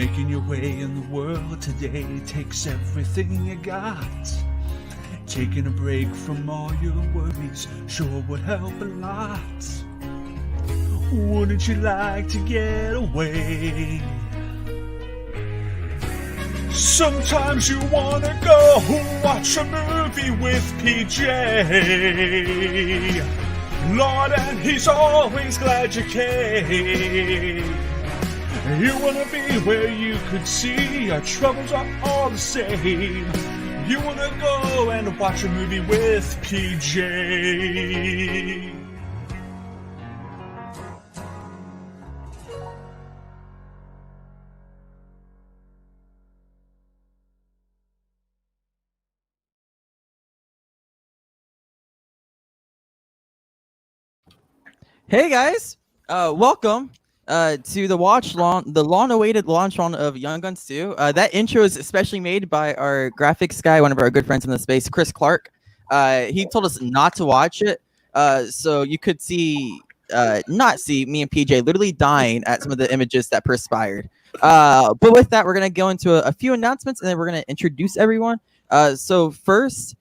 Making your way in the world today takes everything you got. Taking a break from all your worries sure would help a lot. Wouldn't you like to get away? Sometimes you wanna go watch a movie with PJ. Lord, and he's always glad you came. You wanna be where you could see our troubles are all the same. You wanna go and watch a movie with PJ. Hey guys, welcome to the long-awaited launch on of Young Guns 2. That intro is especially made by our graphics guy, one of our good friends in the space, Chris Clark. He told us not to watch it, so you could not see me and PJ literally dying at some of the images that perspired. But with that, we're gonna go into a few announcements, and then we're gonna introduce everyone. So first,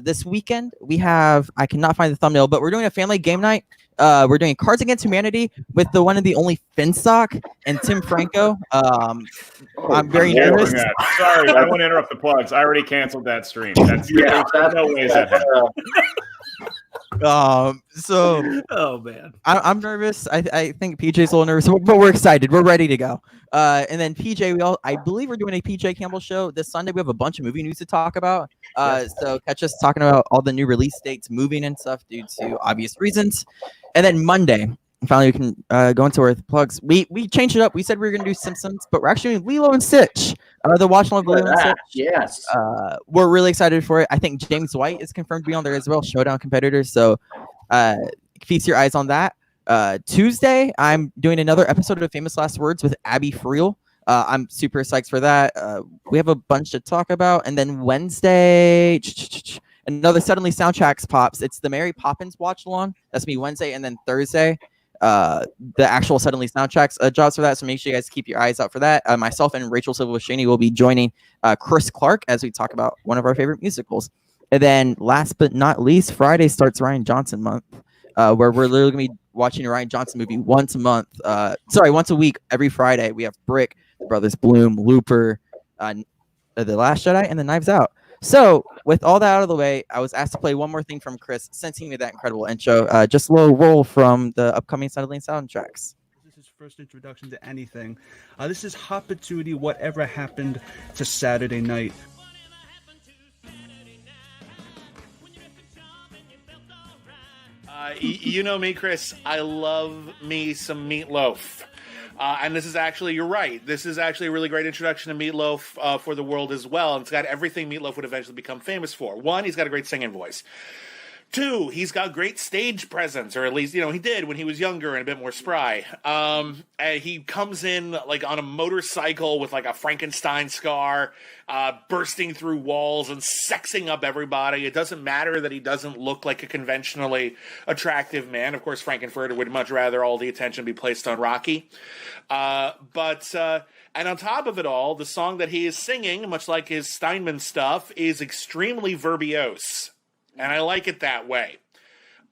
this weekend we have, I cannot find the thumbnail, but we're doing a family game night. We're doing Cards Against Humanity with the one and the only Finstock and Tim Franco. I'm very nervous. Sorry, I want to interrupt the plugs. I already canceled that stream. That's no ways that happened. Oh man, I'm nervous. I think PJ's a little nervous, but we're excited. We're ready to go. And then PJ, I believe we're doing a PJ Campbell show this Sunday. We have a bunch of movie news to talk about. So catch us talking about all the new release dates, moving and stuff due to obvious reasons. And then Monday, finally we can go into our plugs. We changed it up. We said we were going to do Simpsons, but we're actually doing Lilo and Stitch. The watch along of Lilo and Stitch. Yes. We're really excited for it. I think James White is confirmed to be on there as well, Showdown competitors. So feast your eyes on that. Tuesday, I'm doing another episode of Famous Last Words with Abby Friel. I'm super psyched for that. We have a bunch to talk about. And then Wednesday, another Suddenly Soundtracks pops. It's the Mary Poppins watch along. That's me Wednesday. And then Thursday, the actual Suddenly Soundtracks drops for that. So make sure you guys keep your eyes out for that. Myself and Rachel Silva-Shaney will be joining Chris Clark as we talk about one of our favorite musicals. And then last but not least, Friday starts Ryan Johnson month, where we're literally going to be watching a Ryan Johnson movie once a week, every Friday. We have Brick, The Brothers Bloom, Looper, The Last Jedi, and The Knives Out. So with all that out of the way, I was asked to play one more thing from Chris since he made that incredible intro. Just a little roll from the upcoming Suddenly Soundtracks. This is his first introduction to anything. This is Hot Patootie, Whatever Happened to Saturday Night. You know me, Chris. I love me some Meatloaf. And this is actually, you're right, this is actually a really great introduction to Meatloaf for the world as well. And it's got everything Meatloaf would eventually become famous for. One, he's got a great singing voice. Two, he's got great stage presence, or at least, he did when he was younger and a bit more spry. And he comes in like on a motorcycle with like a Frankenstein scar, bursting through walls and sexing up everybody. It doesn't matter that he doesn't look like a conventionally attractive man. Of course, Frankenfurter would much rather all the attention be placed on Rocky. And on top of it all, the song that he is singing, much like his Steinman stuff, is extremely verbose. And I like it that way.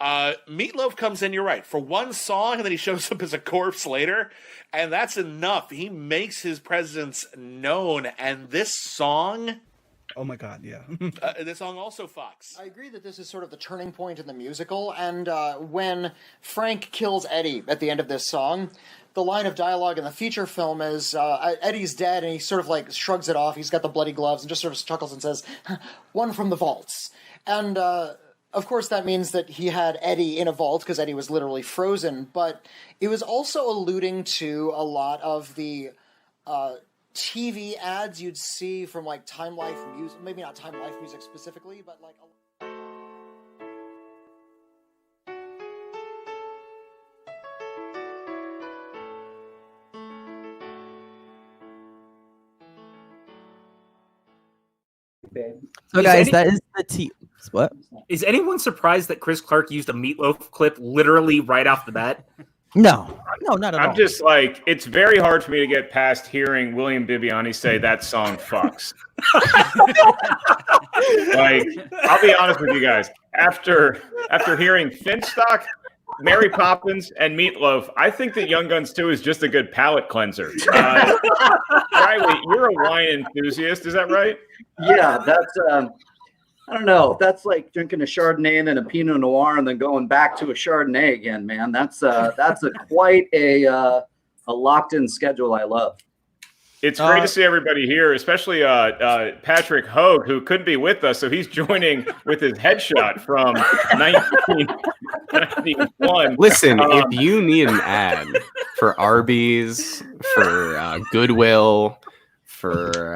Meatloaf comes in, you're right, for one song, and then he shows up as a corpse later, and that's enough. He makes his presence known, and this song... Oh my God, yeah. This song also fucks. I agree that this is sort of the turning point in the musical, and when Frank kills Eddie at the end of this song, the line of dialogue in the feature film is, Eddie's dead, and he sort of like shrugs it off, he's got the bloody gloves, and just sort of chuckles and says, "One from the vaults." And, of course, that means that he had Eddie in a vault, because Eddie was literally frozen, but it was also alluding to a lot of the TV ads you'd see from, like, Time Life music, maybe not Time Life music specifically, but, like... So guys, that is the What? Is anyone surprised that Chris Clark used a Meatloaf clip literally right off the bat? No, not at all. I'm just like, it's very hard for me to get past hearing William Bibiani say that song fucks. Like, I'll be honest with you guys. After hearing Finstock, Mary Poppins, and Meatloaf, I think that Young Guns 2 is just a good palate cleanser. Riley, you're a wine enthusiast, is that right? Yeah, that's I don't know. That's like drinking a Chardonnay and then a Pinot Noir and then going back to a Chardonnay again, man. That's quite a locked-in schedule I love. It's great to see everybody here, especially Patrick Hogue, who couldn't be with us, so he's joining with his headshot from 1991. Listen, if you need an ad for Arby's, for Goodwill, for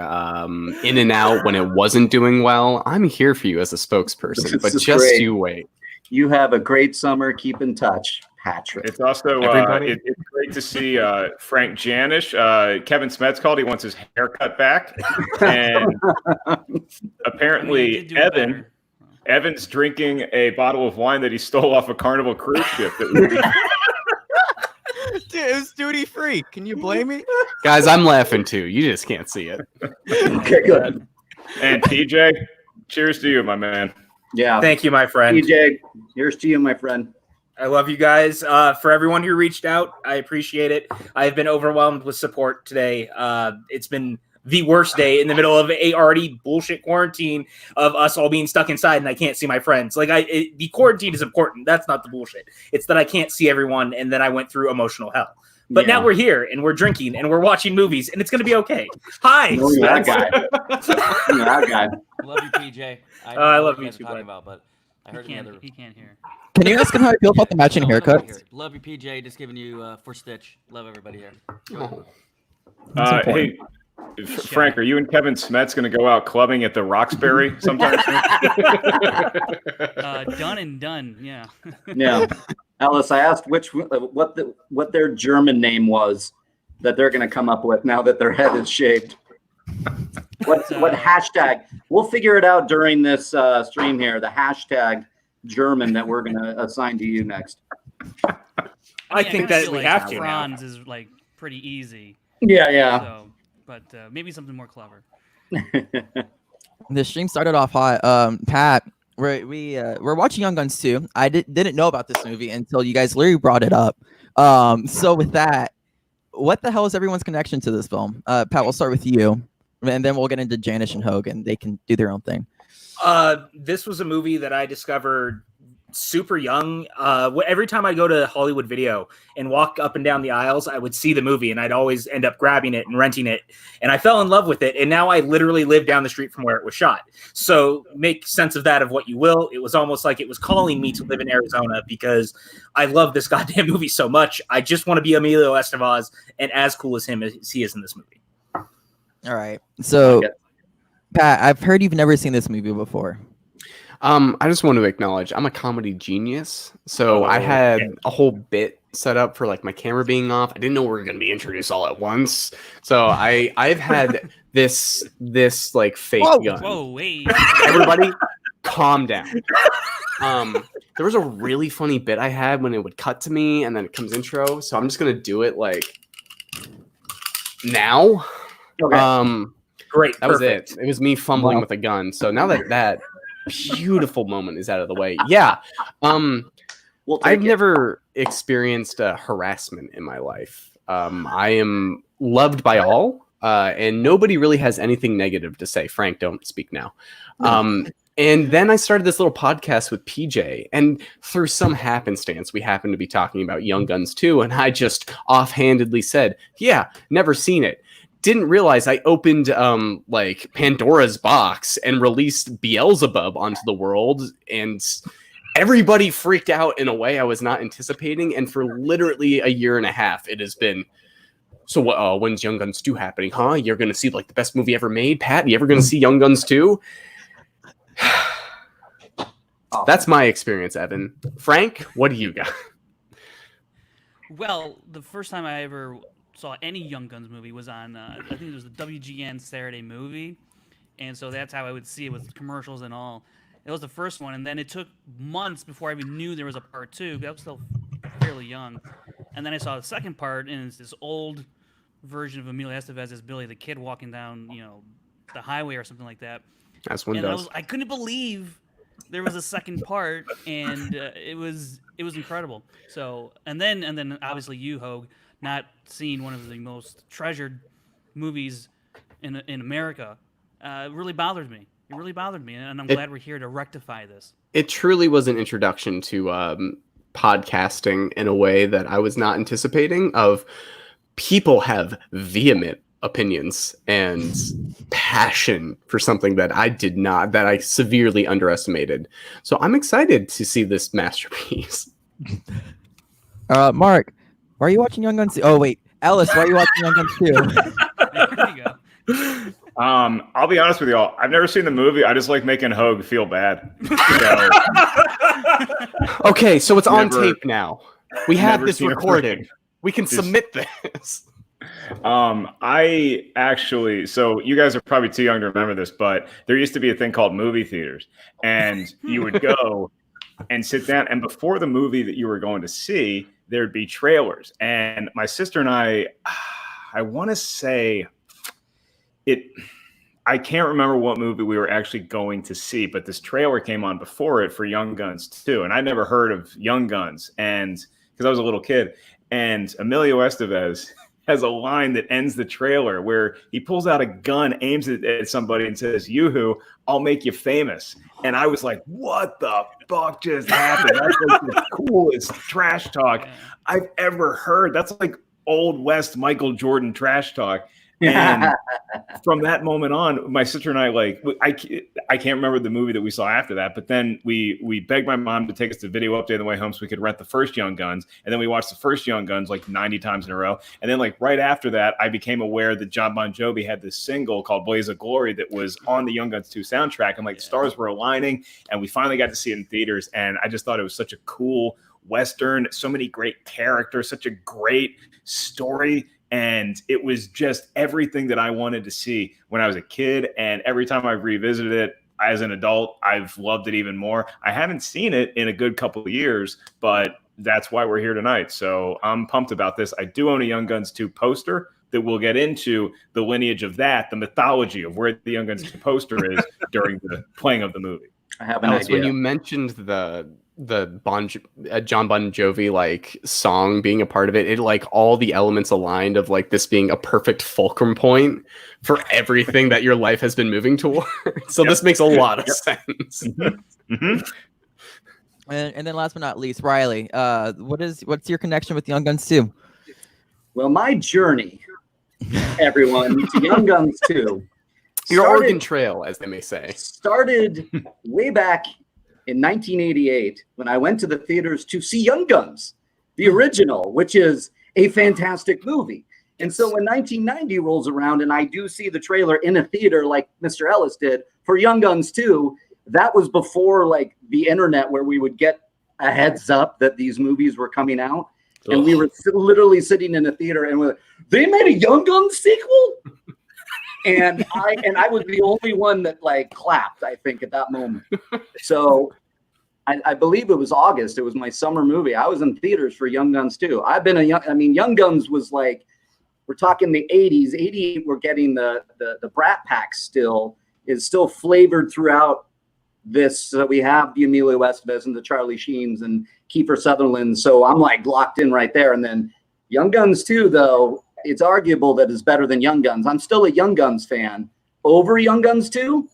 In-N-Out when it wasn't doing well, I'm here for you as a spokesperson, but just great. you wait. You have a great summer. Keep in touch, Patrick. It's also it's great to see Frank Janisch. Kevin Smets called. He wants his haircut back, and apparently Evan's drinking a bottle of wine that he stole off a Carnival cruise ship. Dude, it was duty free. Can you blame me? Guys, I'm laughing too. You just can't see it. Okay, good. And TJ, cheers to you, my man. Yeah. Thank you, my friend. TJ, here's to you, my friend. I love you guys. For everyone who reached out, I appreciate it. I've been overwhelmed with support today. It's been the worst day in the middle of a already bullshit quarantine of us all being stuck inside and I can't see my friends. Like the quarantine is important. That's not the bullshit. It's that I can't see everyone and then I went through emotional hell. But now we're here and we're drinking and we're watching movies and it's going to be okay. Hi. That guy. That guy. Love you, PJ. I love you guys too, are talking bud. about, but I heard he can't hear. Can you ask him how he feels about the matching haircuts? Love you, PJ. Just giving you for Stitch. Love everybody here. Hey, Frank, are you and Kevin Smets going to go out clubbing at the Roxbury sometime soon? Done and done. Yeah. Yeah. Ellis, I asked what their German name was that they're going to come up with now that their head is shaved. What hashtag? We'll figure it out during this stream here. The hashtag German that we're going to assign to you next. I think that we have to now. Franz is like pretty easy. Yeah. So, but maybe something more clever. The stream started off hot. Pat, we're watching Young Guns 2. I didn't know about this movie until you guys literally brought it up. So with that, what the hell is everyone's connection to this film? Pat, we'll start with you, and then we'll get into Janisch and Hogue, and they can do their own thing. This was a movie that I discovered super young. Every time I go to Hollywood Video and walk up and down the aisles, I would see the movie and I'd always end up grabbing it and renting it. And I fell in love with it. And now I literally live down the street from where it was shot. So make sense of that of what you will. It was almost like it was calling me to live in Arizona because I love this goddamn movie so much. I just want to be Emilio Estevez and as cool as him as he is in this movie. All right. So, Pat, I've heard you've never seen this movie before. I just want to acknowledge I'm a comedy genius. So I had a whole bit set up for like my camera being off. I didn't know we were going to be introduced all at once. So I've had this like fake gun. Whoa, wait. Everybody calm down. There was a really funny bit I had when it would cut to me and then it comes intro. So I'm just going to do it like now. Okay. Great. That was it. It was me fumbling with a gun. So now that beautiful moment is out of the way. Yeah. I've never experienced harassment in my life. I am loved by all, and nobody really has anything negative to say. Frank, don't speak now. And then I started this little podcast with PJ, and through some happenstance, we happened to be talking about Young Guns 2, and I just offhandedly said, yeah, never seen it. Didn't realize I opened like Pandora's box and released Beelzebub onto the world, and everybody freaked out in a way I was not anticipating. And for literally a year and a half, it has been. So when's Young Guns 2 happening? Huh? You're gonna see like the best movie ever made, Pat? You ever gonna see Young Guns 2? That's my experience, Evan. Frank, what do you got? Well, the first time I ever saw any Young Guns movie was on, I think it was the WGN Saturday movie. And so that's how I would see it with commercials and all. It was the first one. And then it took months before I even knew there was a part two. But I was still fairly young. And then I saw the second part, and it's this old version of Emilio Estevez as Billy the Kid walking down, the highway or something like that. As one and does. I couldn't believe there was a second part, and it was incredible. So, and then obviously you, Hogue, not seeing one of the most treasured movies in America, really bothered me. It really bothered me, and I'm glad we're here to rectify this. It truly was an introduction to podcasting in a way that I was not anticipating. Of people have vehement opinions and passion for something that I severely underestimated. So I'm excited to see this masterpiece. Mark, why are you watching Young Guns 2? Oh wait, Ellis, why are you watching Young Guns 2? There you go. I'll be honest with y'all. I've never seen the movie. I just like making Hogue feel bad. Okay, so it's on tape now. We have this seen it recorded. We can submit this. I actually, so you guys are probably too young to remember this, but there used to be a thing called movie theaters, and you would go and sit down, and before the movie that you were going to see, there'd be trailers. And my sister and I want to say I can't remember what movie we were actually going to see, but this trailer came on before it for Young Guns 2, and I'd never heard of Young Guns, and because I was a little kid, and Emilio Estevez has a line that ends the trailer where he pulls out a gun, aims it at somebody, and says, "Yoo-hoo, I'll make you famous." And I was like, what the fuck just happened? That's like the coolest trash talk I've ever heard. That's like old West Michael Jordan trash talk. And from that moment on, my sister and I can't remember the movie that we saw after that, but then we begged my mom to take us to Video Update on the way home so we could rent the first Young Guns, and then we watched the first Young Guns like 90 times in a row. And then right after that, I became aware that John Bon Jovi had this single called Blaze of Glory that was on the Young Guns 2 soundtrack, and the stars were aligning, and we finally got to see it in theaters, and I just thought it was such a cool Western, so many great characters, such a great story. And it was just everything that I wanted to see when I was a kid. And every time I've revisited it as an adult, I've loved it even more. I haven't seen it in a good couple of years, but that's why we're here tonight. So I'm pumped about this. I do own a Young Guns 2 poster that we'll get into the lineage of that, the mythology of where the Young Guns 2 poster is during the playing of the movie. I have an Alex, idea. when you mentioned the John Bon Jovi song being a part of it, it all the elements aligned of this being a perfect fulcrum point for everything that your life has been moving toward. So this makes a lot of sense. Mm-hmm. And then last but not least, Riley, what's your connection with Young Guns 2? Well, my journey, everyone, to Young Guns 2. Your Oregon Trail, as they may say. Started way back in 1988 when I went to the theaters to see Young Guns, the original, which is a fantastic movie. And so when 1990 rolls around and I do see the trailer in a theater like Mr. Ellis did for Young Guns 2, that was before the internet where we would get a heads up that these movies were coming out. Ugh. And we were literally sitting in a theater and we're like, they made a Young Guns sequel? And I was the only one that clapped, I think, at that moment. So I believe it was August. It was my summer movie. I was in theaters for Young Guns 2. Young Guns was we're talking the 80s. 88, we're getting the Brat Pack is still flavored throughout this. So we have the Emilio Estevez and the Charlie Sheens and Kiefer Sutherland. So I'm locked in right there. And then Young Guns 2, though, it's arguable that it's better than Young Guns. I'm still a Young Guns fan over Young Guns 2,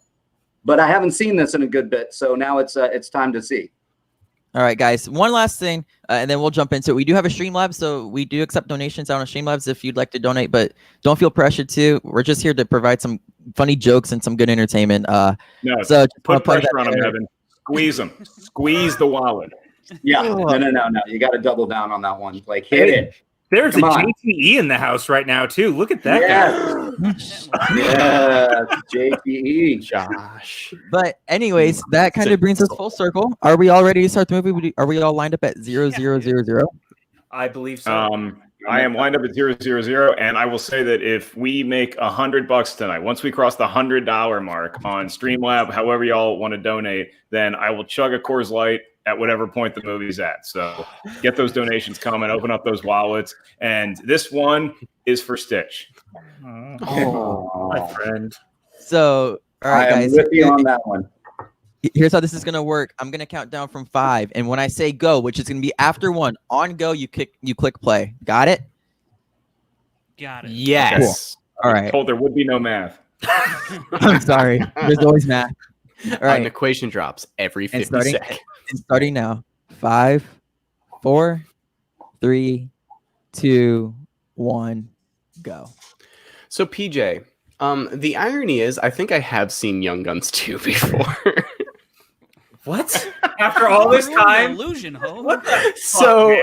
but I haven't seen this in a good bit. So now it's time to see. All right, guys. One last thing, and then we'll jump into it. We do have a Streamlabs, so we do accept donations out on Streamlabs if you'd like to donate, but don't feel pressured to. We're just here to provide some funny jokes and some good entertainment. No, so put pressure on them, Evan. Squeeze them. Squeeze the wallet. Yeah. No. You got to double down on that one. Hit it. There's a JTE in the house right now, too. Look at that guy. Yeah, JTE. Josh. But anyways, that kind of brings us full circle. Are we all ready to start the movie? Are we all lined up at 0000? I believe so. I am lined up at 000, and I will say that if we make $100 tonight, once we cross the $100 mark on Streamlab, however y'all want to donate, then I will chug a Coors Light at whatever point the movie's at. So get those donations coming, open up those wallets. And this one is for Stitch. Oh, my friend. So, all right, I am guys. with you on that one. Here's how this is gonna work. I'm gonna count down from 5, and when I say go, which is gonna be after 1, on go, you click play. Got it? Got it. Yes. All right. Told there would be no math. I'm sorry. There's always math. All right. An equation drops every 50 starting, seconds. and starting now. 5, 4, 3, 2, 1, go. So PJ, the irony is, I think I have seen Young Guns 2 before. What? After all this time? Illusion, Hogue. What the So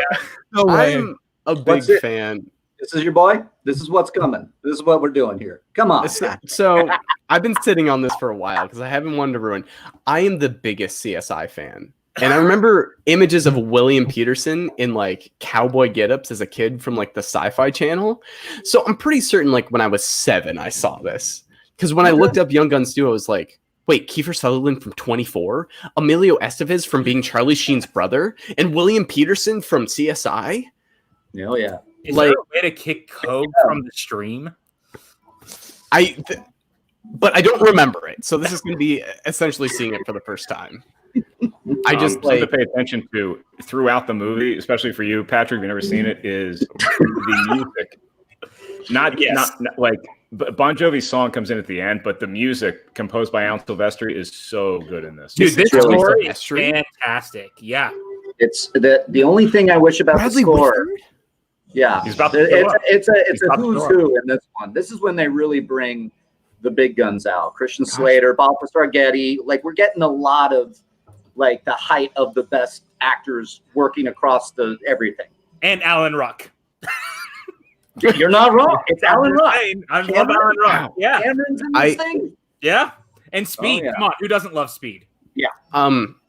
No way. I'm a big What's it? fan. This is your boy. This is what's coming. This is what we're doing here. Come on. So I've been sitting on this for a while because I haven't wanted to ruin. I am the biggest CSI fan. And I remember images of William Peterson in like cowboy getups as a kid from like the Sci-Fi Channel. So I'm pretty certain like when I was 7, I saw this. Because when I looked up Young Guns 2, I was like, wait, Kiefer Sutherland from 24? Emilio Estevez from being Charlie Sheen's brother? And William Peterson from CSI? Oh, yeah. Is Like- there a way to kick Hogue from the stream? But I don't remember it. So this is going to be essentially seeing it for the first time. I just something to like, pay attention to throughout the movie, especially for you, Patrick, if you've never seen it, is the music. Not like Bon Jovi's song comes in at the end, but the music composed by Alan Silvestri is so good in this. Dude, this really score is Silvestri? fantastic. Yeah. It's the only thing I wish about Bradley the score. Whitford? Yeah, He's about to show up. it's a about to who's show who in this one. This is when they really bring the big guns out. Christian Slater, Balthazar Getty. Like we're getting a lot of like the height of the best actors working across the everything. And Alan Ruck. You're not wrong. It's Alan Ruck. I love Alan Ruck. Yeah. Cameron's in this thing. Yeah. And Speed. Oh, yeah. Come on. Who doesn't love Speed?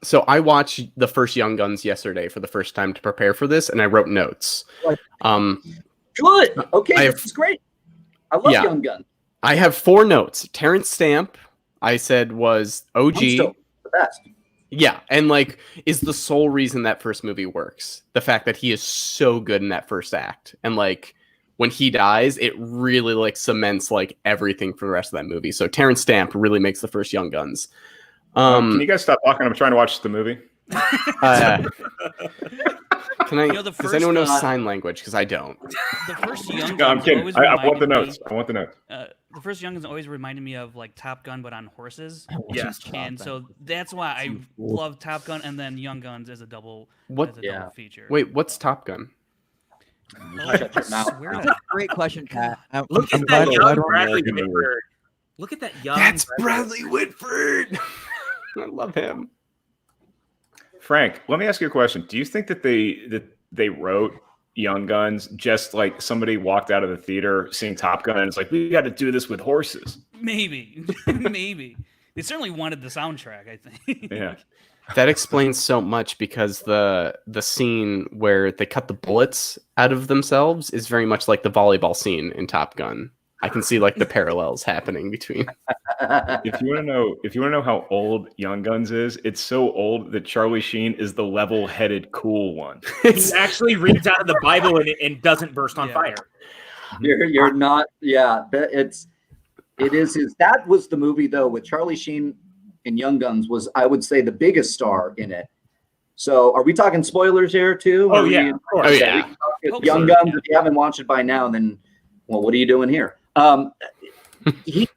So I watched the first Young Guns yesterday for the first time to prepare for this, and I wrote notes. Good. Okay, this is great. I love Young Gun. I have 4 notes. Terrence Stamp, I said, was OG. I'm still the best. Yeah, and like is the sole reason that first movie works. The fact that he is so good in that first act, and like when he dies, it really like cements like everything for the rest of that movie. So Terrence Stamp really makes the first Young Guns. Can you guys stop talking? I'm trying to watch the movie. Can I? the does first, anyone know sign language? Because I don't. The first Young No, I'm Guns kidding. always I want the reminded notes. me- I want the notes. The first Young Guns always reminded me of like Top Gun, but on horses. Yes. And so that's why I love Top Gun, and then Young Guns as a double, What- as a double feature. Wait, what's Top Gun? Oh, Shut your mouth. swear to That's a great question, Pat. Look I'm at glad- that glad young we're- Bradley American movie. Whitford. Look at that young. That's Bradley Whitford. I love him. Frank, let me ask you a question. Do you think that they wrote Young Guns just like somebody walked out of the theater seeing Top Gun and it's like, we got to do this with horses? Maybe, maybe. They certainly wanted the soundtrack, I think. Yeah. That explains so much because the scene where they cut the bullets out of themselves is very much like the volleyball scene in Top Gun. I can see like the parallels happening between. If you want to know how old Young Guns is, it's so old that Charlie Sheen is the level-headed, cool one. He actually reads out of the Bible and doesn't burst on fire. You're not. Yeah, it is his. That was the movie though with Charlie Sheen in Young Guns was I would say the biggest star in it. So are we talking spoilers here too? Oh Are yeah, we, of course. Oh yeah. Young Guns. If you haven't watched it by now, then well, what are you doing here?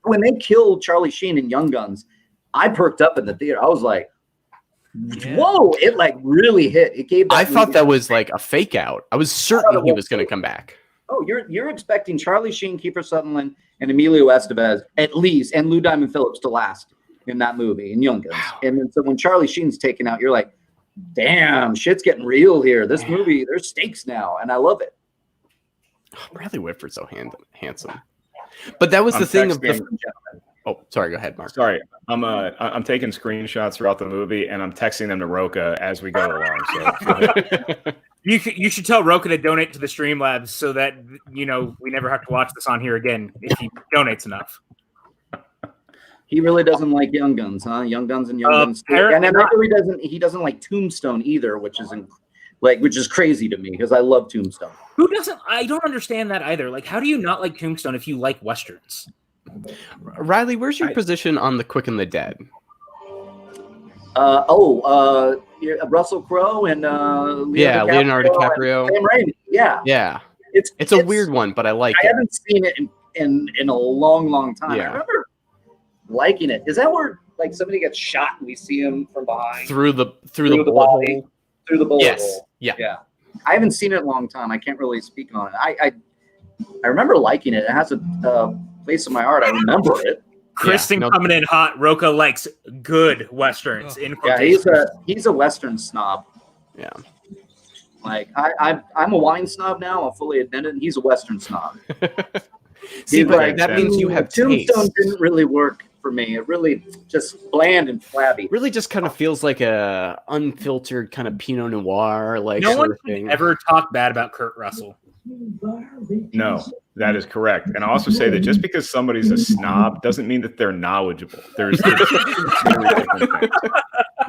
When they killed Charlie Sheen in Young Guns, I perked up in the theater. I was like, "Whoa!" It like really hit. It gave. I thought that was like a fake out. I was certain he was going to come back. Oh, you're expecting Charlie Sheen, Kiefer Sutherland, and Emilio Estevez at least, and Lou Diamond Phillips to last in that movie in Young Guns. Wow. And then so when Charlie Sheen's taken out, you're like, "Damn, shit's getting real here. This movie, there's stakes now," and I love it. Oh, Bradley Whitford's so handsome. But that was the thing of the. Oh, sorry. Go ahead, Mark. Sorry, I'm taking screenshots throughout the movie and I'm texting them to Roca as we go along. So you should tell Roca to donate to the Streamlabs so that we never have to watch this on here again if he donates enough. He really doesn't like Young Guns, huh? Young Guns and Young Guns. And then I know he doesn't like Tombstone either, which is crazy to me because I love Tombstone. Who doesn't? I don't understand that either. Like, how do you not like Tombstone if you like westerns? Riley, where's your position on The Quick and the Dead? Russell Crowe and Leonardo DiCaprio. Sam Raimi. Yeah. It's a weird one, but I like it. I haven't seen it in a long time. Yeah. I remember liking it. Is that where like somebody gets shot and we see him from behind through the bullet body, hole? through the bullet Yes. hole? Yeah. I haven't seen it in a long time. I can't really speak on it. I remember liking it. It has a place in my heart. I remember it. Kristen coming in hot. Roca likes good westerns. In Yeah, he's a western snob. Yeah. Like I'm a wine snob now. I'll fully admit it. And he's a western snob. See, but that means you have Tombstone taste. didn't really work for me. It really just bland and flabby. Really, just kind of feels like a unfiltered kind of Pinot Noir, like no sort one of thing. can ever talk bad about Kurt Russell. No, that is correct. And I also say that just because somebody's a snob doesn't mean that they're knowledgeable. There's very different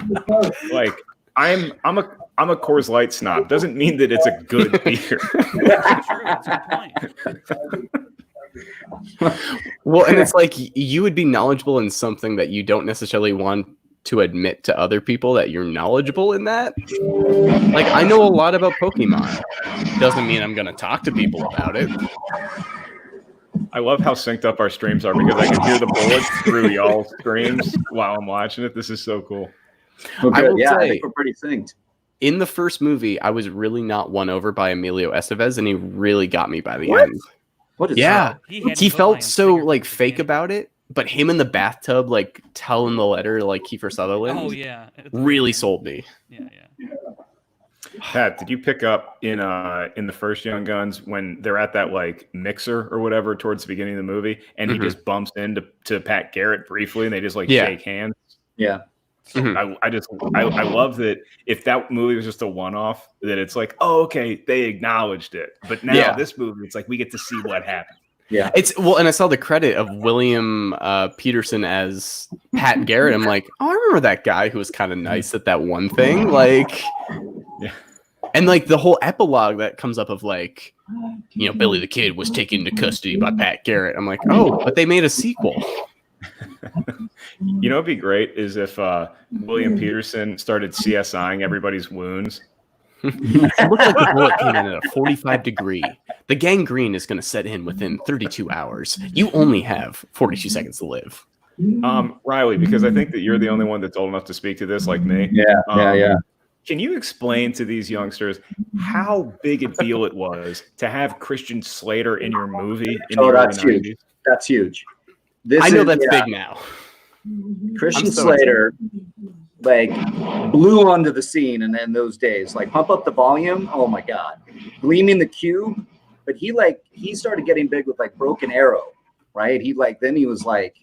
things. Like I'm a Coors Light snob. Doesn't mean that it's a good beer. That's a good point. Well, and it's like you would be knowledgeable in something that you don't necessarily want to admit to other people that you're knowledgeable in that. Like, I know a lot about Pokemon. Doesn't mean I'm going to talk to people about it. I love how synced up our streams are because I can hear the bullets through y'all's streams while I'm watching it. This is so cool. I will I say, think we're pretty synced. in the first movie, I was really not won over by Emilio Estevez, and he really got me by the end. What is Yeah, He he felt so like fake about it, but him in the bathtub, like telling the letter, like Kiefer Sutherland, Oh yeah, really sold me. Yeah. Pat, did you pick up in the first Young Guns when they're at that like mixer or whatever towards the beginning of the movie, and he just bumps into Pat Garrett briefly, and they just like shake hands? Yeah. I love that if that movie was just a one-off, that it's like, oh, okay, they acknowledged it. But now this movie, it's like we get to see what happened. Yeah. And I saw the credit of William Peterson as Pat Garrett. I'm like, oh, I remember that guy who was kind of nice at that one thing. Like, and like the whole epilogue that comes up of like, Billy the Kid was taken into custody by Pat Garrett. I'm like, oh, but they made a sequel. It'd be great is if William Peterson started CSIing everybody's wounds. It looked like the bullet came in at a 45 degree. The gangrene is going to set in within 32 hours. You only have 42 seconds to live. Riley, because I think that you're the only one that's old enough to speak to this like me. Yeah. Can you explain to these youngsters how big a deal it was to have Christian Slater in your movie in the early 90s? Huge. That's huge. I know that's big now. Christian Slater blew onto the scene and in those days, like Pump Up the Volume. Oh my God. Gleaming the Cube. But he started getting big with like Broken Arrow, right? Then he was like,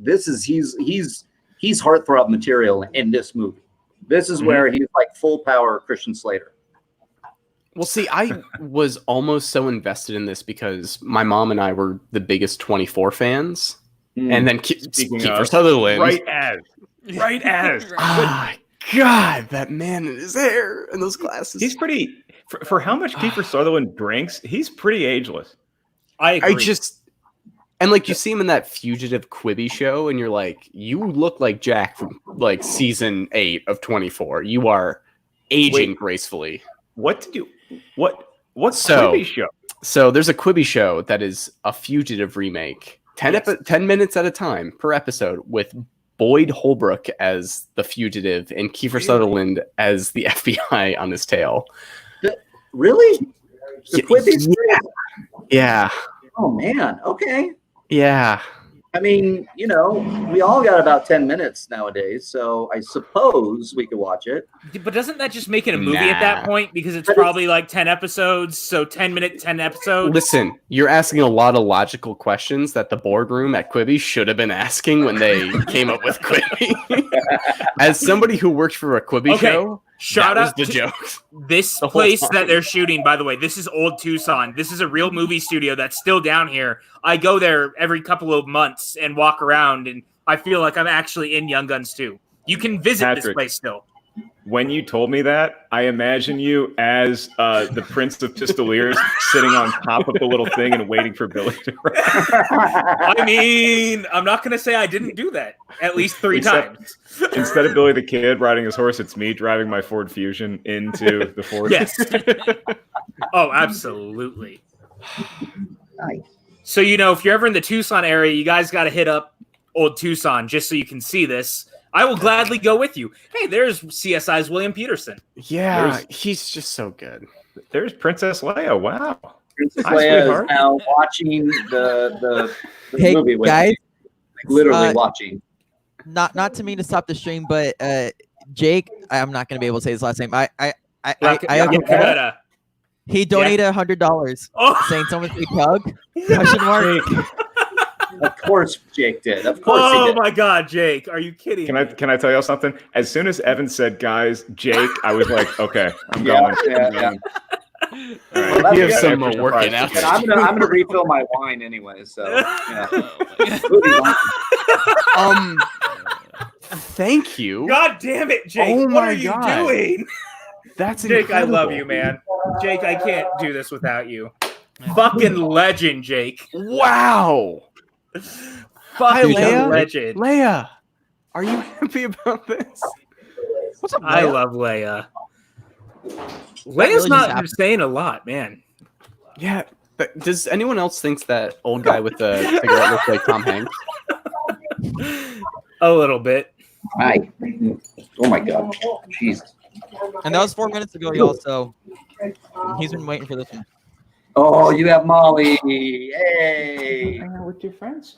he's heartthrob material in this movie. This is where he's like full power Christian Slater. Well, see, I was almost so invested in this because my mom and I were the biggest 24 fans. And then Kiefer Sutherland. Right as. Ah, God, that man in his hair and those glasses. He's pretty, for how much Kiefer Sutherland drinks, he's pretty ageless. I agree. And like you see him in that Fugitive Quibi show, and you're like, you look like Jack from like season 8 of 24. You are aging gracefully. What's Quibi show? So there's a Quibi show that is a Fugitive remake. 10 minutes at a time per episode with Boyd Holbrook as the fugitive and Kiefer Sutherland as the FBI on his tail. Really? The Quibi? Yeah. Oh, man. Okay. Yeah. I mean, we all got about 10 minutes nowadays, so I suppose we could watch it. But doesn't that just make it a movie at that point? Because it's probably like 10 episodes, so 10 episodes. Listen, you're asking a lot of logical questions that the boardroom at Quibi should have been asking when they came up with Quibi. As somebody who worked for a Quibi show, Shout that out was the to joke. this The whole place time. that they're shooting, by the way. This is Old Tucson. This is a real movie studio that's still down here. I go there every couple of months and walk around, and I feel like I'm actually in Young Guns 2. You can visit this Patrick. place still. When you told me that, I imagine you as the Prince of Pistoliers sitting on top of the little thing and waiting for Billy to I mean, I'm not going to say I didn't do that at least 3 times. Instead of Billy the Kid riding his horse, it's me driving my Ford Fusion into the Ford. Yes. Oh, absolutely. Nice. So, if you're ever in the Tucson area, you guys got to hit up Old Tucson just so you can see this. I will gladly go with you. Hey, there's CSI's William Peterson. Yeah, he's just so good. There's Princess Leia. Wow. Princess Hi, Leia is sweetheart. now watching the Hey, movie with guys, me. Like, literally uh, watching. not to mean to stop the stream, but Jake, I'm not gonna be able to say his last name. I Rakavetta. he donated $100 Oh. saying someone say Hogue? Question mark. Of course, Jake did. Of course, he Oh did. my God, Jake! Are you kidding? Can I tell y'all something? As soon as Evan said, "Guys, Jake," I was like, "Okay, I'm Yeah, going." yeah, I'm yeah. going. All Well, right. that's You have good. some Extra working surprise out. to get. I'm gonna refill my wine anyway. So yeah. Thank you. God damn it, Jake! Oh what my are you God. doing? That's Jake, I love incredible. you, man. Jake, I can't do this without you. Fucking legend, Jake. Wow. Fucking Leia. legend. Leia, are you happy about this? What's up, I Leia? love Leia. Leia's really just not happened. saying a lot, man. Yeah. But does anyone else think that old guy with the cigarette looks like Tom Hanks? A little bit. Hi. Oh my God. Jesus. And that was 4 minutes ago, y'all. So he's been waiting for this one. Oh, you have Molly. Hey. Hang out with your friends.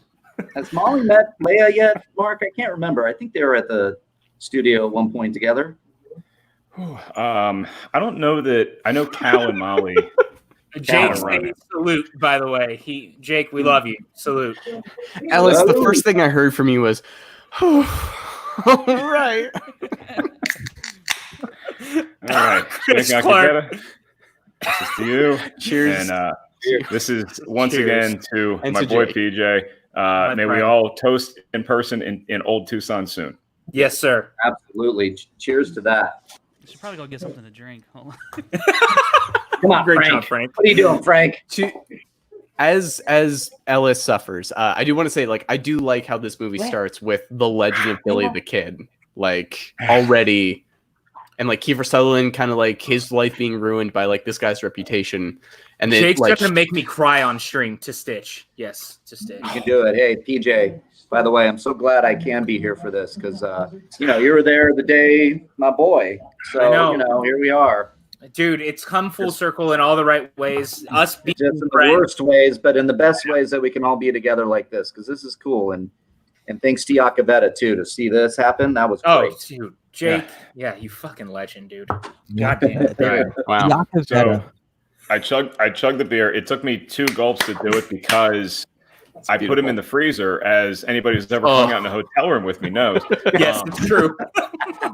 Has Molly met Leia yet, Mark? I can't remember. I think they were at the studio at one point together. I don't know that. I know Cal and Molly. Jake, run it. salute, by the way. Jake, we love you. Salute. Ellis, the Hello? first thing I heard from you was, all right. All right, Chris Nick Clark. Akageta, this is to you. Cheers. And this is once Cheers. again to And my to boy Jake. PJ. May we friend. all toast in person in Old Tucson soon. Yes, sir. Absolutely. Cheers to that. I should probably go get something to drink. Hold on. Come on, Great Frank. job, Frank. What are you doing, Frank? As Ellis suffers, I do want to say, I do like how this movie starts with the legend of Billy the Kid, already, and Kiefer Sutherland kind of his life being ruined by this guy's reputation, and then Jake's gonna make me cry on stream to Stitch. Yes, to Stitch. You can do it. Hey, PJ. By the way, I'm so glad I can be here for this because you were there the day my boy. So I know. here we are. Dude, it's come full circle in all the right ways. Us being Just in the friends. worst ways, but in the best ways that we can all be together like this because this is cool. And thanks to Yakavetta too to see this happen. That was Oh, great. dude, Jake, yeah, you fucking legend, dude. God damn it. All right. wow. So I chugged the beer. It took me 2 gulps to do it because I put him in the freezer, as anybody who's ever hung out in a hotel room with me knows. Yes, it's true.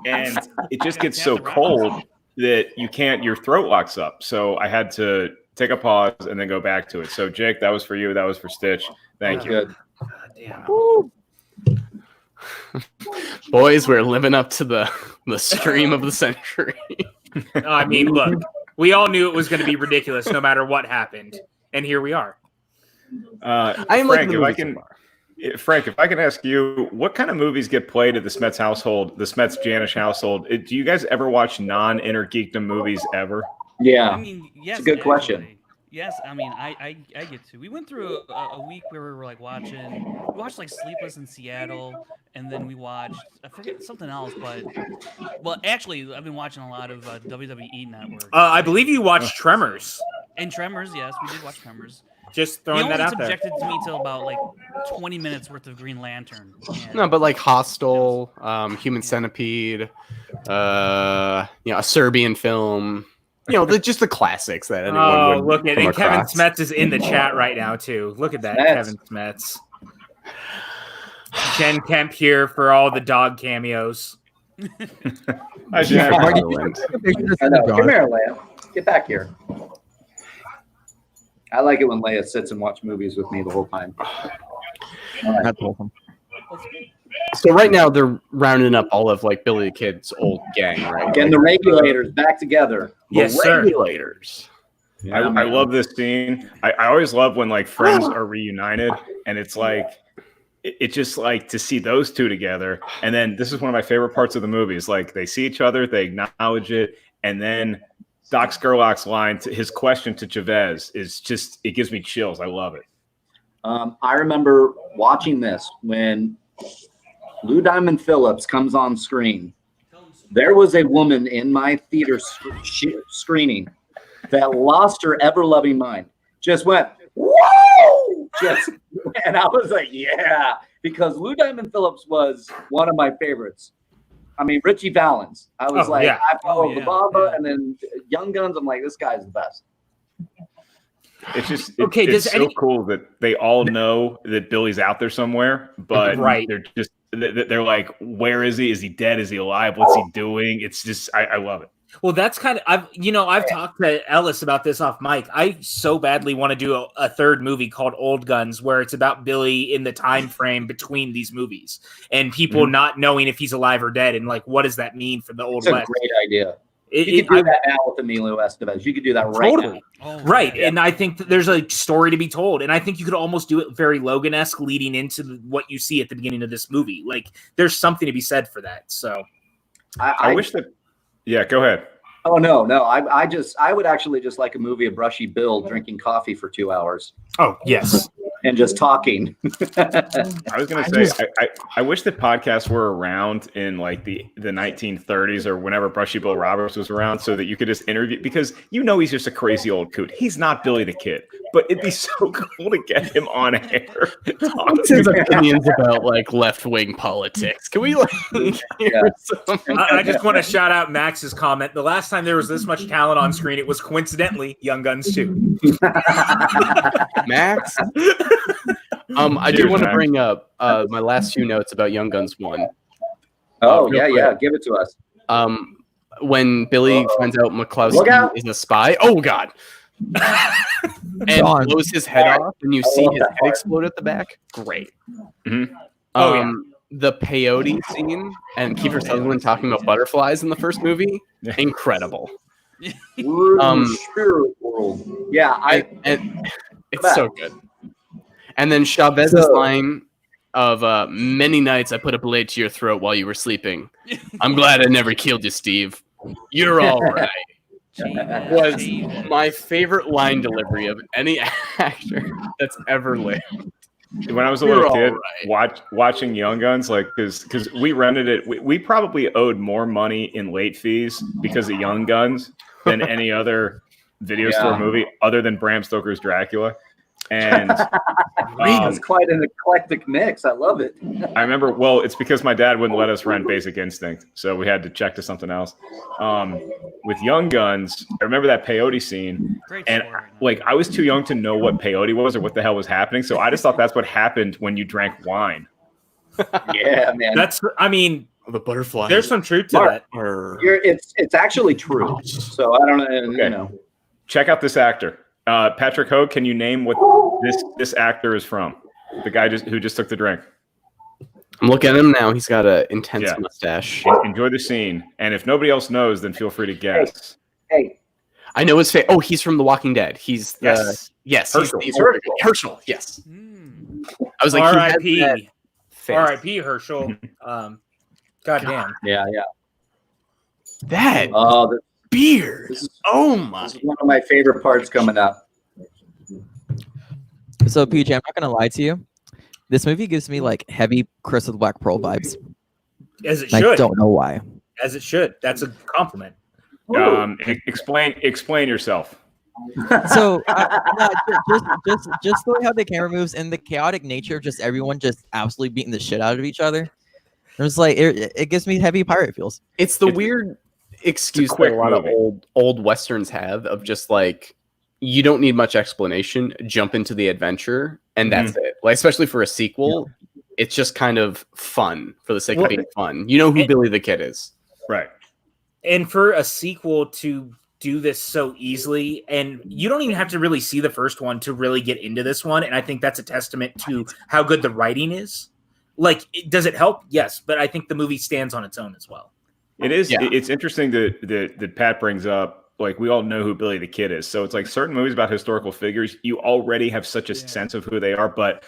And it just gets so cold that your throat locks up. So I had to take a pause and then go back to it. So Jake, that was for you. That was for Stitch. Thank you. Good. Damn. Boys, we're living up to the stream of the century. I mean, look, we all knew it was going to be ridiculous no matter what happened, and here we are. I am Frank, the if I movie can, so far. Frank, if I can ask you, what kind of movies get played at the Smets household, the Smets Janisch household? Do you guys ever watch non-inner geekdom movies ever? Yeah. I mean, yes. a good question. actually. Yes, I mean, I get to. We went through a week where we were we watched Sleepless in Seattle, and then we watched, I forget something else, well, actually, I've been watching a lot of WWE Network. I believe you watched Tremors. And Tremors, yes, we did watch Tremors. Just He throwing only that out there. subjected to me till about 20 minutes worth of Green Lantern. And No, but Hostel, Human Centipede, a Serbian film. Just the classics that anyone Oh, would look at come it. Kevin across. Smets is in the chat right now, too. Look at that, Smets. Kevin Smets. Jen Kemp here for all the dog cameos. I should have Marty, Wonderland. I know. Come here, Leia. Get back here. I like it when Leia sits and watches movies with me the whole time. That's awesome. So right now they're rounding up all of like Billy the Kid's old gang, right? Getting the Regulators back together. Yes, The sir. Regulators. I love this scene. I always love when like friends are reunited, and it's like it's just like to see those two together. And then this is one of my favorite parts of the movie is like they see each other, they acknowledge it, and then Doc Skurlock's line, his question to Chavez is just, it gives me chills. I love it. I remember watching this when Lou Diamond Phillips comes on screen. There was a woman in my theater screening that lost her ever-loving mind. Just went, whoa! And I was like, yeah, because Lou Diamond Phillips was one of my favorites. I mean, Richie Valens. I was I followed the Baba, and then Young Guns. I'm like, this guy's the best. It's just it's so cool that they all know that Billy's out there somewhere, but they're like, where is he? Is he dead? Is he alive? What's he doing? It's just I love it. Well, that's kind of I've talked to Ellis about this off mic. I so badly want to do a third movie called Old Guns, where it's about Billy in the time frame between these movies and people not knowing if he's alive or dead, and like what does that mean for the Old West? It's a great idea. You could do that now with Emilio Estevez. You could do that right now. Right. And I think that there's a story to be told. And I think you could almost do it very Logan-esque leading into what you see at the beginning of this movie. Like there's something to be said for that. So I wish that. Yeah, go ahead. Oh no. I would actually just like a movie of Brushy Bill drinking coffee for 2 hours. Oh, yes. And just talking. I was going to say, I wish that podcasts were around in like the 1930s or whenever Brushy Bill Roberts was around, so that you could just interview, because he's just a crazy old coot. He's not Billy the Kid, but it'd be so cool to get him on air. What's his opinions about like left-wing politics? Can we I just want to shout out Max's comment. The last time there was this much talent on screen, it was coincidentally Young Guns 2. Max? I do want to bring up my last few notes about Young Guns 1. Oh, yeah. Give it to us. When Billy finds out McCloskey is a spy. Oh, God. And blows his head off, and you see his head explode at the back. Great. Mm-hmm. The peyote scene and Kiefer Sutherland talking about butterflies in the first movie. Incredible. Spirit world. Yeah, it's so good. And then Chavez's line of many nights I put a blade to your throat while you were sleeping. I'm glad I never killed you, Steve. You're all right. Was my favorite line delivery of any actor that's ever lived. When I was a little kid, watching Young Guns, like because we rented it, we probably owed more money in late fees because of Young Guns than any other video store movie other than Bram Stoker's Dracula. And it's quite an eclectic mix. I love it. I remember, it's because my dad wouldn't let us rent Basic Instinct, so we had to check to something else. With Young Guns, I remember that peyote scene, and like I was too young to know what peyote was or what the hell was happening, so I just thought that's what happened when you drank wine. Yeah, man. The butterfly. There's some truth to that. It's actually true. So I don't know. You know. Check out this actor. Patrick Hogue, can you name what this actor is from? The guy who just took the drink. I'm looking at him now. He's got an intense mustache. Enjoy the scene. And if nobody else knows, then feel free to guess. Hey. I know his face. Oh, he's from The Walking Dead. He's Herschel. He's Herschel. Yes. I was like, R.I.P. R.I.P. Herschel. Goddamn. Yeah. That beard. This is one of my favorite parts coming up. So PJ, I'm not gonna lie to you. This movie gives me like heavy Chris with Black Pearl vibes. As it should. I don't know why. As it should. That's a compliment. Explain yourself. So just the way how the camera moves and the chaotic nature of just everyone just absolutely beating the shit out of each other. It's like it gives me heavy pirate feels. It's the weird excuse that a lot of old westerns have of just like, you don't need much explanation, jump into the adventure, and that's it. Like, especially for a sequel, it's just kind of fun for the sake of being fun. You know who Billy the Kid is. Right. And for a sequel to do this so easily, and you don't even have to really see the first one to really get into this one, and I think that's a testament to how good the writing is. Like, does it help? Yes, but I think the movie stands on its own as well. It is. Yeah. It's interesting that Pat brings up, like, we all know who Billy the Kid is. So it's like certain movies about historical figures, you already have such a sense of who they are. But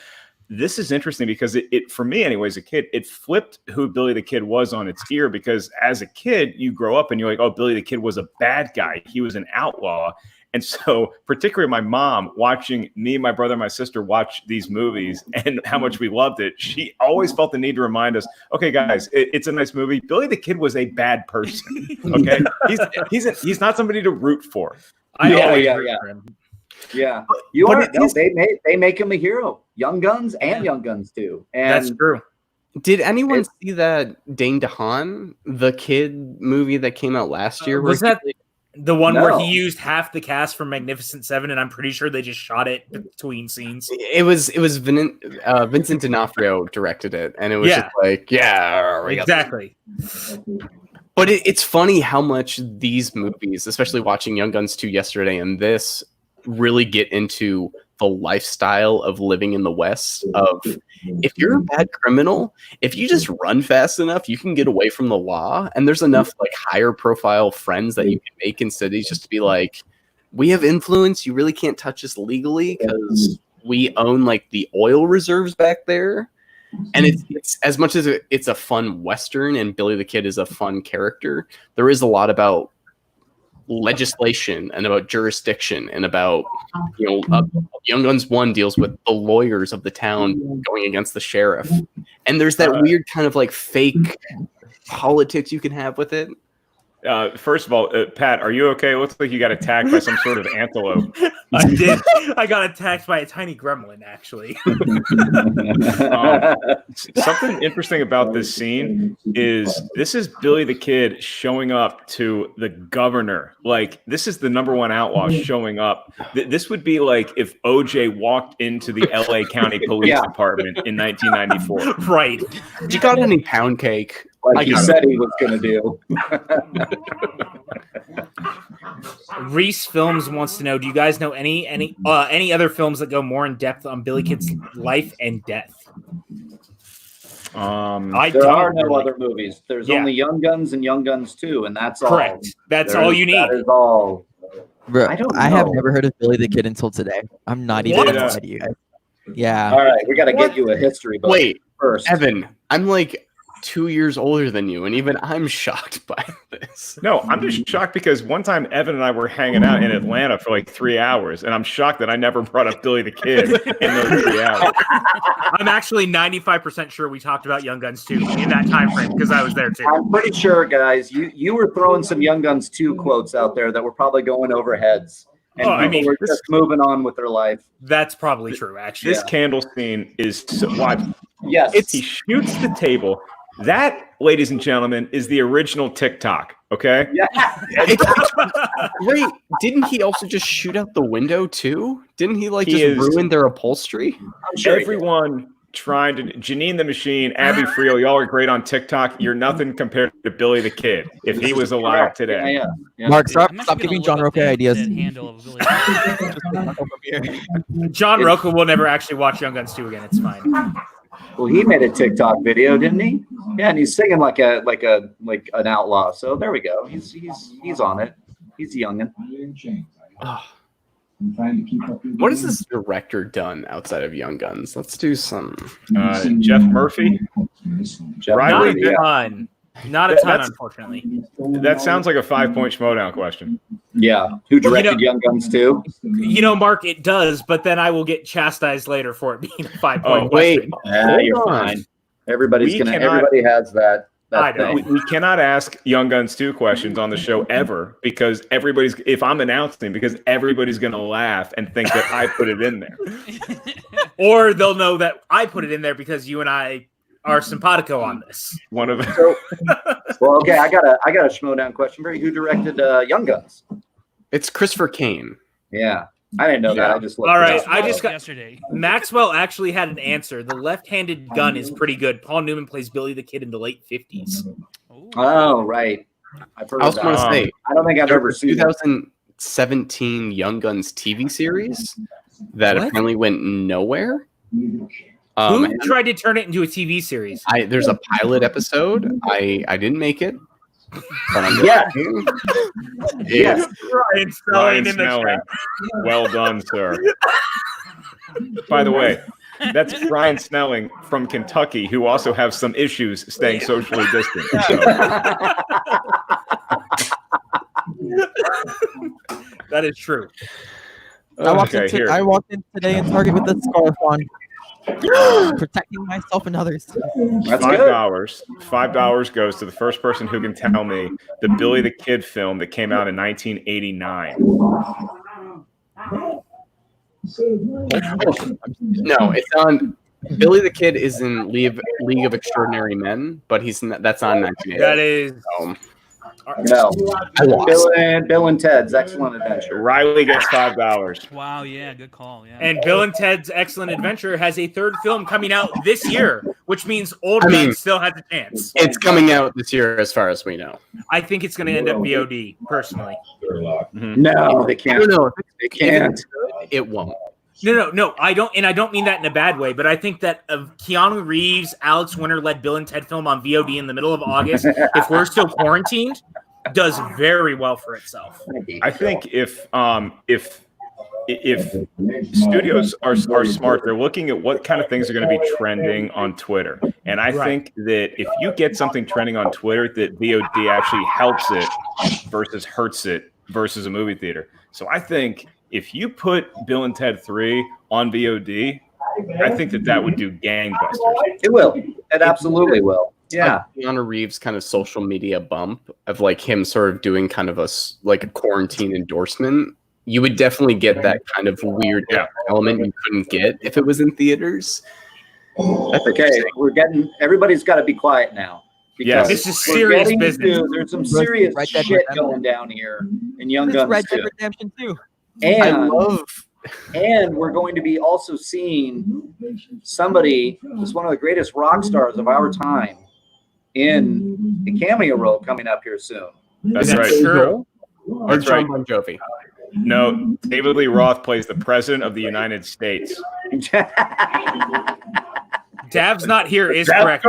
this is interesting because it for me, anyways, a kid, it flipped who Billy the Kid was on its ear, because as a kid, you grow up and you're like, oh, Billy the Kid was a bad guy. He was an outlaw. And so particularly my mom watching me, my brother, and my sister watch these movies and how much we loved it, she always felt the need to remind us, okay, guys, it's a nice movie. Billy the Kid was a bad person. Okay. He's not somebody to root for. Yeah. You are. No, they make him a hero. Young Guns and Young Guns too. And that's true. Did anyone see that Dane DeHaan, the kid movie that came out last year? Was that the one where he used half the cast from Magnificent Seven, and I'm pretty sure they just shot it between scenes? It was Vincent D'Onofrio directed it, and it was just like, exactly. But it's funny how much these movies, especially watching Young Guns 2 yesterday and this, really get into the lifestyle of living in the West. Of if you're a bad criminal, if you just run fast enough, you can get away from the law. And there's enough like higher profile friends that you can make in cities just to be like, we have influence. You really can't touch us legally because we own like the oil reserves back there. And it's as much as it's a fun Western and Billy the Kid is a fun character, there is a lot about legislation and about jurisdiction and about, Young Guns 1 deals with the lawyers of the town going against the sheriff. And there's that weird kind of like fake politics you can have with it. First of all, Pat, are you okay? It looks like you got attacked by some sort of antelope. I did. I got attacked by a tiny gremlin, actually. Something interesting about this scene is this is Billy the Kid showing up to the governor. Like, this is the number one outlaw showing up. This would be like if OJ walked into the LA County Police Department in 1994. Right. You got any pound cake? Like he said he was going to do. Reese Films wants to know, do you guys know any other films that go more in depth on Billy Kid's life and death? There are no other movies. There's only Young Guns and Young Guns 2, and that's all. Correct. That's all you need. That is all. Bro, I have never heard of Billy the Kid until today. I'm not even going to lie to you guys. Yeah. All right, we got to get you a history book. Wait, first. Evan, I'm like 2 years older than you, and even I'm shocked by this. No, I'm just shocked because one time Evan and I were hanging out in Atlanta for like 3 hours, and I'm shocked that I never brought up Billy the Kid in those 3 hours. I'm actually 95% sure we talked about Young Guns 2 in that time frame because I was there too. I'm pretty sure, guys, you were throwing some Young Guns 2 quotes out there that were probably going over heads. And we're just moving on with their life. That's probably true, actually. This candle scene is watch. Yes. He shoots the table. That, ladies and gentlemen, is the original TikTok. Okay. Yeah. Wait, didn't he also just shoot out the window too? Didn't he ruin their upholstery? Sure everyone trying to Janine the Machine, Abby Friel, y'all are great on TikTok. You're nothing compared to Billy the Kid if he was alive today. Yeah. Mark, stop giving John Roca ideas. John Roca will never actually watch Young Guns 2 again. It's fine. Well, he made a TikTok video, didn't he? Yeah, and he's singing like an outlaw. So there we go. He's on it. He's a youngin. What has this director done outside of Young Guns? Let's do some. Jeff Murphy. Riley, not a ton, unfortunately. That sounds like a 5-point Schmodown question. Yeah. Who directed Young Guns 2? Mark, it does, but then I will get chastised later for it being a 5-point question. You're fine. Everybody has that. We cannot ask Young Guns 2 questions on the show ever because if I'm announcing, because everybody's going to laugh and think that I put it in there. Or they'll know that I put it in there because you and I are simpatico on this. One of them. Well, okay, I got a Schmodown question for you. Who directed Young Guns? It's Christopher Kane. Yeah. I didn't know that. I just looked all right. I just got yesterday. Maxwell actually had an answer. The left-handed gun is pretty good. Paul Newman plays Billy the Kid in the late 50s. Oh, right. I've heard I also of want to that. say, I don't think I've there ever was seen that. 2017 Young Guns TV series that What? apparently went nowhere. Who tried to turn it into a TV series? There's a pilot episode. I didn't make it. But I'm Yeah. Yes. Ryan Ryan Snelling. Well done, sir. By the way, that's Ryan Snelling from Kentucky, who also has some issues staying socially distant. So. That is true. I walked here. in today in Target with a scarf on, protecting myself and others. That's $5. $5 goes to the first person who can tell me the Billy the Kid film that came out in 1989. No, it's on. Billy the Kid is in League of Extraordinary Men, but that's on 1980. That is. No. I lost. Bill and Ted's Excellent Adventure. Riley gets $5. Wow, yeah, good call. Yeah. And Bill and Ted's Excellent Adventure has a third film coming out this year, which means Old Men still has a chance. It's coming out this year, as far as we know. I think it's going to end up VOD, personally. No, they can't. No, They can't. it won't. No. I don't mean that in a bad way, but I think that Keanu Reeves, Alex Winter-led Bill and Ted film on VOD in the middle of August, if we're still quarantined, does very well for itself. I think if studios are smart, they're looking at what kind of things are going to be trending on Twitter. And I think that if you get something trending on Twitter, that VOD actually helps it versus hurts it versus a movie theater. So I think if you put Bill and Ted 3 on VOD, I think that would do gangbusters. It will. It absolutely will. Yeah. Keanu Reeves kind of social media bump of like him sort of doing kind of a quarantine endorsement. You would definitely get that kind of weird element you couldn't get if it was in theaters. Okay, everybody's got to be quiet now. Yes. This is serious business. There's some serious shit going down here in Young Guns Red 2. Dead Redemption 2. And we're going to be also seeing somebody who's one of the greatest rock stars of our time in a cameo role coming up here soon. That's right. True. Or That's right. John Bon Jovi. No, David Lee Roth plays the President of the United States. Dav's not here is correct.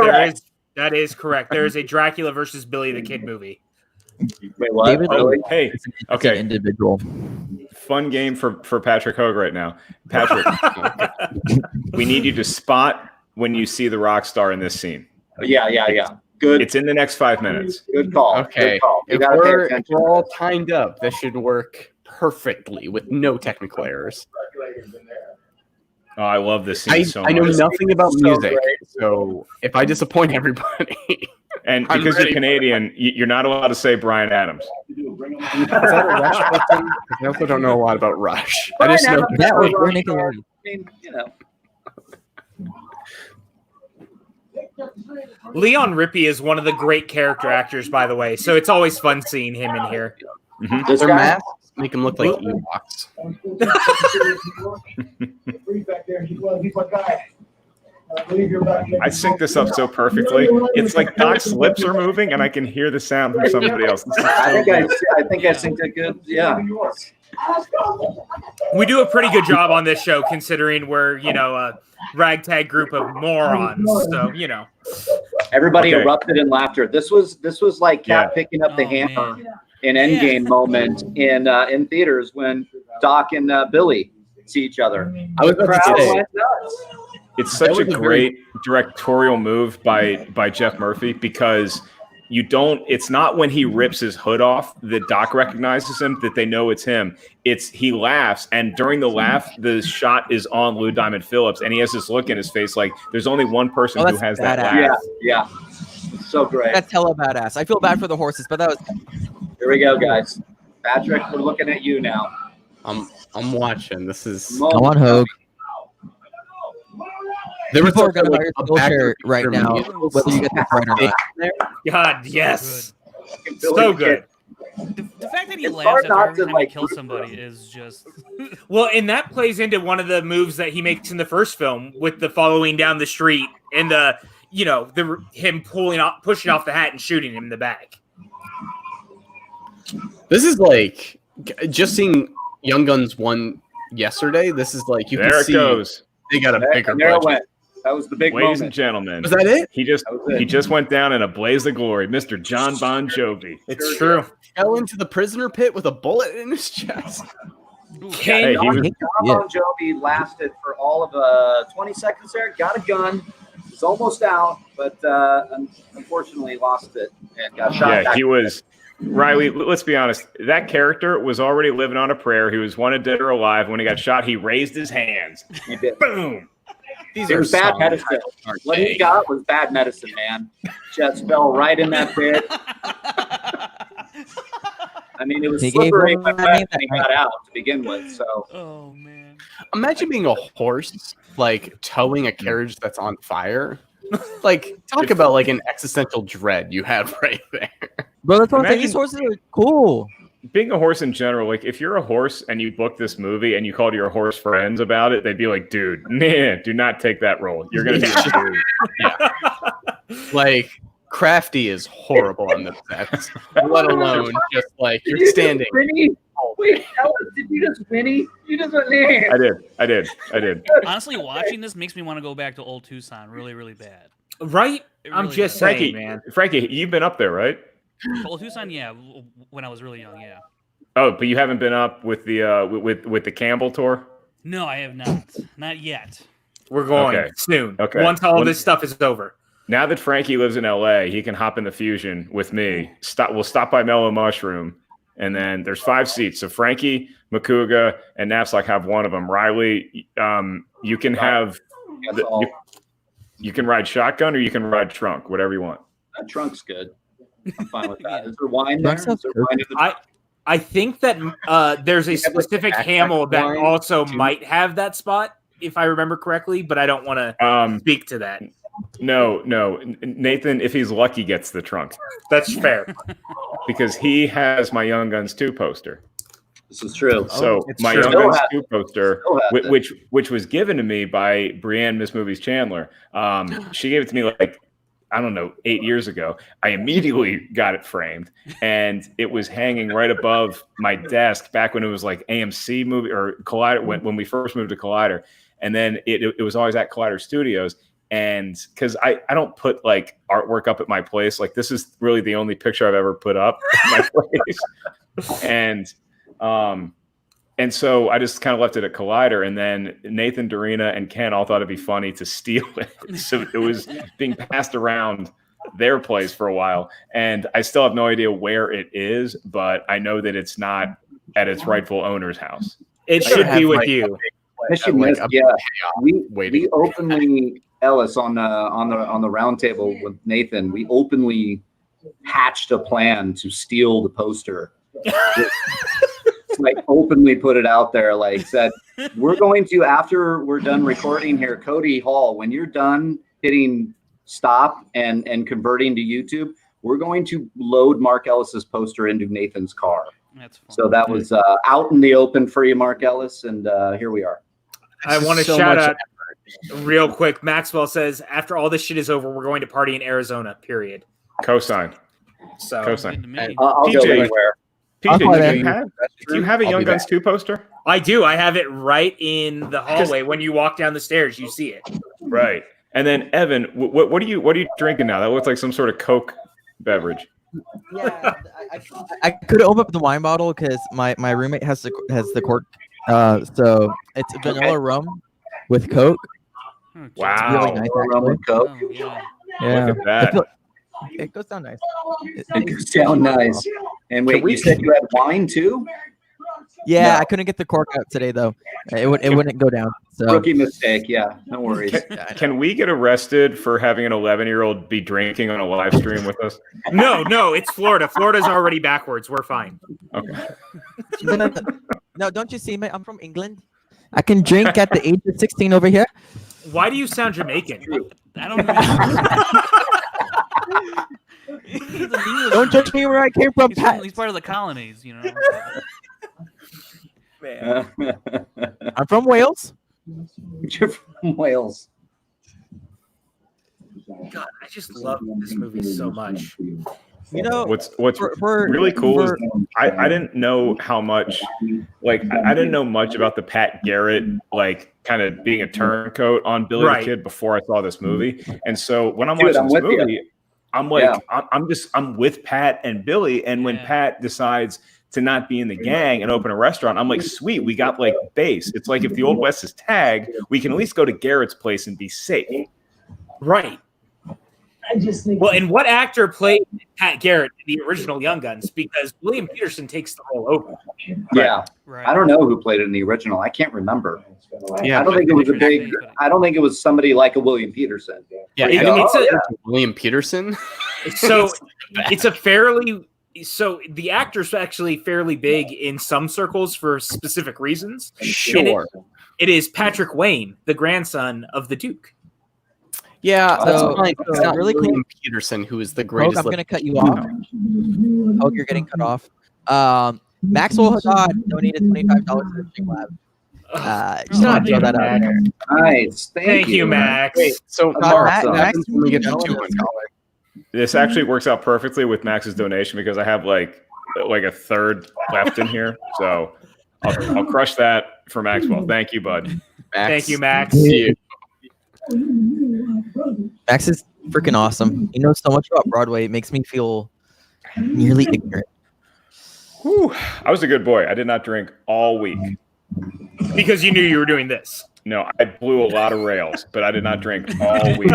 That is correct. There is a Dracula versus Billy the Kid movie. Wait, what? David Lee Hey, okay. Individual. Fun game for Patrick Hogue right now. Patrick, we need you to spot when you see the rock star in this scene. Yeah. Good. It's in the next 5 minutes. Good call. Okay. Good call. You If got to pay we're attention. all timed up, this should work perfectly with no technical errors. Oh, I love this scene so much. I know nothing about So music, great. so if I disappoint everybody, And I'm because you're ready. Canadian, you're not allowed to say Bryan Adams. is that a Rush question? I also don't know a lot about Rush. I just know Bryan That was Adams, Bernie I Nickelodeon. mean, you know. Leon Rippey is one of the great character actors, by the way, so it's always fun seeing him in here. This their guy, masks make them look like Ewoks. I sync this up so perfectly. It's like Doc's lips are moving, and I can hear the sound from somebody else. This is I so good. think I synced it good. Yeah. We do a pretty good job on this show, considering we're a ragtag group of morons. So Everybody Okay. erupted in laughter. This was like Cat Yeah. picking up the Oh, hammer man. in Endgame moment in theaters when Doc and Billy see each other. I was about to Crowd say, went nuts. It's such That a was a very- great directorial move by Jeff Murphy because it's not when he rips his hood off that Doc recognizes him that they know it's him. It's he laughs, and during the laugh, the shot is on Lou Diamond Phillips, and he has this look in his face like there's only one person Oh, who that's has that badass. laugh. Yeah. So great. That's hella badass. I feel bad for the horses, but that was Here we go, guys. Patrick, we're looking at you now. I'm watching. This is Come on, Hogue. there was People are gonna like hire a Skillshare back- right now, whether you get this right or not. God, yes, Billy so the good. Kid. The fact that he It's laughs hard after not every to, time he like, kills somebody is just. Well, and that plays into one of the moves that he makes in the first film with the following down the street and him pushing off the hat and shooting him in the back. This is like just seeing Young Guns 1 yesterday. This is like you there can it see goes. They got a bigger There it budget. went. That was the big Ladies moment. and gentlemen, Was that it? he just went down in a blaze of glory, Mr. John Bon Jovi. It's true. Fell into the prisoner pit with a bullet in his chest. Hey, he was, John Bon Jovi lasted for all of 20 seconds there. Got a gun. Was almost out, but unfortunately lost it and got shot. yeah, he was. Riley, let's be honest. That character was already living on a prayer. He was wanted dead or alive. When he got shot, he raised his hands. He did. Boom. These It are was bad song medicine. titles, aren't What they? he got was bad medicine, man. Just fell right in that pit. I mean, it was He gave slippery him when that he got out to begin with. So Oh man. Imagine being a horse, like towing a carriage that's on fire. Like, talk about like an existential dread you have right there. Bro, that's what I'm saying. Imagine- These horses are cool. Being a horse in general, like if you're a horse and you book this movie and you called your horse friends about it, they'd be like, dude, man, do not take that role. You're going to be a dude. Like, Crafty is horrible on the sets, let alone just like you're standing. Winnie? Wait, Ellis, did you just Winnie? You just went there. I did. Honestly, watching this makes me want to go back to old Tucson really, really bad. Right? It I'm really just does. saying, Frankie, man. Frankie, you've been up there, right? Old Tucson, yeah, when I was really young, yeah. Oh, but you haven't been up with the with the Campbell tour? No, I have not. Not yet. We're going Okay. soon. Okay. Once all When- this stuff is over. Now that Frankie lives in LA, he can hop in the Fusion with me. We'll stop by Mellow Mushroom, and then there's 5 seats. So Frankie, Makuga, and Knapsack have one of them. Riley, you can have That's all. you can ride shotgun or you can ride trunk, whatever you want. That trunk's good. I'm fine with that. Is there wine there? Trunk Is there wine in the I think that there's a specific Hamel that wine, also too. might have that spot, if I remember correctly, but I don't want to speak to that. No. Nathan, if he's lucky, gets the trunk That's fair. because he has my Young Guns 2 poster. This is true. So it's my true. Young Still Guns have 2 poster, Still have which was given to me by Brienne Miss Movies Chandler. She gave it to me like, I don't know, 8 years ago. I immediately got it framed, and it was hanging right above my desk back when it was like AMC movie or Collider when we first moved to Collider, and then it was always at Collider Studios. And because I don't put like artwork up at my place, like this is really the only picture I've ever put up at my place, and so I just kind of left it at Collider, and then Nathan, Dorina, and Ken all thought it'd be funny to steal it. So it was being passed around their place for a while, and I still have no idea where it is, but I know that it's not at its rightful owner's house. It They should have, be with like, you. Mission like missed, a yeah. waiting. We openly Ellis on the round table with Nathan. We openly hatched a plan to steal the poster. Like openly put it out there. Like said, we're going to after we're done recording here, Cody Hall. When you're done hitting stop and converting to YouTube, we're going to load Mark Ellis's poster into Nathan's car. That's fun. So that was out in the open for you, Mark Ellis, and here we are. I want to So shout much out real quick. Maxwell says, after all this shit is over, we're going to party in Arizona, period. Cosign. So Good Cosign. to me. I'll go PJ. anywhere. I'll PJ, play do you have a I'll Young be Guns back. 2 poster? I do. I have it right in the hallway. When you walk down the stairs, you see it. Right. And then Evan, what are you drinking now? That looks like some sort of Coke beverage. Yeah, I could open up the wine bottle because my roommate has the cork. So it's vanilla rum with Coke. Oh, Wow. Really nice, Rum actually. and Coke. Oh, yeah. Yeah, Look at I that. feel- it goes down nice. It goes down nice. And wait, you said you had wine too? Yeah, No. I couldn't get the cork out today though. It wouldn't go down. So Rookie mistake. Yeah, no worries. Can we get arrested for having an 11-year-old be drinking on a live stream with us? No, it's Florida. Florida's already backwards. We're fine. Okay. no, don't you see, mate? I'm from England. I can drink at the age of 16 over here. Why do you sound Jamaican? I don't know. He's an English- Don't judge me where I came from, Pat. he's part of the colonies, you know. I'm from Wales. You're from Wales. God, I just love this movie so much. You know, What's for- really cool is for- I didn't know how much, like I didn't know much about the Pat Garrett, like kind of being a turncoat on Billy Right. the Kid before I saw this movie. And so when I'm Dude, watching I'm this with you. movie, I'm like, I'm with Pat and Billy. And when Yeah. Pat decides to not be in the gang and open a restaurant, I'm like, sweet, we got like base. It's like if the Old West is tagged, we can at least go to Garrett's place and be safe. Right. Well, and what actor played Pat Garrett in the original Young Guns? Because William Peterson takes the role over. Yeah. Right. I don't know who played it in the original. I can't remember. Yeah, I don't think it was a big. Peterson. I don't think it was somebody like a William Peterson. Yeah, Where you it- go, it's "Oh, a- yeah." William Peterson. So it's a fairly so the actor's actually fairly big in some circles for specific reasons. Sure. It is Patrick Wayne, the grandson of the Duke. Yeah, that's So- fine. It's not really William Peterson, who is the Hogue, greatest. I'm going to cut you off. Hogue, you're getting cut off. Maxwell Haddad donated $25 to the Stream Lab. Just Oh, want to throw that out there. Nice. Thank you, Max. So Max- Max Max- only gets a Max- $2. This actually works out perfectly with Max's donation because I have like a third left in here. So I'll crush that for Maxwell. Thank you, bud. Max. Thank you, Max. See you. Max is freaking awesome. He knows so much about Broadway. It makes me feel nearly ignorant. Whew. I was a good boy. I did not drink all week. Because you knew you were doing this. No, I blew a lot of rails, but I did not drink all week.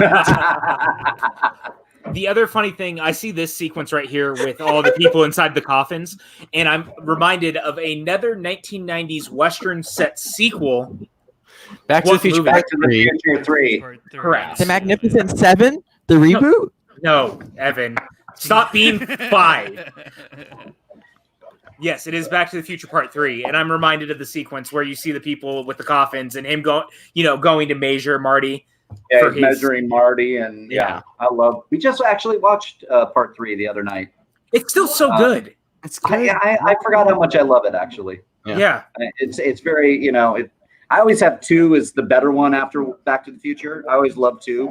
The other funny thing, I see this sequence right here with all the people inside the coffins, and I'm reminded of another 1990s Western set sequel. Back to the What Future movie? Part Back to the 3. Future 3. Part three. Correct. The Magnificent Seven, the reboot. No, Evan, stop being 5. Yes, it is Back to the Future Part 3, and I'm reminded of the sequence where you see the people with the coffins and him going to measure Marty. Yeah, For he's measuring Marty, and Yeah. I love. We just actually watched part 3 the other night. It's still so good. It's good. I forgot how much I love it. Actually, Yeah. it's very I always have 2 as the better one after Back to the Future. I always love 2,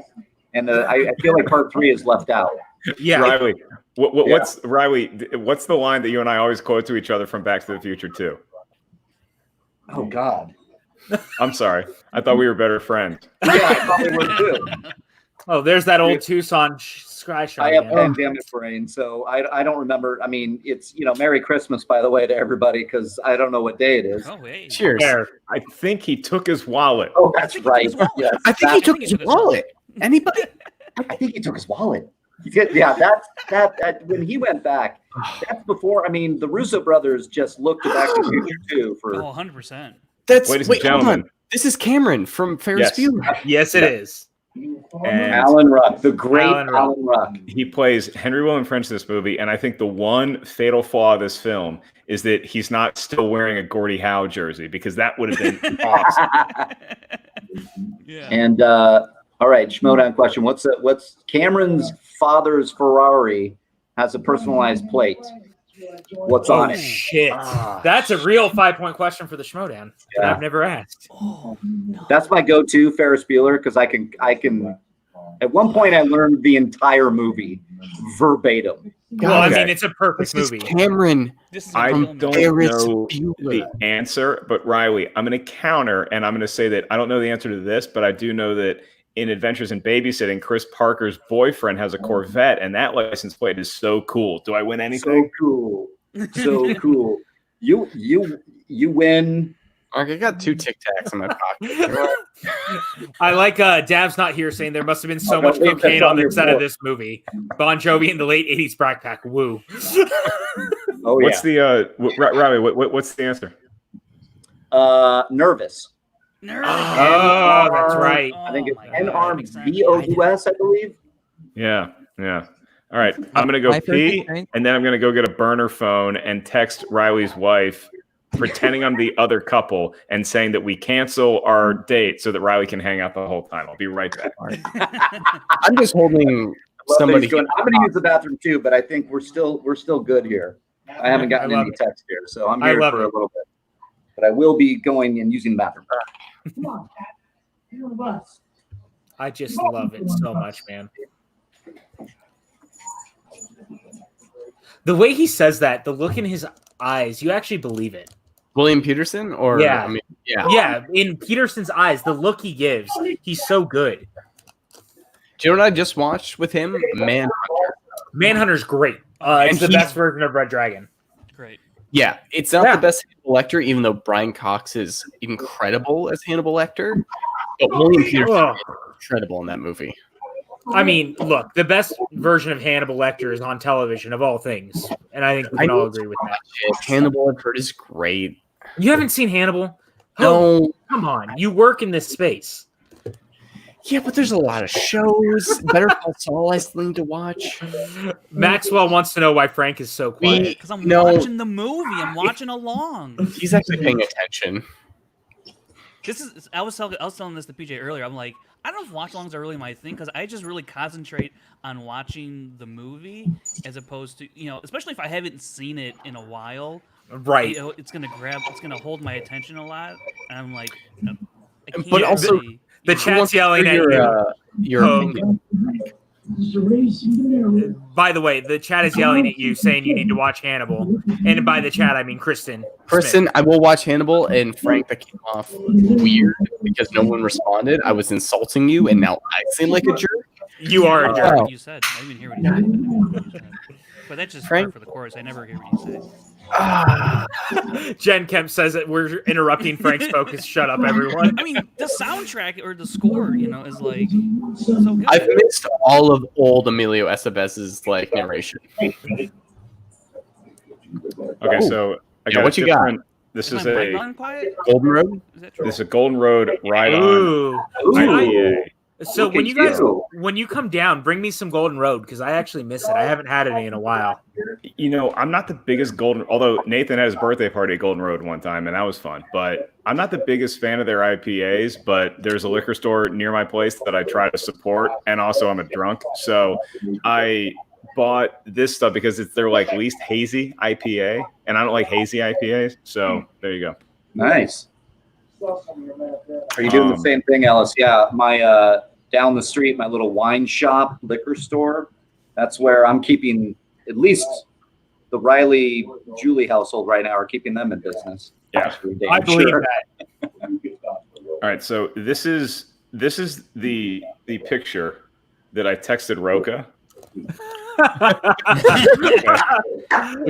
and I feel like part 3 is left out. Yeah. Riley, what's the line that you and I always quote to each other from Back to the Future 2? Oh God. I'm sorry. I thought we were better friends. Yeah, I probably would too. Oh, there's that old Tucson sky shot. I have again. pandemic brain, so I don't remember. I mean, it's Merry Christmas, by the way, to everybody, because I don't know what day it is. Oh wait. Cheers. There. I think he took his wallet. Oh, that's right. Yes, I think he took his wallet. Anybody? I think he took his wallet. Yeah, that when he went back, that's before. I mean, the Russo brothers just looked at Back to the Future 2 for. Oh, 100%. Ladies and Hold gentlemen. on. This is Cameron from Ferris Yes. Bueller. Yes, it is. And Alan Ruck, the great Alan Alan Ruck. Ruck. he plays Henry William French in this movie, and I think the one fatal flaw of this film is that he's not still wearing a Gordie Howe jersey, because that would have been awesome. Yeah. And all right, Schmodown question: What's Cameron's father's Ferrari has a personalized plate? What's on Oh, it? shit. That's a real 5-point question for the Schmodown that Yeah. I've never asked. That's my go-to Ferris Bueller, because I can. At one point, I learned the entire movie verbatim. Well, I Okay. mean, it's a perfect This is movie. Cameron. This is I a don't Ferris know Bueller. the answer, but Riley, I'm going to counter, and I'm going to say that I don't know the answer to this, but I do know that in Adventures in Babysitting, Chris Parker's boyfriend has a Corvette, and that license plate is so cool. Do I win anything? So cool, so cool. You win. I got 2 Tic Tacs in my pocket. I like Dav's not here saying there must have been so Oh, much no, leave cocaine that on on the your set of board. this movie. Bon Jovi in the late 80s backpack. Woo. Oh What's the Riley? What's the answer? Nervous. Nerd. Oh, that's right. I think it's Oh my God, that makes sense. NRBOUS, I believe. Yeah. All right, I'm going to go My favorite pee, thing- and then I'm going to go get a burner phone and text Riley's wife, pretending I'm the other couple, and saying that we cancel our date so that Riley can hang out the whole time. I'll be right back. I'm just holding somebody. I'm going to use the bathroom too, but I think we're still good here. I haven't gotten I love any it. text here, so I'm I here love for it. a little bit. But I will be going and using the bathroom. I just love it so much, man. The way he says that, the look in his eyes, you actually believe it. William Peterson, or Yeah. I mean, Yeah, in Peterson's eyes, the look he gives, he's so good. Do you know what I just watched with him? Manhunter. Manhunter's great. It's the best version of Red Dragon. Great. Yeah, it's not the best Hannibal Lecter, even though Brian Cox is incredible as Hannibal Lecter. But William Peterson is incredible in that movie. I mean, look, the best version of Hannibal Lecter is on television of all things, and I think we can all agree with that. Hannibal, I've heard, is great. You haven't seen Hannibal? No. Oh, come on. You work in this space. Yeah, but there's a lot of shows. Better Call Saul, I still need to watch. Maxwell wants to know why Frank is so quiet. Because I'm watching the movie. I'm watching along. He's actually paying attention. I was telling this to PJ earlier. I'm like, I don't know if watch-alongs are really my thing because I just really concentrate on watching the movie as opposed to, especially if I haven't seen it in a while. Right. It's gonna hold my attention a lot, and I'm like, but also the chat's yelling at you. By the way, the chat is yelling at you, saying you need to watch Hannibal. And by the chat, I mean Kristen. Kristen, I will watch Hannibal, and Frank, that came off weird because no one responded. I was insulting you, and now I seem like a jerk. You are a jerk. What you said. I didn't hear what you said. But that's just Frank for the chorus. I never hear what you say. Jen Kemp says that we're interrupting Frank's focus. Shut up, everyone. I mean, the soundtrack or the score, is like so good. I've missed all of old Emilio Estevez's narration. Okay, so I got what you got? This is a Golden Road. This is a Golden Road ride Ooh. on IPA. So when you come down, bring me some Golden Road because I actually miss it. I haven't had any in a while. I'm not the biggest although Nathan had his birthday party at Golden Road one time, and that was fun. But I'm not the biggest fan of their IPAs, but there's a liquor store near my place that I try to support, and also I'm a drunk. So I bought this stuff because it's their least hazy IPA, and I don't like hazy IPAs. So there you go. Nice. Are you doing the same thing, Ellis? Yeah, my down the street, my little wine shop, liquor store. That's where I'm keeping at least the Riley Julie household right now are keeping them in business. Yeah, I believe that. All right, so this is the picture that I texted Roca.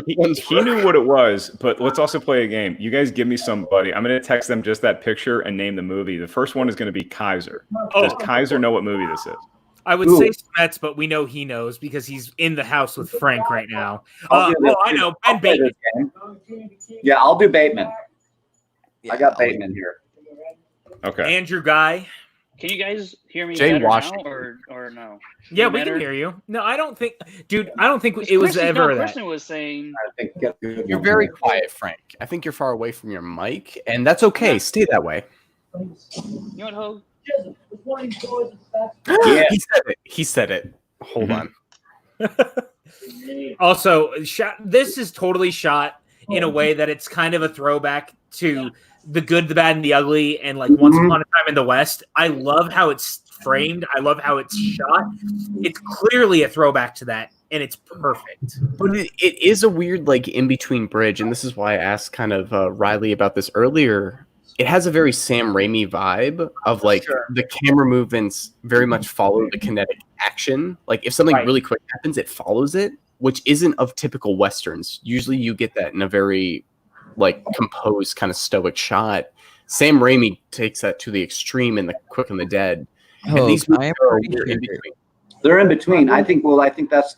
He knew what it was, but let's also play a game. You guys give me somebody. I'm going to text them just that picture and name the movie. The first one is going to be Kaiser. Does Kaiser know what movie this is? I would say Smets, but we know he knows because he's in the house with Frank right now. I know. Ben Bateman. Yeah, I'll do Bateman. I got Bateman here. Okay. Andrew Guy. Can you guys hear me Jane better Washington. now, or no? Yeah, we can hear you. No, I don't think, dude. I don't think it was ever that. Kristen was saying. I think You're very quiet, Frank. I think you're far away from your mic, and that's okay. Stay that way. You know what, Hogue? Yeah, he said it. Hold on. Also, this is totally shot in a way that it's kind of a throwback to The Good, the Bad, and the Ugly, and Once Upon a Time in the West. I love how it's framed. I love how it's shot. It's clearly a throwback to that, and it's perfect. But it is a weird in-between bridge, and this is why I asked kind of Riley about this earlier. It has a very Sam Raimi vibe of the camera movements very much follow the kinetic action. If something really quick happens, it follows it, which isn't of typical Westerns. Usually you get that in a very composed kind of stoic shot. Sam Raimi takes that to the extreme in The Quick and the Dead. And these movies are in between. They're in between. I think that's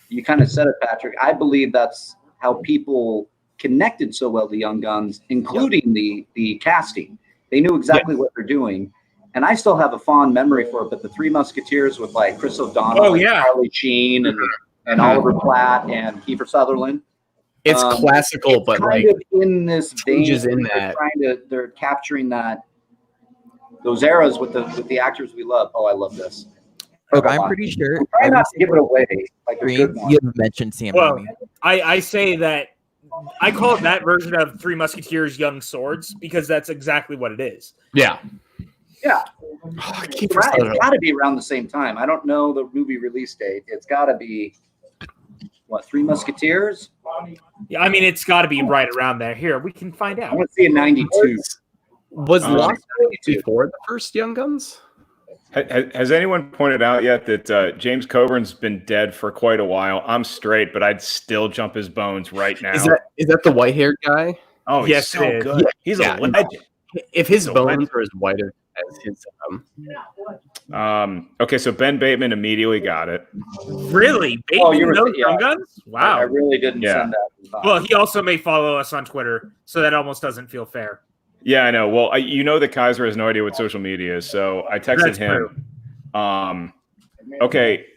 you kind of said it, Patrick. I believe that's how people connected so well to Young Guns, including the casting. They knew exactly what they're doing. And I still have a fond memory for it, but the Three Musketeers with Chris O'Donnell, Charlie Sheen, and Oliver Platt and Kiefer Sutherland. It's classical, but kind of in this vein. In that. They're capturing those eras with the actors we love. Oh, I love this. Look, I'm pretty sure. I'm trying not to give it away. You have mentioned Sam Raimi. I say that I call it that version of Three Musketeers Young Swords because that's exactly what it is. Yeah. Yeah. Keep It's got to be around the same time. I don't know the movie release date. It's got to be, what, Three Musketeers? Yeah, I mean, it's got to be right around there. Here, we can find I out. want to see a 92. Was Lost before the first Young Guns? Has anyone pointed out yet that James Coburn's been dead for quite a while? I'm straight, but I'd still jump his bones right now. Is that the white-haired guy? Oh, he's so good. He's a legend. If his bones are as white as his okay, so Ben Bateman immediately got it. Really? Bateman knows Young Guns? Wow. I really didn't send that. Well, he also may follow us on Twitter, so that almost doesn't feel fair. Yeah, I know. Well, you know that Kaiser has no idea what social media is, so I texted him. Okay,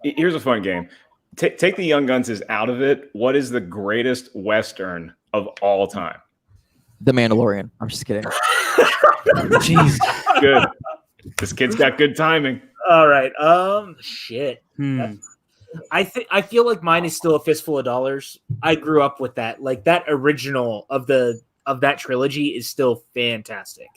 here's a fun game. Take the Young Guns out of it. What is the greatest Western of all time? The Mandalorian. I'm just kidding. Jeez. Good. This kid's got good timing. All right. Shit. I feel like mine is still A Fistful of Dollars. I grew up with that. Like that original of that trilogy is still fantastic.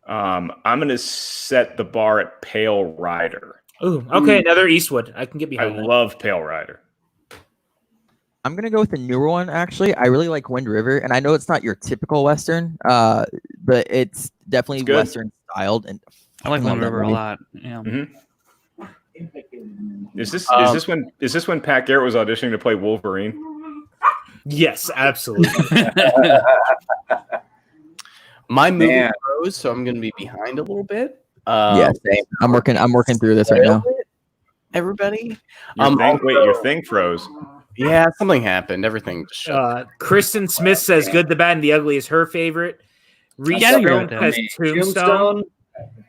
I'm gonna set the bar at Pale Rider. Ooh, okay, another Eastwood. I can get behind. I love Pale Rider. I'm gonna go with the newer one. Actually, I really like Wind River, and I know it's not your typical Western, but it's definitely Western styled. And I like Wind River a lot. Yeah. Mm-hmm. Is this when Pat Garrett was auditioning to play Wolverine? Yes, absolutely. My movie froze, so I'm going to be behind a little bit. Yeah, same. I'm working through this right now. Everybody, your thing froze. Yeah, something happened. Everything just shut. Kristen Smith says "Good, the Bad, and the Ugly" is her favorite. Reese Stone has Tombstone.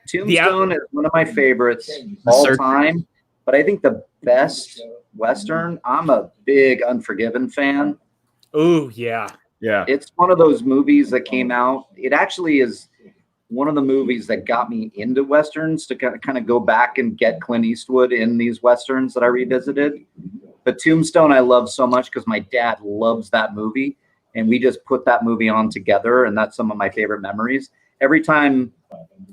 Tombstone is one of my favorites all time, but I think the best Western. I'm a big Unforgiven fan. Oh yeah. It's one of those movies that came out. It actually is one of the movies that got me into Westerns to kind of go back and get Clint Eastwood in these Westerns that I revisited. But Tombstone I love so much because my dad loves that movie, and we just put that movie on together, and that's some of my favorite memories. Every time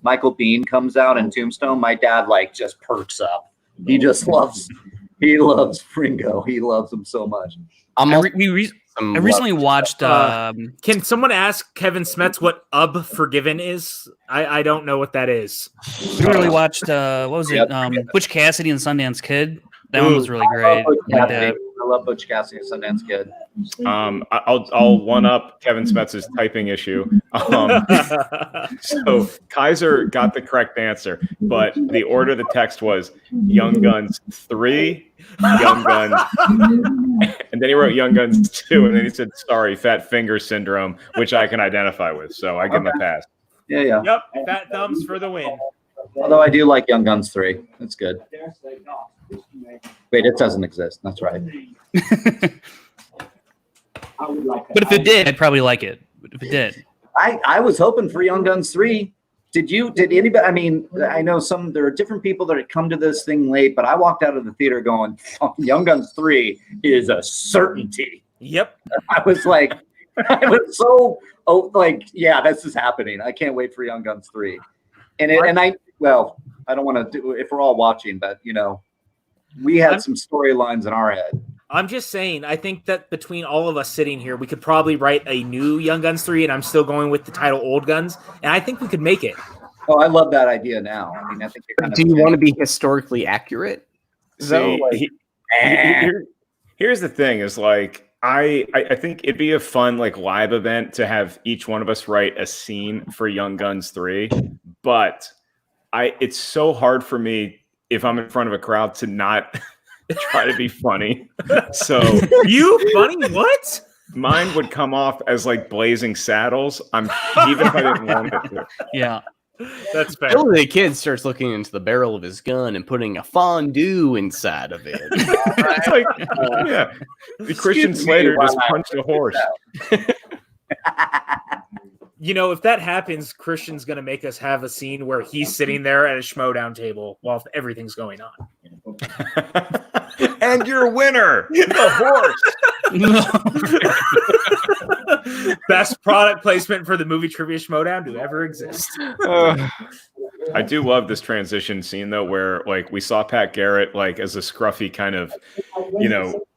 Michael Biehn comes out in Tombstone, my dad just perks up. He loves Fringo. He loves him so much. I recently watched. Can someone ask Kevin Smets what Forgiven is? I don't know what that is. We really watched. What was it? Butch Cassidy and Sundance Kid. That one was really great. I love Butch Cassidy and Sundance Kid. I'll one up Kevin Smets' typing issue. So Kaiser got the correct answer, but the order of the text was Young Guns 3, Young Guns, and then he wrote Young Guns 2, and then he said, sorry, fat finger syndrome, which I can identify with. So I give him a pass. Yeah. Yep, fat thumbs for the win. Although I do like Young Guns 3. That's good. Wait, it doesn't exist. That's right. But if it did, I'd probably like it. But if it did, I was hoping for Young Guns 3. Did anybody? I mean, I know there are different people that had come to this thing late, but I walked out of the theater going, Young Guns 3 is a certainty. Yep. I was so yeah, this is happening. I can't wait for Young Guns 3. I don't want to do if we're all watching, but we had some storylines in our head. I'm just saying, I think that between all of us sitting here, we could probably write a new Young Guns 3, and I'm still going with the title Old Guns, and I think we could make it. Oh, I love that idea now. I mean, I think do you want to be historically accurate? Here's the thing is I think it'd be a fun live event to have each one of us write a scene for Young Guns 3, but it's so hard for me if I'm in front of a crowd to not try to be funny. So you funny? What? Mine would come off as Blazing Saddles. Even if I didn't want it to. Yeah. That's fair. Billy the Kid starts looking into the barrel of his gun and putting a fondue inside of it. It's the Christian Slater just punched a horse. If that happens, Christian's going to make us have a scene where he's sitting there at a schmodown table while everything's going on. And your winner, the horse. Best product placement for the movie Trivia Schmodown to ever exist. I do love this transition scene though, where like we saw Pat Garrett like as a scruffy kind of,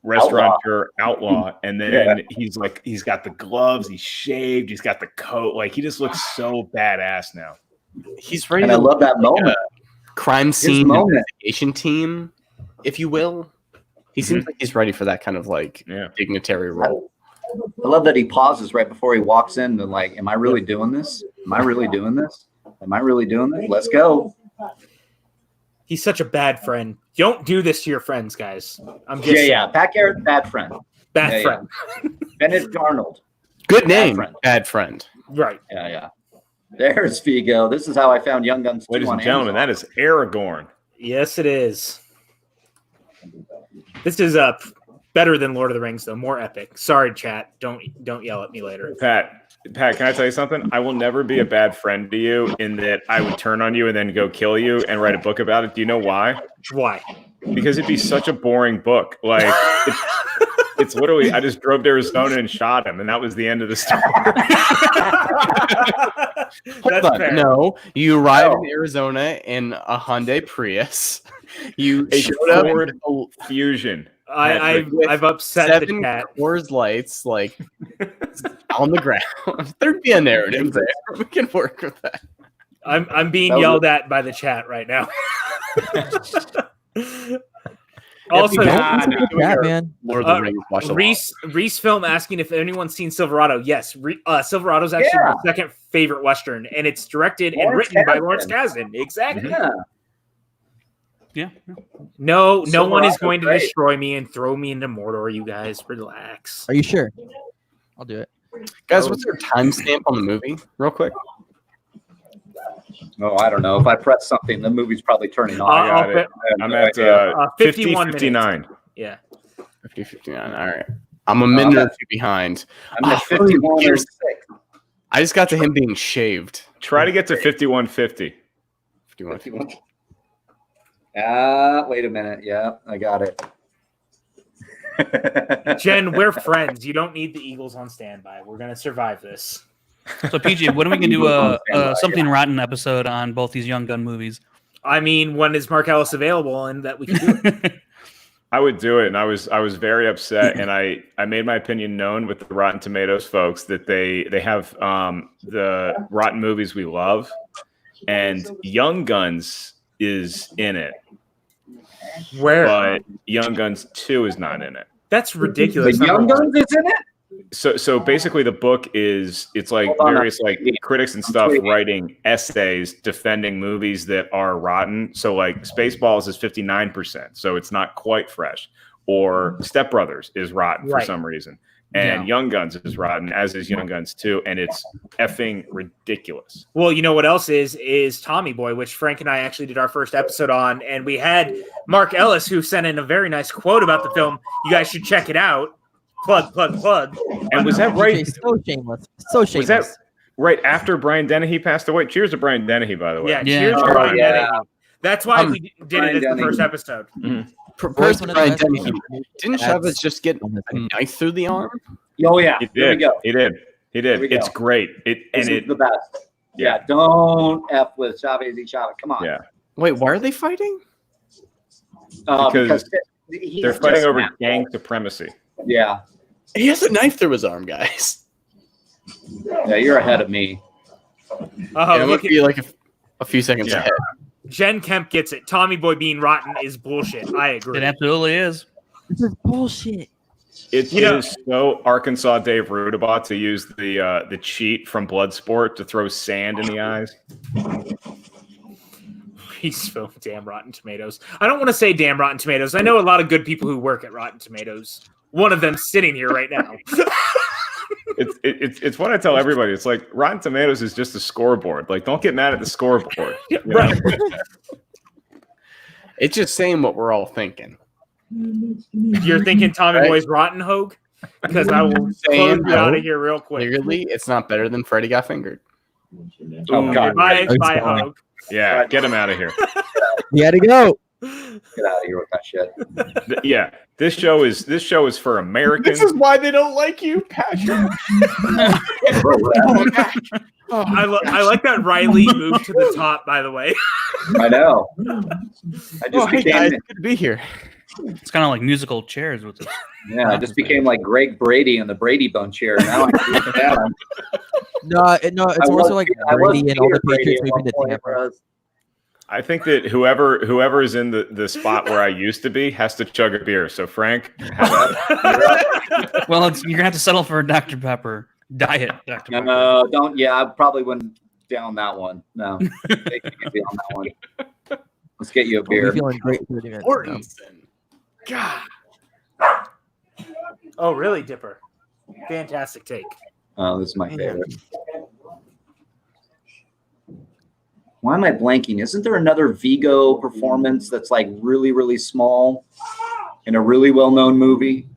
restaurateur outlaw, and then he's got the gloves, he's shaved, he's got the coat, like he just looks so badass now. He's ready. And I love that moment. Crime scene investigation team, if you will. He seems like he's ready for that kind of dignitary role. I love that he pauses right before he walks in and like, am I really doing this? Am I really doing this? Am I really doing this? Let's go. He's such a bad friend. You don't do this to your friends, guys. I'm just saying. Pat Garrett, bad friend. Bad friend. Benedict Arnold. Good name. Bad friend. Right. Yeah. There's Figo. This is how I found Young Guns 2 Ladies and gentlemen, that is Aragorn. Yes, it is. This is better than Lord of the Rings, though. More epic. Sorry, chat. Don't yell at me later. Pat, can I tell you something? I will never be a bad friend to you in that I would turn on you and then go kill you and write a book about it. Do you know why? Why? Because it'd be such a boring book. Like, it's literally, I just drove to Arizona and shot him, and that was the end of the story. Hold on. No, you arrived in Arizona in a Hyundai Prius. You showed up Ford Fusion. I've upset the cat. Coors Lights, like on the ground. There'd be a narrative there. We can work with that. I'm being yelled at by the chat right now. Also, man. Lord of the Rings, watch Reese Film asking if anyone's seen Silverado. Yes, Silverado's actually my second favorite Western, and it's directed and written by Lawrence Kasdan. Exactly. Yeah. No one is going to destroy me and throw me into Mordor. You guys, relax. Are you sure? I'll do it. Guys, what's your timestamp on the movie? Real quick. Oh, I don't know. If I press something, the movie's probably turning off. I got it. I'm at 50:59. Yeah. 50:59. All right. I'm a minute or two behind. I'm at 51:06. I just got to him being shaved. Try to get to 51:50. 51. Wait a minute. Yeah, I got it. Jen, we're friends. You don't need the Eagles on standby. We're gonna survive this. So PJ, when are we gonna do a something rotten episode on both these Young Gun movies? I mean, when is Mark Ellis available and that we can do it? I would do it, and I was very upset, and I made my opinion known with the Rotten Tomatoes folks that they have the rotten movies we love, and Young Guns is in it. Where? But Young Guns 2 is not in it. That's ridiculous. The Young Guns is in it? So basically the book it's like various like critics and stuff writing essays defending movies that are rotten. So like Spaceballs is 59%, so it's not quite fresh. Or Step Brothers is rotten for some reason. And Young Guns is rotten, as is Young Guns 2, and it's effing ridiculous. Well, you know what else is Tommy Boy, which Frank and I actually did our first episode on, and we had Mark Ellis, who sent in a very nice quote about the film. You guys should check it out. Plug. And was that right? So shameless. So shameless. Was that right after Brian Dennehy passed away? Cheers to Brian Dennehy, by the way. Yeah, cheers to Brian Dennehy. That's why we did it as the first episode. Mm-hmm. Brian Dennehy. Didn't Chavez just get a knife through the arm? Oh, yeah. He did. There we go. He did. It's great. It's the best. Yeah, don't F with Chavez y Chavez. Come on. Yeah. Wait, why are they fighting? Because they're fighting over gang supremacy. Yeah. He has a knife through his arm, guys. Yeah, you're ahead of me. It would be like a few seconds ahead. Jen Kemp gets it. Tommy Boy being rotten is bullshit. I agree. It absolutely is. This is bullshit. It is so Arkansas Dave Rudabaugh to use the cheat from Bloodsport to throw sand in the eyes. He's so damn Rotten Tomatoes. I don't want to say damn Rotten Tomatoes. I know a lot of good people who work at Rotten Tomatoes. One of them sitting here right now. It's what I tell everybody. It's like Rotten Tomatoes is just a scoreboard. Like, don't get mad at the scoreboard. Right. It's just saying what we're all thinking. You're thinking Tommy Boy's rotten, Hogue? Because I will close you out of here real quick. Clearly, it's not better than Freddy Got Fingered. Oh, God. Bye, Hogue. Yeah, get him out of here. You gotta go. Get out of here with that shit. Yeah, this show is for Americans. This is why they don't like you, Patrick. I like that Riley moved to the top, by the way. I know. I just Hey became guys, good to be here. It's kind of like musical chairs with this. yeah, I just became like Greg Brady in the Brady Bunch here. Now I'm down. No, it's more so like Brady and all the Patriots moving to Tampa. I think that whoever is in the spot where I used to be has to chug a beer. So Frank, have that. Well, you're gonna have to settle for a Dr. Pepper diet. Dr. Pepper. No, don't. Yeah, I probably wouldn't down that one. No, they can't be on that one. Let's get you a beer. We're feeling great. God. Oh, really, Dipper? Fantastic take. Oh, this is my favorite. Why am I blanking? Isn't there another Vigo performance that's like really, really small in a really well-known movie?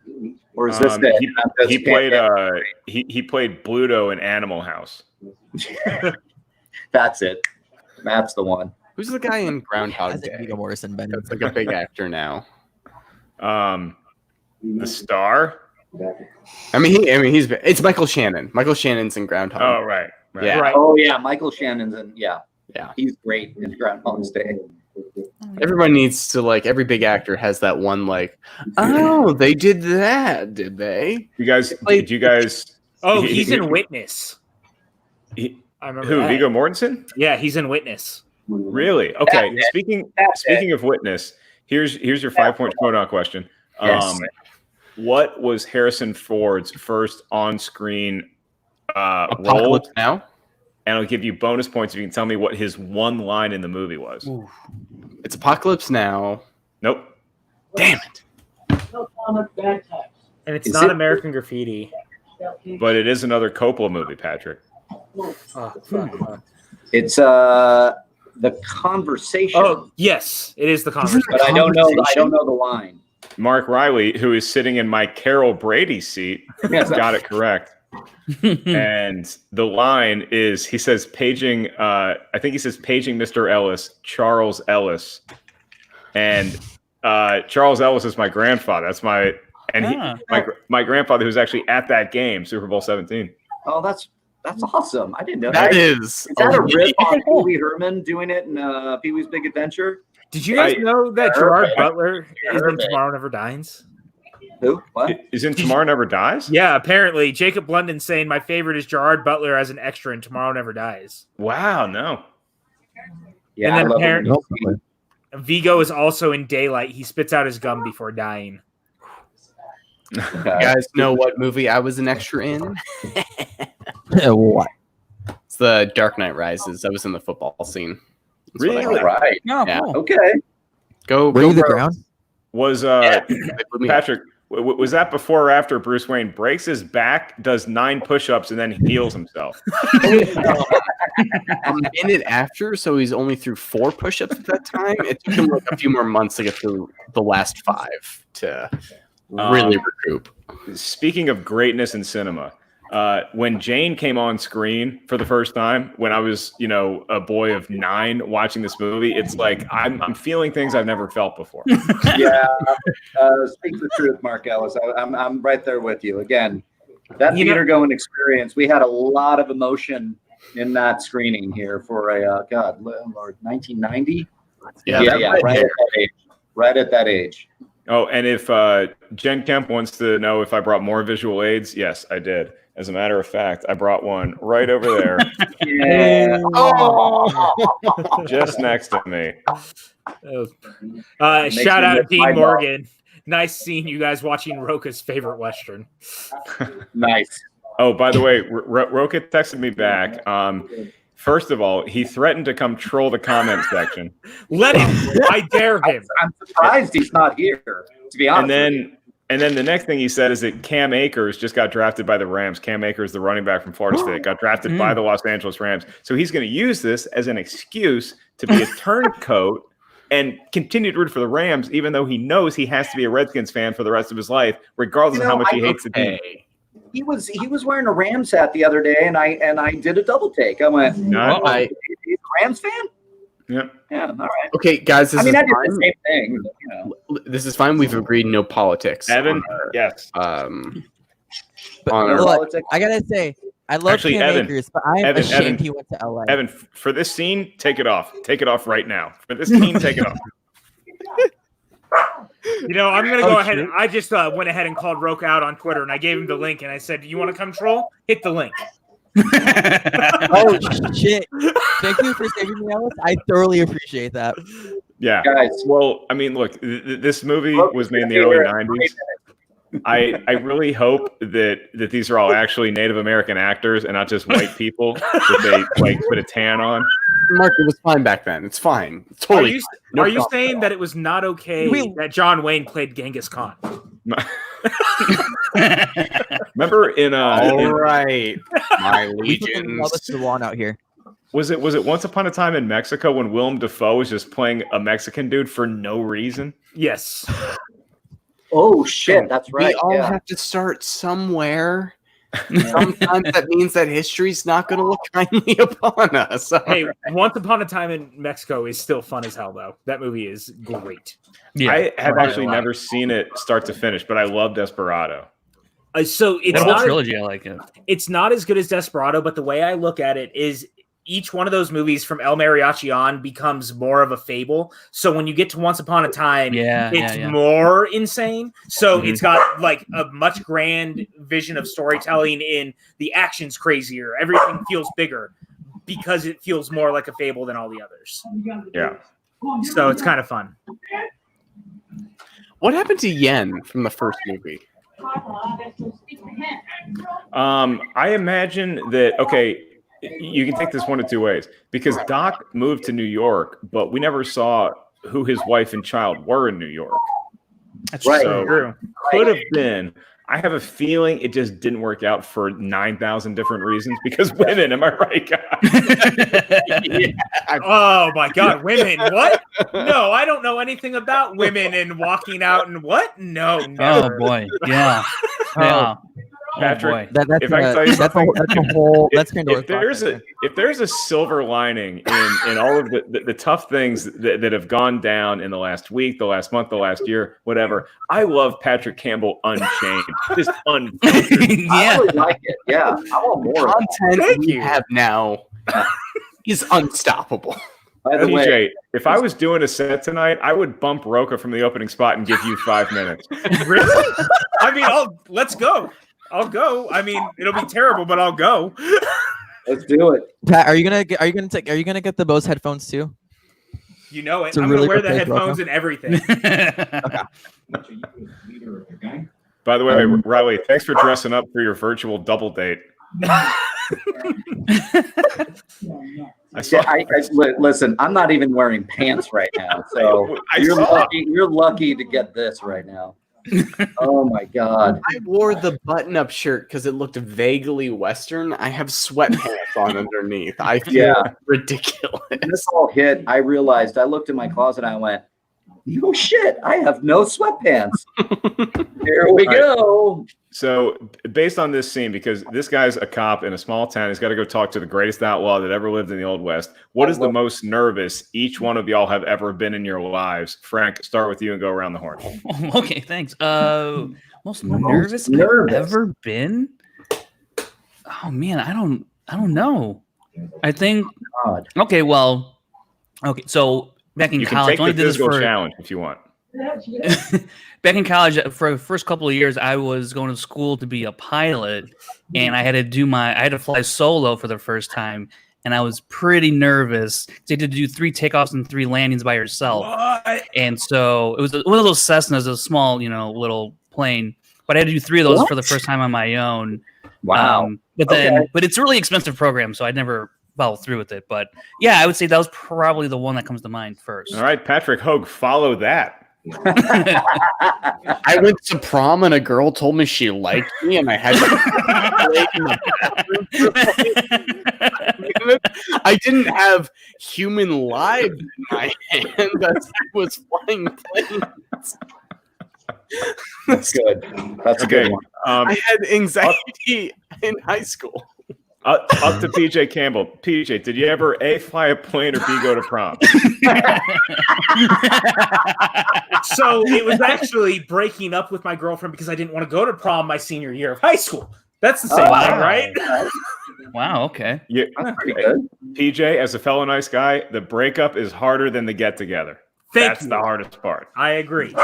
Or is this he played he played Bluto in Animal House. That's it. That's the one. Who's the guy in Groundhog Day? Viggo Mortensen been That's like a big actor now. The Star. It's Michael Shannon. Michael Shannon's in Groundhog. Oh, right. Yeah. Right. Oh yeah, Michael Shannon's in. Yeah, Yeah. he's great in Groundhog's Day. Everyone needs to every big actor has that one oh, they did that, did they? You guys? Oh, he's in Witness. I remember Who? that. Viggo Mortensen? Yeah, he's in Witness. Really? Okay. Speaking of Witness, here's your 5-point showdown question. Yes. What was Harrison Ford's first on-screen role? Apocalypse Now? And I'll give you bonus points if you can tell me what his one line in the movie was. Ooh. It's Apocalypse Now. Nope. Damn it. And it's not American Graffiti. But it is another Coppola movie, Patrick. Oh, fuck. It's The Conversation. Oh, yes, it is The Conversation. But I don't know the line. Mark Riley, who is sitting in my Carol Brady seat, got it correct. And the line is, he says, paging Mr. Ellis, Charles Ellis. And Charles Ellis is my grandfather. That's my grandfather, who was actually at that game, Super Bowl 17. Oh, that's awesome. I didn't know That that. is that a rip on Pee Wee Herman doing it in Pee Wee's Big Adventure? Did you guys know that Gerard Butler is in Tomorrow Never Dies? Who? What? Is in Tomorrow Never Dies? Yeah, apparently. Jacob Blunden saying my favorite is Gerard Butler as an extra in Tomorrow Never Dies. Wow, no. Yeah, and then apparently him. Vigo is also in Daylight. He spits out his gum before dying. You guys know what movie I was an extra in? What? It's the Dark Knight Rises. I was in the football scene. That's what I Really? got. Right. No, Yeah. cool. Okay. Were you the bro. ground? Was Patrick, was that before or after Bruce Wayne breaks his back, does 9 push-ups, and then heals himself? I'm in it after, so he's only through 4 push-ups at that time. It took him a few more months to get through the last 5 to really recoup. Speaking of greatness in cinema, when Jane came on screen for the first time, when I was, a boy of 9 watching this movie, it's like I'm feeling things I've never felt before. Yeah. Speak the truth, Mark Ellis. I'm right there with you. Again, that theater going experience, we had a lot of emotion in that screening here for a, God, Lord, 1990? Yeah, right at that age. Oh, and if Jen Kemp wants to know if I brought more visual aids, yes, I did. As a matter of fact, I brought one right over there. Yeah. Oh. Just next to me. Shout out Dean Morgan. Nice seeing you guys watching Roka's favorite Western. Nice. Oh, by the way, Roka texted me back. First of all, he threatened to come troll the comment section. Let him. I dare him. I'm surprised he's not here, to be honest. And then the next thing he said is that Cam Akers just got drafted by the Rams. Cam Akers, the running back from Florida State, got drafted by the Los Angeles Rams. So he's going to use this as an excuse to be a turncoat and continue to root for the Rams, even though he knows he has to be a Redskins fan for the rest of his life, regardless of how much he hates the team. He was wearing a Rams hat the other day, and I did a double take. I went, No, he's a Rams fan? Yeah. Yeah. All right. Okay, guys, this I mean, is I did fine. the same thing. But, you know. This is fine. We've agreed no politics. Evan, yes. But On our- look, Politics. I gotta say, I love Actually, Cam Evan, Akers, but I am Evan, ashamed Evan, he went to LA. Evan, for this scene, take it off. Take it off right now. For this scene, take it off. You know, I'm gonna go ahead. I just went ahead and called Roke out on Twitter, and I gave him the link, and I said, "You want to come troll? Hit the link." Oh shit! Thank you for saving me, Ellis. I thoroughly appreciate that. Yeah. Guys. Well, I mean, look, this movie was made in the early 90s. I really hope that these are all actually Native American actors and not just white people that they like put a tan on. Mark, it was fine back then. It's fine. It's totally. Are you saying that it was not okay that John Wayne played Genghis Khan? Remember in all right, my We put legions. the lawn out here. Was it Once Upon a Time in Mexico when Willem Dafoe was just playing a Mexican dude for no reason? Yes. Oh shit, that's right. We all yeah. have to start somewhere. Sometimes that means that history's not going to look kindly upon us. Hey, Once Upon a Time in Mexico is still fun as hell, though. That movie is great. Yeah, I have actually never seen it start to finish, but I love Desperado. So it's the whole not trilogy. I like it. It's not as good as Desperado, but the way I look at it is each one of those movies from El Mariachi on becomes more of a fable. So when you get to Once Upon a Time, it's more insane. So it's got like a much grand vision of storytelling in the action's crazier. Everything feels bigger because it feels more like a fable than all the others. Yeah. So it's kind of fun. What happened to Yen from the first movie? I imagine that, okay, you can take this one of two ways, because Doc moved to New York, but we never saw who his wife and child were in New York. That's right. So True. Could have been. I have a feeling it just didn't work out for 9,000 different reasons because women, am I right, guys? Yeah. Oh my God, women! What? No, I don't know anything about women and walking out and what? No, never. Oh boy, yeah, yeah. Patrick, Oh, if I tell you something, if there's a silver lining in all of the tough things that have gone down in the last week, the last month, the last year, whatever, I love Patrick Campbell Unchained. Just unfiltered. I really like it. Yeah, I want more content we have now is unstoppable. By the PJ, way, if I was doing a set tonight, I would bump Roca from the opening spot and give you 5 minutes. Really? I mean, let's go. I'll go. I mean, it'll be terrible, but I'll go. Let's do it. Pat, are you gonna get the Bose headphones too? You know it. To I'm really gonna wear the protect headphones Rocco? and everything. By the way, Riley, thanks for dressing up for your virtual double date. Listen, I'm not even wearing pants right now, so you're lucky to get this right now. Oh my God! I wore the button-up shirt because it looked vaguely Western. I have sweatpants on underneath. I feel ridiculous. When this all hit, I realized I looked in my closet and I went, "No shit! I have no sweatpants." Here we go. So, based on this scene, because this guy's a cop in a small town, he's got to go talk to the greatest outlaw that ever lived in the Old West. What is the most nervous each one of y'all have ever been in your lives? Frank, start with you and go around the horn. Okay, thanks. Most nervous I've ever been? Oh man, I don't know. I think. Okay, well, okay. So back in You can college, take I only the did this physical for challenge if you want. Back in college, for the first couple of years, I was going to school to be a pilot, and I had to fly solo for the first time, and I was pretty nervous. You had to do 3 takeoffs and 3 landings by yourself, and so it was one of those Cessnas, a small, little plane, but I had to do 3 of those for the first time on my own. Wow! But it's a really expensive program, so I never followed through with it. But yeah, I would say that was probably the one that comes to mind first. All right, Patrick Hogue, follow that. I went to prom and a girl told me she liked me, and I had to. I didn't have human lives in my hand as I was flying planes. That's good. That's a good one. I had anxiety in high school. Up to PJ Campbell. PJ, did you ever A, fly a plane, or B, go to prom? So it was actually breaking up with my girlfriend because I didn't want to go to prom my senior year of high school. That's the same thing, right? Wow. Okay. Yeah, That's pretty good. PJ, as a fellow nice guy, the breakup is harder than the get together. That's the hardest part. I agree.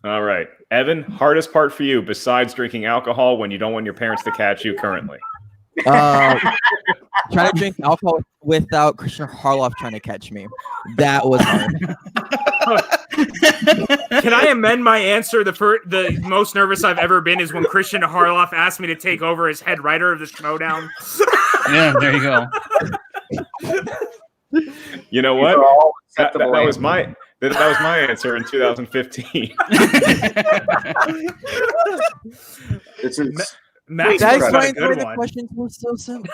All right. Evan, hardest part for you besides drinking alcohol when you don't want your parents to catch you currently? Trying to drink alcohol without Christian Harloff trying to catch me. That was hard. Can I amend my answer? The most nervous I've ever been is when Christian Harloff asked me to take over as head writer of the Schmodown. Yeah, there you go. You know what? That was my answer in 2015. This is Max That got a explains why good the one. questions were so simple.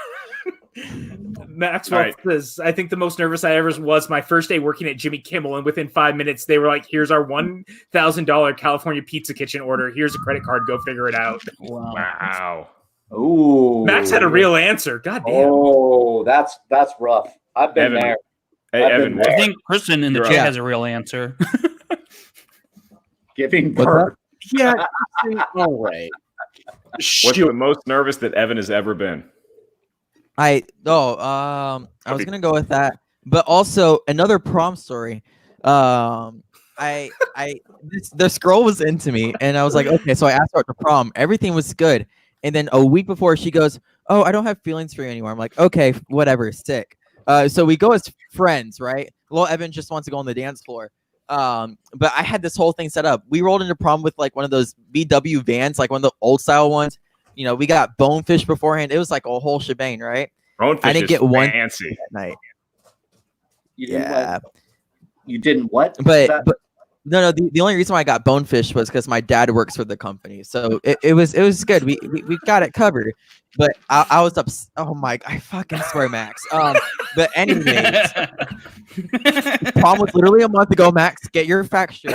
Maxwell says, I think the most nervous I ever was my first day working at Jimmy Kimmel, and within 5 minutes they were like, here's our $1,000 California Pizza Kitchen order. Here's a credit card. Go figure it out. Wow. Ooh. Max had a real answer. God damn. Oh, that's rough. I've been there. Hey, Evan. I think Kristen in the You're chat up. has a real answer. Giving birth. Yeah. All right. What's the most nervous that Evan has ever been? I was gonna go with that, but also another prom story. This girl was into me, and I was like, okay, so I asked her out to prom. Everything was good, and then a week before, she goes, "Oh, I don't have feelings for you anymore." I'm like, okay, whatever, sick. So we go as friends, right? Well, Evan just wants to go on the dance floor. But I had this whole thing set up. We rolled into prom with like one of those VW vans, like one of the old style ones. You know, we got bonefish beforehand. It was like a whole shebang, right? Bonefish I didn't get one fancy that night. You didn't Yeah, You didn't what? but no. The only reason why I got bonefish was because my dad works for the company, so it was good. We got it covered. But I was upset. Oh my! I fucking swear, Max. But anyways, prom was literally a month ago. Max, get your facts straight.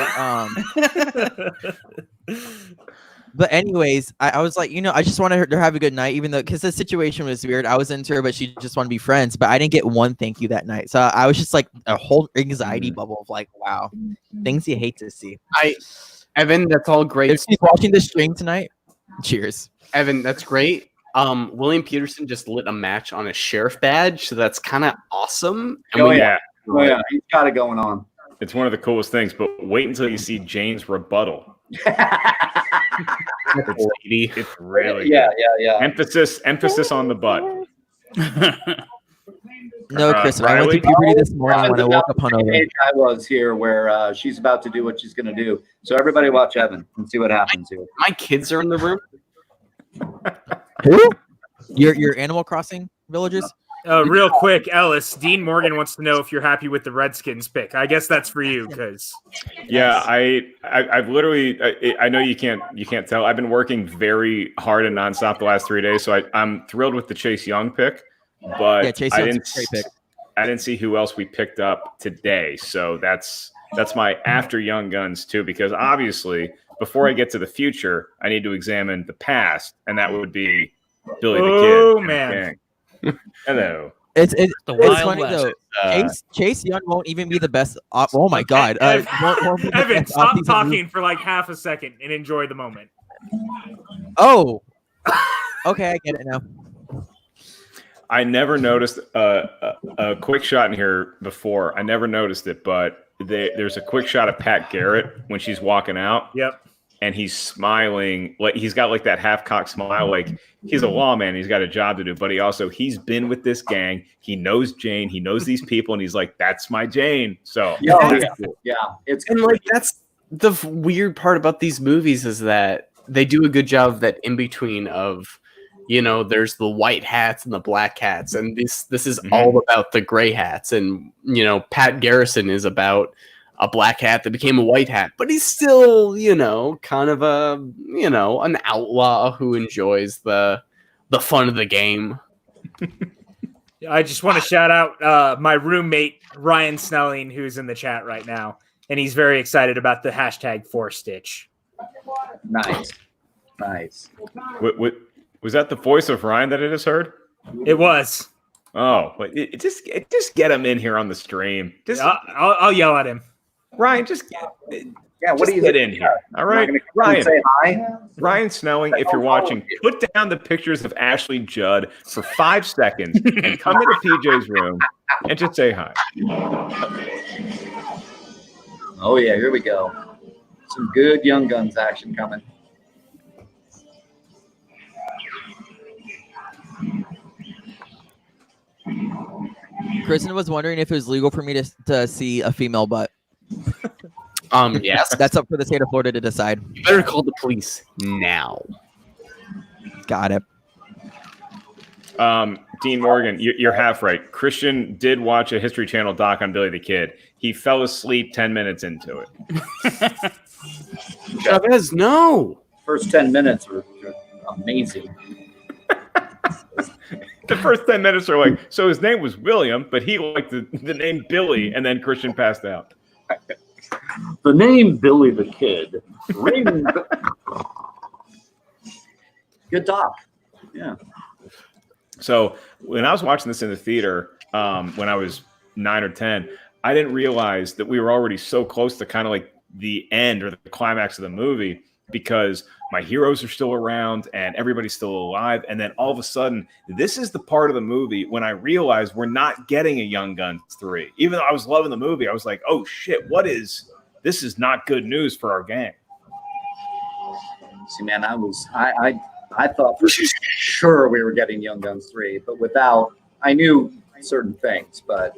But anyways, I was like, I just wanted her to have a good night, even though because the situation was weird. I was into her, but she just wanted to be friends. But I didn't get one thank you that night, so I was just like a whole anxiety bubble of like, wow, things you hate to see. Evan, that's all great. If she's watching the stream tonight, cheers. Evan, that's great. William Peterson just lit a match on a sheriff badge, so that's kind of awesome. And yeah. He's got it going on. It's one of the coolest things, but wait until you see Jane's rebuttal. It's really yeah. Emphasis on the butt. No, Chris, I went through puberty this morning when I woke up hungover. Age I was here where she's about to do what she's going to do. So everybody watch Evan and see what happens here. My kids are in the room. Who? Your Animal Crossing villagers? Real quick, Ellis, Dean Morgan wants to know if you're happy with the Redskins pick. I guess that's for you, because yeah, I've literally I know you can't tell. I've been working very hard and nonstop the last 3 days, so I'm thrilled with the Chase Young pick. But yeah, Chase Young's a great pick. I didn't see who else we picked up today, so that's my after Young Guns too, because obviously before I get to the future, I need to examine the past, and that would be Billy the Kid. Oh man. Hello. It's The Wild funny West. though. Chase Young won't even be the best. Oh my God! Won't be the Evan, best stop offseason talking for like half a second and enjoy the moment. Oh, okay, I get it now. I never noticed a quick shot in here before. I never noticed it, but there's a quick shot of Pat Garrett when she's walking out. Yep. And he's smiling, like he's got like that half-cocked smile, like he's a lawman, he's got a job to do, but he's been with this gang, he knows Jane, he knows these people, and he's like, that's my Jane. So It's and like that's the weird part about these movies is that they do a good job of that in between of, there's the white hats and the black hats, and this is all about the gray hats, and Pat Garrison is about a black hat that became a white hat, but he's still, kind of an outlaw who enjoys the fun of the game. I just want to shout out my roommate, Ryan Snelling, who's in the chat right now, and he's very excited about the hashtag 4Stitch. Nice. Was that the voice of Ryan that I just heard? It was. Oh, but it just get him in here on the stream. Just I'll yell at him. Ryan, just what do you get in here? All right, Ryan. Say hi. Ryan Snelling, if you're watching, put down the pictures of Ashley Judd for 5 seconds and come into PJ's room and just say hi. Oh yeah, here we go. Some good Young Guns action coming. Kristen was wondering if it was legal for me to see a female butt. Yes. That's up for the state of Florida to decide. You better call the police now. Got it. Dean Morgan, you're half right. Christian did watch a History Channel doc on Billy the Kid. He fell asleep 10 minutes into it. Chavez, no. First 10 minutes were amazing. The first 10 minutes are like, so his name was William, but he liked the name Billy, and then Christian passed out. The name Billy the Kid. Good doc. Yeah. So when I was watching this in the theater, when I was 9 or 10, I didn't realize that we were already so close to kind of like the end or the climax of the movie, because my heroes are still around and everybody's still alive. And then all of a sudden, this is the part of the movie when I realized we're not getting a Young Guns 3. Even though I was loving the movie, I was like, oh shit, this is not good news for our gang. See, man, I thought for sure we were getting Young Guns 3, but I knew certain things, but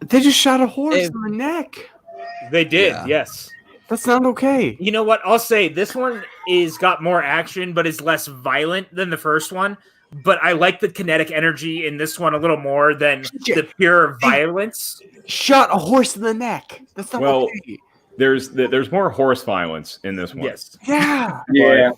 they just shot a horse in the neck. They did, yes. That's not okay. You know what? I'll say this one got more action, but is less violent than the first one. But I like the kinetic energy in this one a little more than the pure violence. Shot a horse in the neck. That's not okay. There's more horse violence in this one. Yes. Yeah. Yeah.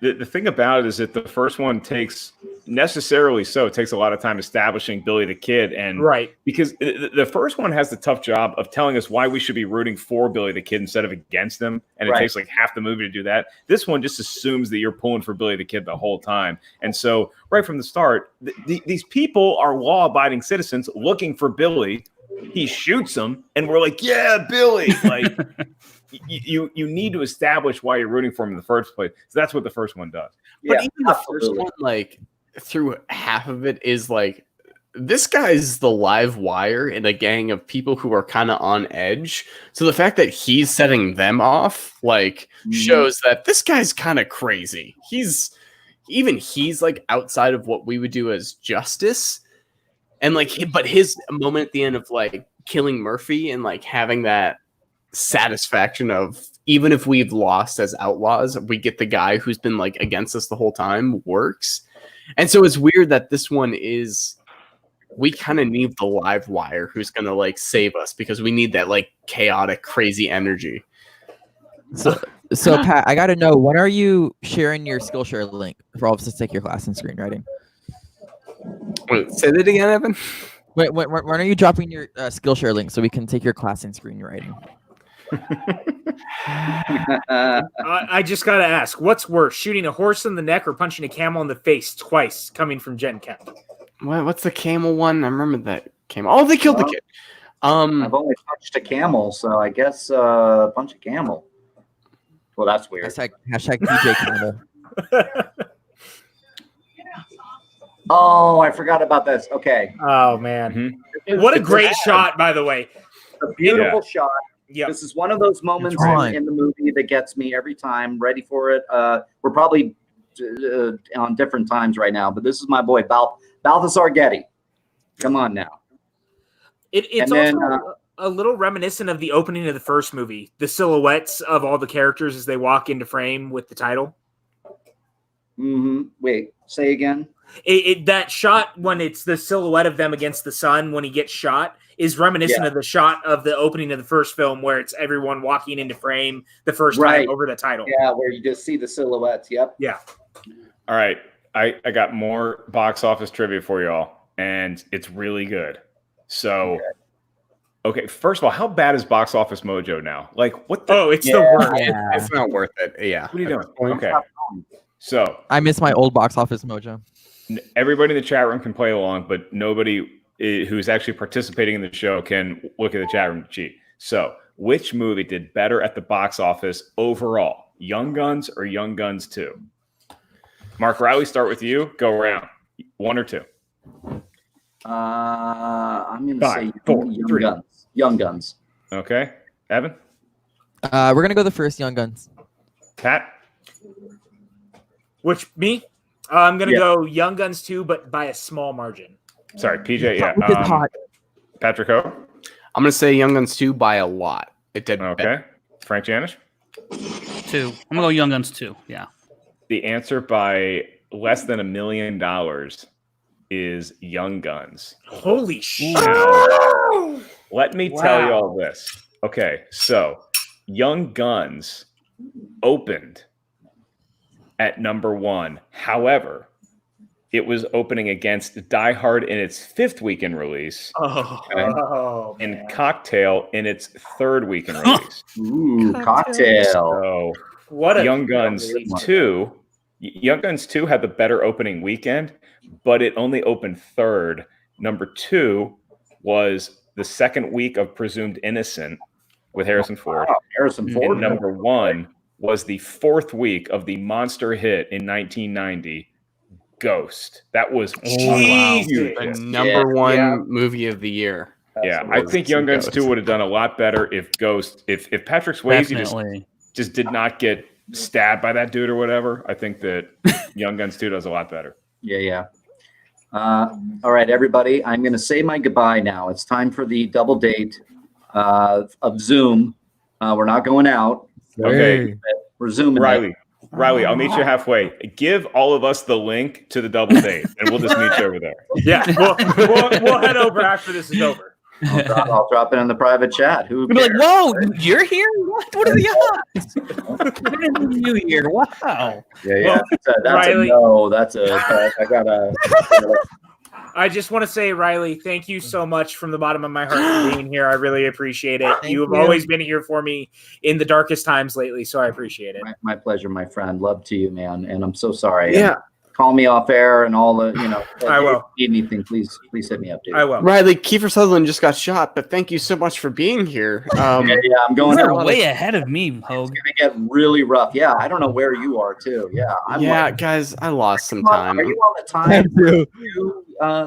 The thing about it is that the first one takes a lot of time establishing Billy the Kid, and right, because the first one has the tough job of telling us why we should be rooting for Billy the Kid instead of against him, and it takes like half the movie to do that. This one just assumes that you're pulling for Billy the Kid the whole time, and so right from the start, these people are law-abiding citizens looking for Billy. He shoots them, and we're like, yeah, Billy, like. You need to establish why you're rooting for him in the first place. So that's what the first one does. But Yeah, even the first one, like through half of it is like, this guy's the live wire in a gang of people who are kind of on edge. So the fact that he's setting them off, like, shows that this guy's kind of crazy. He's like outside of what we would do as justice. And like, but his moment at the end of like killing Murphy and like having that satisfaction of, even if we've lost as outlaws, we get the guy who's been like against us the whole time, works. And so it's weird that this one we kind of need the live wire who's gonna like save us, because we need that like chaotic, crazy energy. So Pat, I gotta know, when are you sharing your Skillshare link for all of us to take your class in screenwriting? Wait, say that again, Evan. When are you dropping your Skillshare link so we can take your class in screenwriting? I just gotta ask, what's worse, shooting a horse in the neck or punching a camel in the face twice, coming from Jen Kemp? What's the camel one? I remember that camel. Oh, they killed the kid. I've only punched a camel, so I guess punch a camel. Well, that's weird. Hashtag DJ Campbell. Oh, I forgot about this. Okay. Oh man, what a great shot, by the way. A beautiful shot. Yeah, this is one of those moments in the movie that gets me every time. Ready for it. We're probably on different times right now, but this is my boy Balthazar Getty. Come on now. It's also a little reminiscent of the opening of the first movie. The silhouettes of all the characters as they walk into frame with the title. Wait, say again. That shot when it's the silhouette of them against the sun when he gets shot is reminiscent of the shot of the opening of the first film, where it's everyone walking into frame the first time over the title. Yeah, where you just see the silhouettes. Yep. Yeah. All right. I got more box office trivia for y'all, and it's really good. So, okay, first of all, how bad is Box Office Mojo now? Like, what the? It's the worst. Yeah. It's not worth it. Yeah. What are you doing? Okay. So I miss my old Box Office Mojo. everybody in the chat room can play along, but nobody who's actually participating in the show can look at the chat room to cheat. So, which movie did better at the box office overall? Young Guns or Young Guns 2? Mark Riley, start with you. Go around. 1 or 2? I'm going to 5, say 4, Young 3. Guns. Young Guns. Okay. Evan? We're going to go the first Young Guns. Pat? Which, me? I'm going to go Young Guns 2, but by a small margin. Sorry, PJ. Yeah. It's hot. Patrick Hogue? I'm going to say Young Guns 2 by a lot. It did Okay. better. Frank Janisch? 2. I'm gonna go Young Guns 2. Yeah. The answer by less than $1 million is Young Guns. Holy shit. Now, let me tell you all this. Okay, so Young Guns opened at number 1. However, it was opening against Die Hard in its 5th weekend release and Cocktail in its 3rd weekend release. Ooh, Cocktail. So What a Young Guns 2. Young Guns 2 had the better opening weekend, but it only opened 3rd. Number 2 was the 2nd week of Presumed Innocent with Harrison Ford. Wow, Harrison Ford. And number 1 was the 4th week of the monster hit in 1990, Ghost. That was huge. The number one movie of the year. Yeah, I think Young Guns 2 would have done a lot better if Patrick Swayze just did not get stabbed by that dude or whatever. I think that Young Guns 2 does a lot better. Yeah. All right, everybody. I'm going to say my goodbye now. It's time for the double date of Zoom. We're not going out. Okay. We're Zooming. Riley, I'll meet you halfway. Give all of us the link to the double date, and we'll just meet you over there. Yeah, we'll head over after this is over. I'll drop it in the private chat. Who We'll be like, whoa, you're here? What are the odds? I didn't know you here. Wow. Yeah. That's Riley. a no. That's a. I gotta. I just want to say, Riley, thank you so much from the bottom of my heart for being here. I really appreciate it. You have always been here for me in the darkest times lately, so I appreciate it. My pleasure, my friend. Love to you, man. And I'm so sorry. Yeah. And call me off air and all the, I will. If you need anything, please hit me up, dude. I will. Riley, Kiefer Sutherland just got shot, but thank you so much for being here. Yeah, I'm going You're out. way ahead of me, Hogue. It's going to get really rough. Yeah, I don't know where you are, too. Yeah. Guys, I lost some time. Are you on the time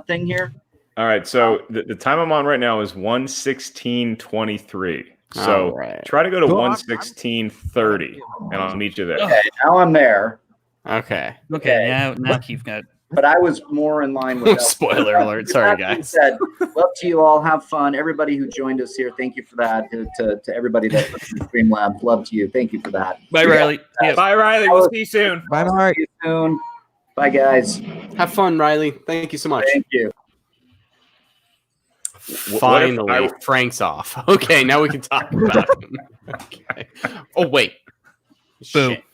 thing here? All right, so the time I'm on right now is 1:16:23. So try to go to 1:16:30, and I'll meet you there. Okay, now I'm there. Okay. Now Keith got. But I was more in line with Spoiler alert. Sorry, That being guys. said, love to you all. Have fun. Everybody who joined us here, thank you for that. To everybody that listened to Streamlabs, love to you. Thank you for that. Bye, Riley. Yeah. Bye, Riley. We'll see you soon. Bye, Mark. See you soon. Bye, guys. Have fun, Riley. Thank you so much. Thank you. Finally, Frank's off. Okay, now we can talk about him. Okay. Oh, wait. Boom. Shit.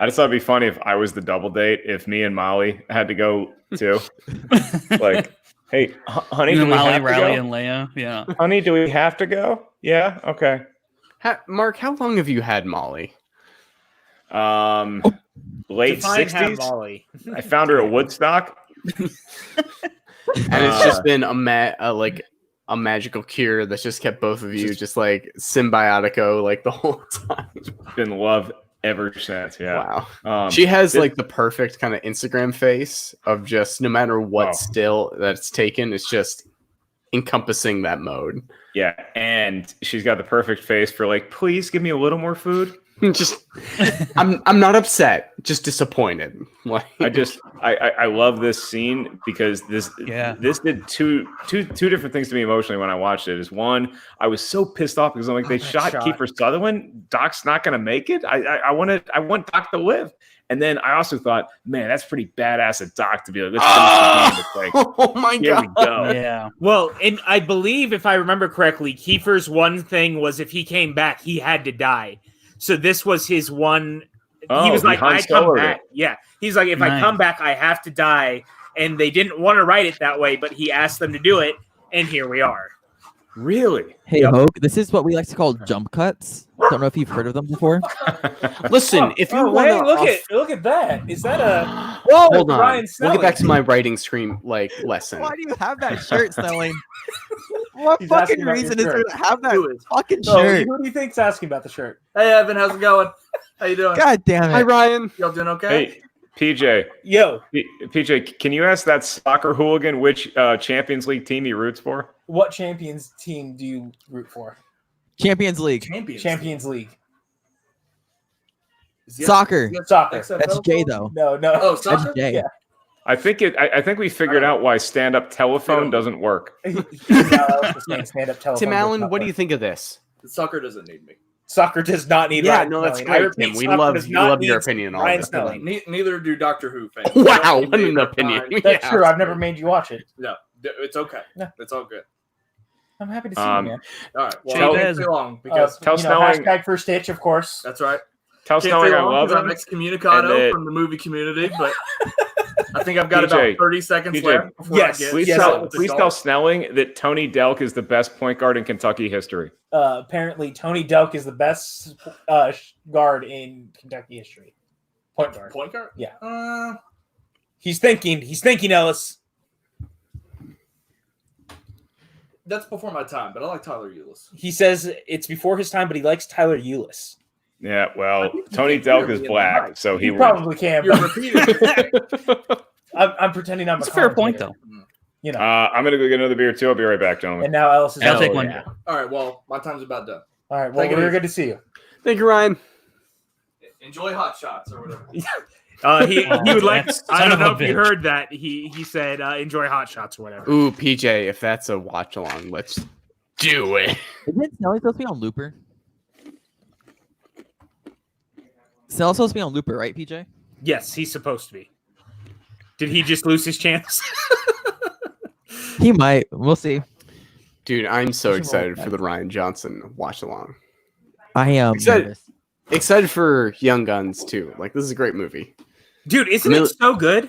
I just thought it'd be funny if I was the double date, if me and Molly had to go too. Like, hey, honey, do we Molly, have to Riley, go? and Leia. Yeah. Honey, do we have to go? Yeah, okay. Mark, how long have you had Molly? Late Define have 60s. Molly. I found her at Woodstock. And it's just been a magical cure that's just kept both of you just like symbiotico like the whole time. Been love ever since. Yeah. Wow. She has like the perfect kind of Instagram face of just no matter what still that's taken, it's just encompassing that mode. Yeah, and she's got the perfect face for like, please give me a little more food. Just I'm not upset, just disappointed. Like I love this scene because this did two different things to me emotionally when I watched it. Is one, I was so pissed off because I'm like, they shot Kiefer Sutherland. Doc's not gonna make it. I want Doc to live. And then I also thought, man, that's pretty badass of Doc to be like, let's finish the game. It's like, oh my here god. we go. Yeah. Well, and I believe if I remember correctly, Kiefer's one thing was if he came back, he had to die. So this was his one. He was like, I come back. Yeah. He's like, if I come back, I have to die. And they didn't want to write it that way, but he asked them to do it. And here we are. Really? Hey, Hogue, this is what we like to call jump cuts. Don't know if you've heard of them before. Listen, if you want wait, to look at that. Is that a hold on, Ryan we'll get back to Snelling? my writing stream lesson. Why do you have that shirt, Snelling? What He's fucking asking about reason your is there shirt. to have that Who is? fucking Oh, shirt? who do you think's asking about the shirt? Hey Evan, how's it going? How you doing? God damn Hi, it. Ryan. Y'all doing okay? Hey, PJ. Yo, PJ, can you ask that soccer hooligan which Champions League team he roots for? what Champions team do you root for? Champions League. Champions League. Soccer. Soccer. That's J, though. No. Oh, That's soccer? J. Yeah. I think we figured out why stand-up telephone doesn't work. Stand up telephone. Tim Allen, what do you think of this? Soccer doesn't need me. Soccer does not need. Yeah, Ryan no, that's Snelling. I great, repeat, Tim. We soccer love does not your need opinion on Ryan this. Snelling. Neither do Doctor Who fans. Wow, Don't what need an their opinion. time. That's Yeah, true. I've never made you watch it. No, it's okay. No. It's all good. I'm happy to see you, man. All right. Well, Tell- it won't be long because Tell Snelling, hashtag first hitch, of course. that's right. tell Can't Snelling stay I long love 'cause I'm him. excommunicado and that- from the movie community, but I think I've got PJ, about 30 seconds PJ, left before yes, I get. Please, Yes, tell, Ellis. please tell Snelling that Tony Delk is the best point guard in Kentucky history. Apparently, Tony Delk is the best guard in Kentucky history. Point guard. Point guard? Yeah. He's thinking, Ellis. That's before my time, but I like Tyler Eulis. He says it's before his time, but he likes Tyler Eulis. Yeah, well, Tony Delk is black, so he You wins. probably can. You're But repeating. I'm pretending I'm That's a a fair point, commentator, though. You know. I'm gonna go get another beer too. I'll be right back, gentlemen. And now Ellis is. I'll out. take one. Yeah. All right. Well, my time's about done. All right. Well, Take it we're easy. good to see you. Thank you, Ryan. Enjoy hot shots or whatever. He would like. That's I son don't of know a if you bitch. heard that. He said enjoy hot shots or whatever. Ooh, PJ, if that's a watch along, let's do it. Isn't Snelling supposed to be on Looper? Snell's supposed to be on Looper, right, PJ? Yes, he's supposed to be. Did he just lose his chance? He might. We'll see. Dude, I'm so Should roll excited that. for the Ryan Johnson watch along. I am. Excited. Excited for Young Guns too. Like, this is a great movie. Dude, isn't it so good?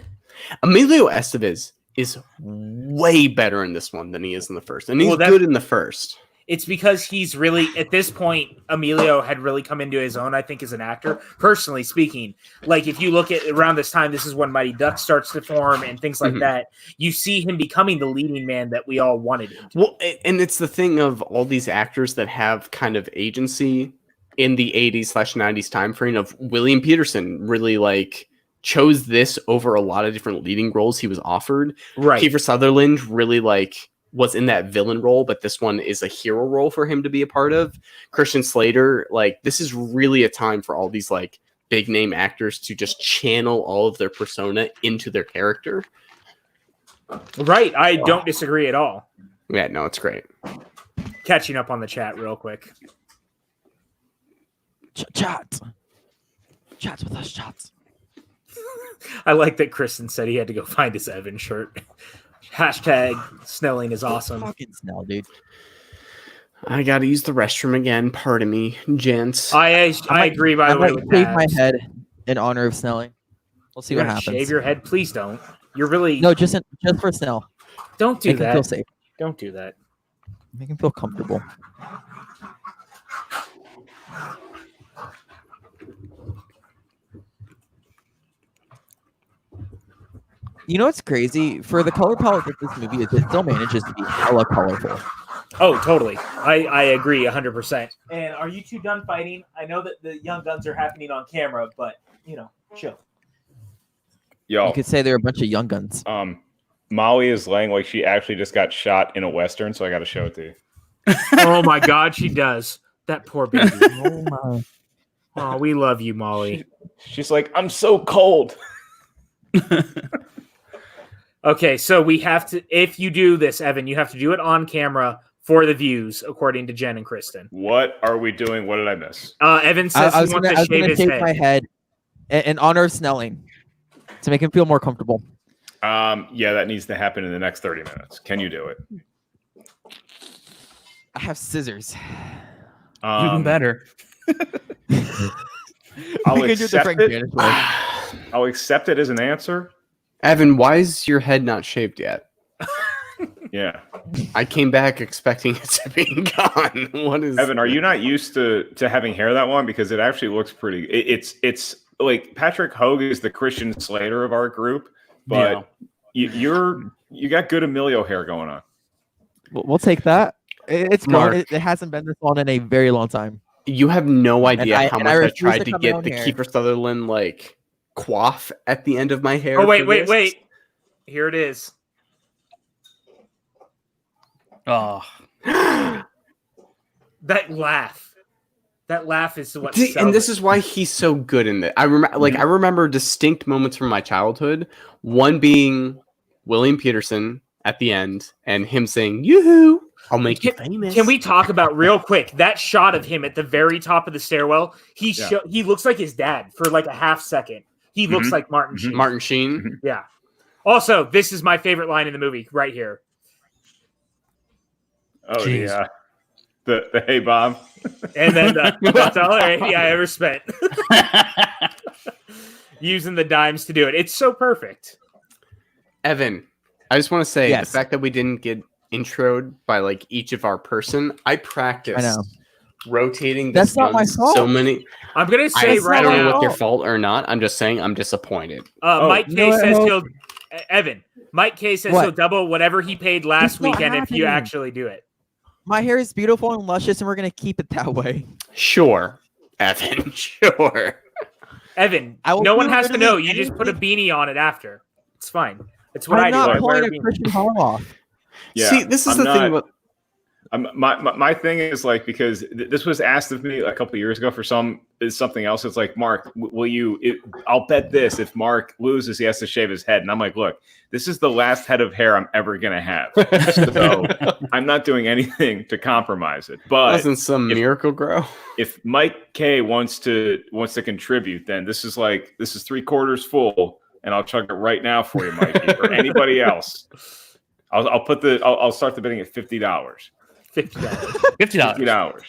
Emilio Estevez is way better in this one than he is in the first, and he's Well, that- good in the first. It's because he's really, at this point, Emilio had really come into his own, I think, as an actor. Personally speaking, like if you look at around this time, this is when Mighty Ducks starts to form and things like Mhm. that. You see him becoming the leading man that we all wanted him to. Well, and it's the thing of all these actors that have kind of agency in the 80s/90s time frame of William Peterson really like chose this over a lot of different leading roles he was offered. Right. Kiefer Sutherland really like was in that villain role, but this one is a hero role for him to be a part of. Christian Slater, like this is really a time for all these like big name actors to just channel all of their persona into their character. Right. I don't disagree at all. Yeah, no, it's great. Catching up on the chat real quick. Chats. Chats with us, chats. I like that Kristen said he had to go find his Evan shirt. Hashtag Snelling is awesome. Fucking Snell, dude. I gotta use the restroom again. Pardon me, gents. I agree, by I the way. might with shave that. my head in honor of Snelling. We'll see You're what gonna happens. Shave your head, please don't. You're really No, just for Snell. don't do Make him that. feel safe. Don't do that. Make him feel comfortable. You know what's crazy? For the color palette that this movie is, it still manages to be hella colorful. Oh, totally. I agree 100%. And are you two done fighting? I know that the young guns are happening on camera, but you know, chill. You Yo, could say they're a bunch of young guns. Molly is laying like she actually just got shot in a Western, so I got to show it to you. Oh my God, she does. That poor baby. Oh my. Oh, we love you, Molly. She's like, I'm so cold. Okay, so we have to. If you do this, Evan, you have to do it on camera for the views, according to Jen and Kristen. What are we doing? What did I miss? Evan says I he was wants gonna to shave his shave head. my head in honor of Snelling to make him feel more comfortable. Yeah, that needs to happen in the next 30 minutes. Can you do it? I have scissors. Even better. I'll We can do the accept Frank it. Janisch way. I'll accept it as an answer. Evan, why is your head not shaved yet? Yeah. I came back expecting it to be gone. What is Evan? Are you not used to having hair that long? Because it actually looks pretty. It's like Patrick Hogue is the Christian Slater of our group, but you got good Emilio hair going on. We'll take that. It's Mark. gone. It hasn't been this long in a very long time. You have no idea how much I refuse tried to to cut my get own the hair. Kiefer Sutherland like coif at the end of my hair. Oh wait, for this. wait. Here it is. Oh, That laugh. That laugh is what. And this is why he's so good in it. I remember distinct moments from my childhood. One being William Peterson at the end, and him saying "Yoo-hoo, I'll make you famous." Can we talk about real quick that shot of him at the very top of the stairwell? He looks like his dad for like a half second. He looks like Martin Sheen. Martin Sheen. Yeah. Also, this is my favorite line in the movie right here. Oh yeah, the hey Bob, and then that's all I ever spent using the dimes to do it. It's so perfect. Evan, I just want to say Yes. the fact that we didn't get introed by like each of our person. I practiced I know. rotating. That's not my fault. So many. I'm gonna say I don't know now. if your fault or not. I'm just saying I'm disappointed. Mike K no, says no. he'll. Evan. Mike K says What? he'll double whatever he paid last It's not weekend if you happening. actually do it. My hair is beautiful and luscious, and we're gonna keep it that way. Sure, Evan. Sure. Evan, I will no one do has to know. You anything- just put a beanie on it after. It's fine. It's what I'm I do. not I wear pulling a a beanie. Christian Hall off. Yeah, See, this is I'm the thing not- about My thing is like, because this was asked of me a couple of years ago for something else. It's like, Mark, will you? I'll bet this: if Mark loses, he has to shave his head. And I'm like, look, this is the last head of hair I'm ever gonna have, so I'm not doing anything to compromise it. But wasn't some miracle grow. if Mike K wants to contribute, then this is 3/4 full, and I'll chug it right now for you, Mikey, or anybody else. I'll start the bidding at $50. $50.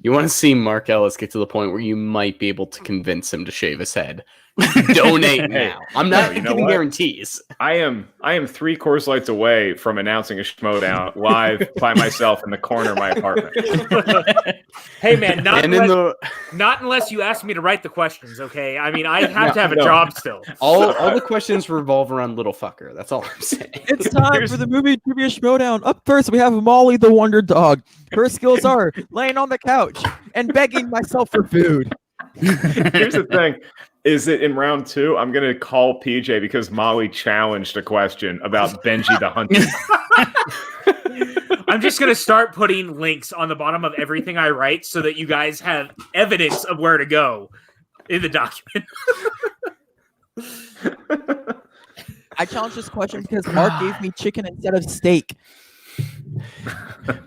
You want to see Mark Ellis get to the point where you might be able to convince him to shave his head. Donate now. I'm not giving guarantees. I am 3 Coors Lights away from announcing a Schmodown live by myself in the corner of my apartment. Hey man, not unless you ask me to write the questions, okay? I mean, I have to have a job still. All the questions revolve around little fucker. That's all I'm saying. It's time for the movie trivia showdown. Up first, we have Molly the Wonder Dog. Her skills are laying on the couch and begging myself for food. Here's the thing. Is that in round 2, I'm going to call PJ because Molly challenged a question about Benji the Hunter. I'm just going to start putting links on the bottom of everything I write so that you guys have evidence of where to go in the document. I challenged this question because Mark gave me chicken instead of steak.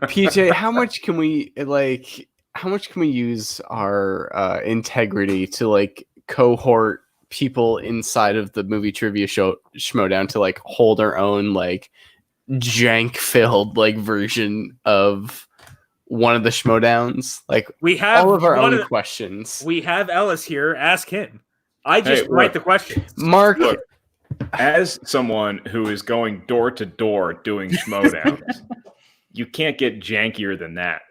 PJ, how much can we use our integrity to like cohort people inside of the movie trivia show Schmodown to like hold our own like jank filled like version of one of the Schmodowns? Like we have all of our own questions. We have Ellis here. Ask him. I just write the questions. Mark, look, as someone who is going door to door doing Schmodowns, you can't get jankier than that.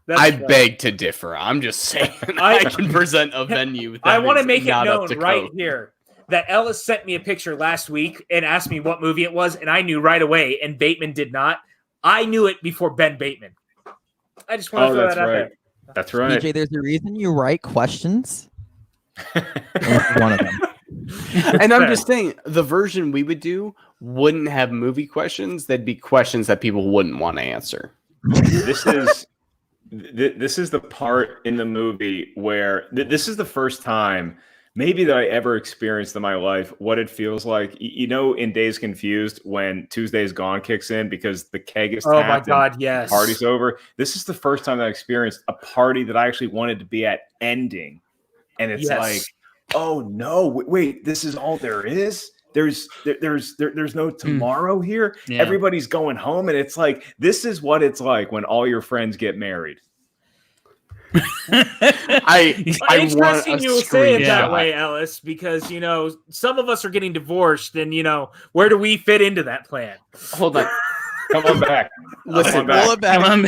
I beg to differ. I'm just saying I can present a venue. I want to make it not up known to right code. here that Ellis sent me a picture last week and asked me what movie it was, and I knew right away, and Bateman did not. I knew it before Ben Bateman. I just want to throw that out there. That's right. PJ, there's a reason you write questions. And this is one of them. And I'm just saying, the version we would do wouldn't have movie questions. They'd be questions that people wouldn't want to answer. This is the part in the movie where this is the first time maybe that I ever experienced in my life what it feels like. You know, in Days Confused when Tuesday's Gone kicks in because the keg is tapped. Oh my God, yes. The party's over. This is the first time that I experienced a party that I actually wanted to be at ending. And it's like, oh no, wait, this is all there is? There's no tomorrow here. Yeah. Everybody's going home, and it's like this is what it's like when all your friends get married. I want Interesting a you say it that screenshot. way, Ellis, because some of us are getting divorced, and where do we fit into that plan? Hold on. Come on back. Listen, Come on back. Come on,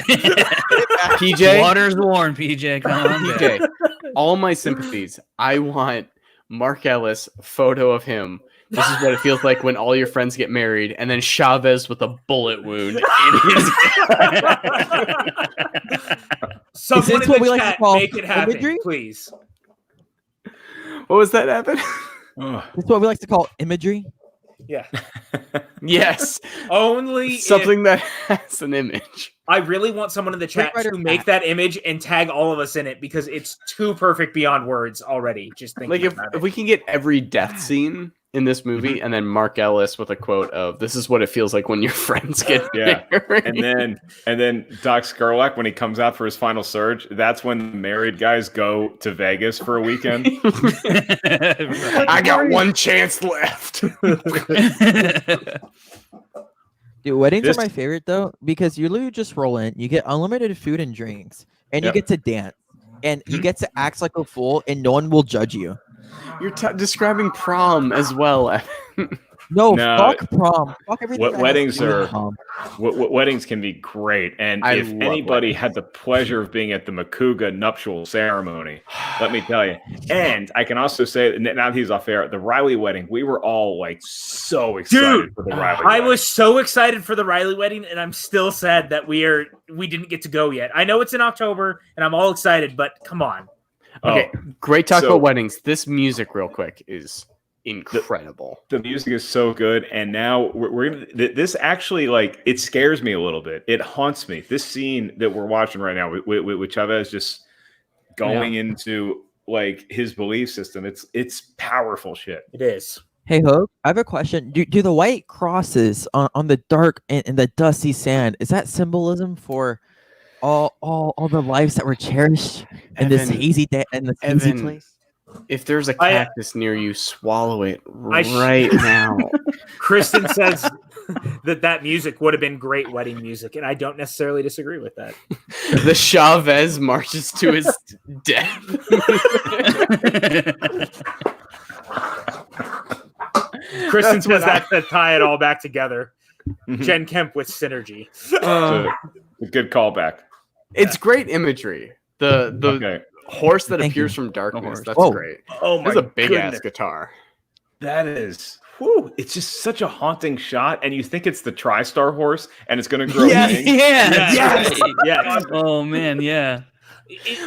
PJ. Water's warm, PJ. Come on, back. PJ. All my sympathies. I want Mark Ellis photo of him. This is what it feels like when all your friends get married, and then Chavez with a bullet wound in his. Someone this in what the we like to chat, call make it happen, imagery? please. What was that, Evan? That's what we like to call imagery. Yeah. Yes. Only Something that has an image. I really want someone in the chat Writer to make that image and tag all of us in it because it's too perfect beyond words already. Just thinking Like about if it. we can get every death scene in this movie, and then Mark Ellis with a quote of "This is what it feels like when your friends get married." and then Doc Skurlock, when he comes out for his final surge, that's when the married guys go to Vegas for a weekend. I got one chance left. Dude, weddings This- are my favorite though because you literally just roll in, you get unlimited food and drinks, and you Yep. get to dance, and you get to act like a fool, and no one will judge you. You're describing prom as well. Evan. No, No. fuck prom. Fuck everything. What that has weddings to do with are- prom. Weddings can be great, and I if love anybody weddings. had the pleasure of being at the Makuga nuptial ceremony, let me tell you. And I can also say that now that he's off air, the Riley wedding, we were all like so excited for the Riley. I wedding. was so excited for the Riley wedding, and I'm still sad that we didn't get to go yet. I know it's in October, and I'm all excited, but come on. Okay, great talk so- about weddings. This music, real quick, is incredible. The music is so good, and now we're gonna. This actually, like, it scares me a little bit. It haunts me. This scene that we're watching right now with Chavez just going into like his belief system. It's powerful shit. It is. Hey Hogue, I have a question. Do the white crosses on the dark and the dusty sand, is that symbolism for all the lives that were cherished in this Evan, hazy day and this hazy Evan, place? If there's a cactus near you, swallow it right now. Kristen says that music would have been great wedding music, and I don't necessarily disagree with that. The Chavez marches to his death. Kristen That's what says that to tie it all back together. Jen Kemp with synergy. A good callback. It's great imagery. The Okay. horse that Thank appears you. from darkness. horse. That's Whoa. great. Oh my It's a big ass goodness. guitar. That is. Whew, it's just such a haunting shot, and you think it's the TriStar horse, and it's going to grow Yeah, wings. yes. Yes. Oh man, yeah.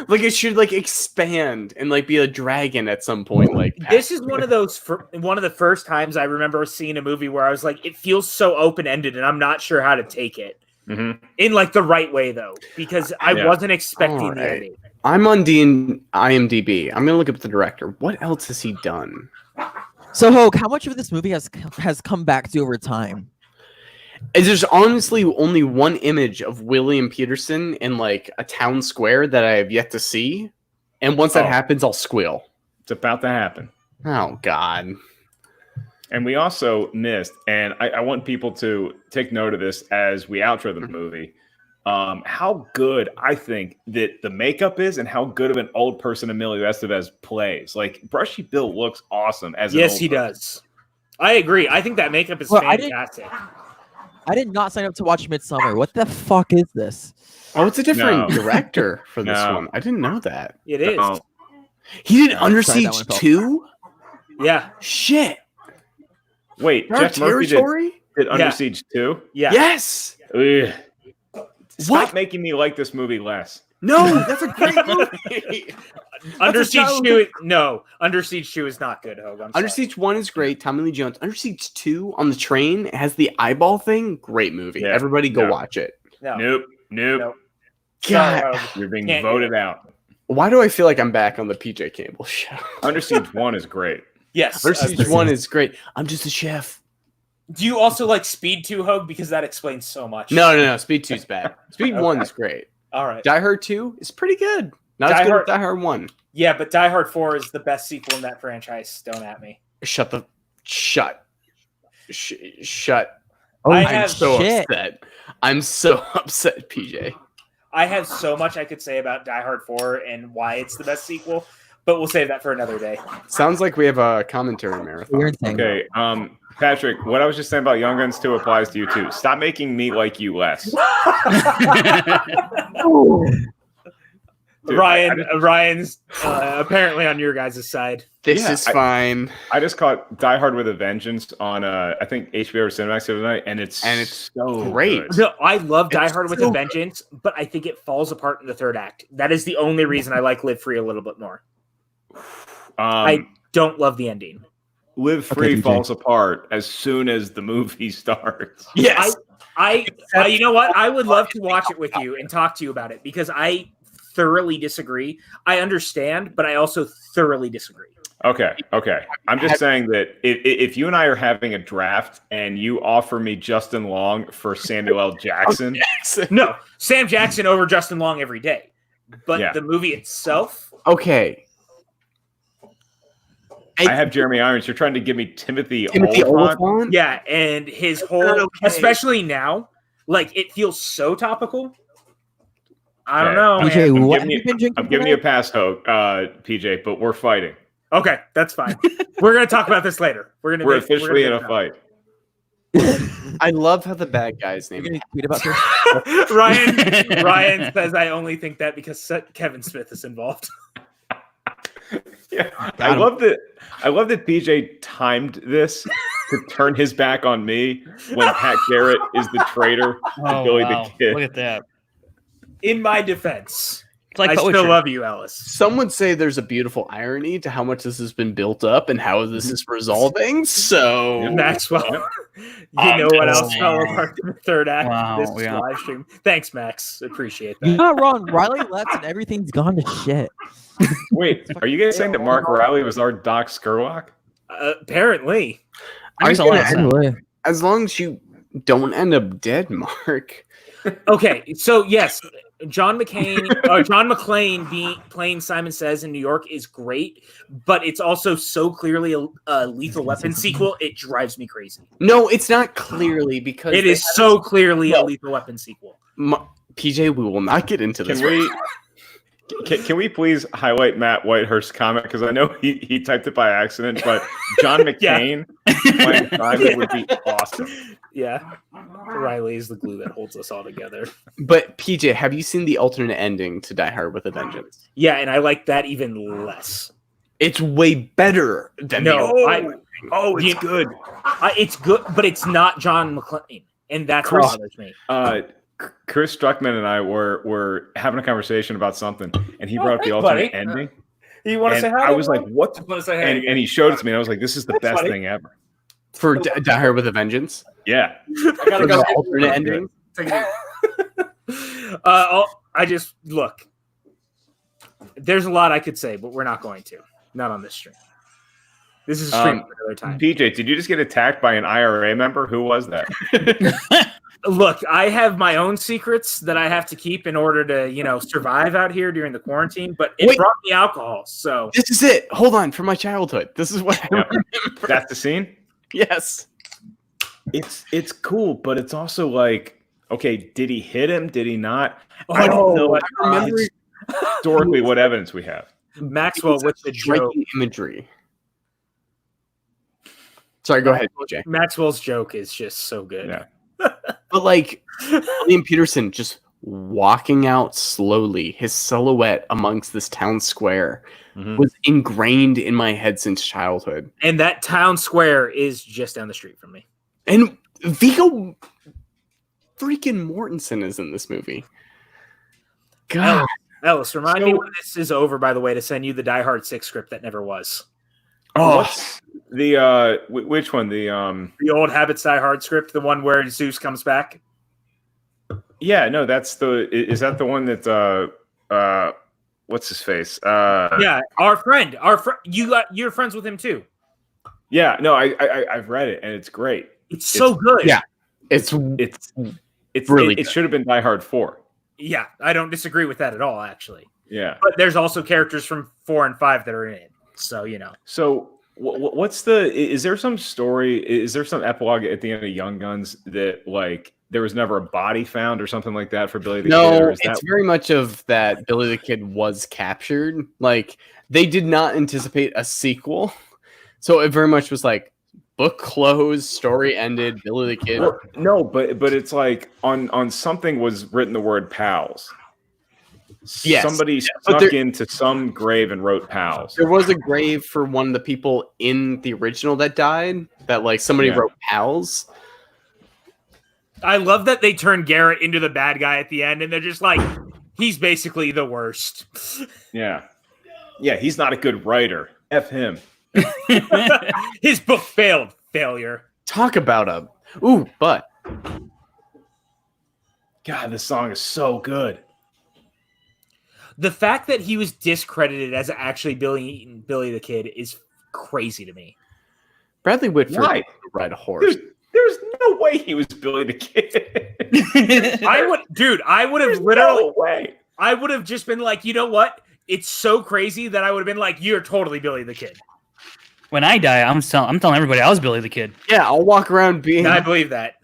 Like it should like expand and like be a dragon at some point. Like This is one of the first times I remember seeing a movie where I was like, it feels so open ended, and I'm not sure how to take it in like the right way though, because I wasn't expecting the Alright. ending. I'm on IMDb. I'm gonna look up the director. What else has he done? So Hogue, how much of this movie has come back to you over time? There's honestly only one image of William Peterson in like a town square that I have yet to see, and once that happens, I'll squeal. It's about to happen. Oh God! And we also missed, and I want people to take note of this as we outro the movie, how good I think that the makeup is and how good of an old person Emilio Estevez plays. Like, Brushy Bill looks awesome as an Yes, old he person. does. I agree. I think that makeup is Well, fantastic. I did not sign up to watch Midsummer. What the fuck is this? Oh, it's a different No. director for this No. one. I didn't know that. It is. No. He did Under sorry, that Siege one fell. 2? Yeah. Shit. Wait, Dark Jeff Murphy Territory? did Under Yeah. Siege 2? Yeah. Yes. Ugh. Stop What? making me like this movie less. No, that's a great movie. Under That's a Siege childhood- 2. No, Under Siege 2 is not good, Hogue. I'm Under sorry. Siege 1 is great. Tommy Lee Jones. Under Siege 2 on the train it has the eyeball thing. Great movie. Yeah. Everybody go No. watch it. No. Nope. Nope. God, Sorry, Hogue. You're being Can't do voted it. out. why do I feel like I'm back on the PJ Campbell show? Under Siege 1 is great. Yes. Under Siege Under 1 Siege. is great. I'm just a chef. Do you also like Speed 2, Hogue? Because that explains so much. No. Speed 2 is bad. Speed Okay. 1 is great. All right. Die Hard 2 is pretty good. Not as Die good Hard- as Die Hard 1. Yeah, but Die Hard 4 is the best sequel in that franchise. Don't at me. Shut. Oh, I I'm have so shit. upset. I'm so upset, PJ. I have so much I could say about Die Hard 4 and why it's the best sequel, but we'll save that for another day. Sounds like we have a commentary marathon. Okay, Patrick, what I was just saying about Young Guns 2 applies to you too. Stop making me like you less. Dude, Ryan's apparently on your guys' side. This is fine. I just caught Die Hard with a Vengeance on I think HBO or Cinemax the other night, and it's so great. good. No, I love Die Hard with a Vengeance, but I think it falls apart in the third act. That is the only reason I like Live Free a little bit more. I don't love the ending. Live Free falls apart as soon as the movie starts. Yes. I you know what? I would love to watch it with you and talk to you about it because I thoroughly disagree. I understand, but I also thoroughly disagree. Okay. I'm just saying that if you and I are having a draft and you offer me Justin Long for Samuel L. Jackson. No, Sam Jackson over Justin Long every day. But the movie itself. Okay. I have Jeremy Irons. You're trying to give me Timothy Olyphant? Yeah, and his whole, especially now, like it feels so topical. I don't know. I'm giving you a pass, Hogue, PJ, but we're fighting. Okay, that's fine. We're gonna talk about this later. We're officially in a fight. I love how the bad guy's name. Tweet about this. Ryan says I only think that because Kevin Smith is involved. Yeah, I love that PJ timed this to turn his back on me when Pat Garrett is the traitor to Billy the Kid. Look at that. In my defense, it's like I still love you, Ellis. Some would say there's a beautiful irony to how much this has been built up and how this is resolving. So, Maxwell, you know what else fell apart in the third act of this live stream? Thanks, Max. Appreciate that. You're not wrong. Riley left and everything's gone to shit. Wait, are you guys saying that Mark Riley was our Doc Skurlock? Apparently. As long as you don't end up dead, Mark. Okay, so yes, John McClane playing Simon Says in New York is great, but it's also so clearly a Lethal Weapon sequel. It drives me crazy. No, it's not clearly because it is so clearly a Lethal Weapon sequel. PJ, we will not get into this. Can we please highlight Matt Whitehurst's comment? Because I know he typed it by accident, but John McCain playing Simon would be awesome. Yeah. Riley is the glue that holds us all together. But PJ, have you seen the alternate ending to Die Hard with a Vengeance? Yeah, and I like that even less. It's way better than it's good. It's good, but it's not John McClane, and that's what bothers me. Chris Struckman and I were having a conversation about something, and he brought up the alternate ending. You want to say hi? I was like, "What?" And he showed it to me, and I was like, "This is the best thing ever." For Die Hard with a Vengeance? Yeah. I gotta go. Alternate ending? Look. There's a lot I could say, but we're not going to. Not on this stream. This is a stream for another time. PJ, did you just get attacked by an IRA member? Who was that? Look, I have my own secrets that I have to keep in order to, survive out here during the quarantine, but it brought me alcohol, so. This is it. Hold on. From my childhood. This is what I remember. That's the scene? Yes. It's cool, but it's also like, okay, did he hit him? Did he not? I don't know. I remember historically what evidence we have. Maxwell with the joke. Imagery. Sorry, go ahead, PJ. Maxwell's joke is just so good. Yeah. But like William Peterson just walking out slowly, his silhouette amongst this town square was ingrained in my head since childhood. And that town square is just down the street from me. And Viggo freaking Mortensen is in this movie. God. Ellis, remind me when this is over, by the way, to send you the Die Hard 6 script that never was. Oh, the which one? The old Habits Die Hard script, the one where Zeus comes back. Yeah, no, that's is that the one that what's his face? Yeah, our friend. You're friends with him too. Yeah, no, I've read it and it's great. It's so good. Yeah, it's really. It should have been Die Hard 4. Yeah, I don't disagree with that at all, actually. Yeah, but there's also characters from 4 and 5 that are in it. So, So What's the? Is there some story? Is there some epilogue at the end of Young Guns that like there was never a body found or something like that for Billy the Kid? No, Is it's very much of that Billy the Kid was captured. Like they did not anticipate a sequel, so it very much was like book closed, story ended, Billy the Kid. Well, no, but it's like on something was written the word pals. Yes. Somebody snuck into some grave and wrote pals. There was a grave for one of the people in the original that died. That like somebody wrote pals. I love that they turned Garrett into the bad guy at the end, and they're just like, he's basically the worst. Yeah, he's not a good writer. F him. His book failed. Failure. Talk about but God, this song is so good. The fact that he was discredited as actually Billy the Kid is crazy to me. Bradley Whitford Why? ride a horse. There's no way he was Billy the Kid. I would have literally. No way. I would have just been like, you know what? It's so crazy that I would have been like, you're totally Billy the Kid. When I die, I'm telling everybody I was Billy the Kid. Yeah, I'll walk around being. I believe that.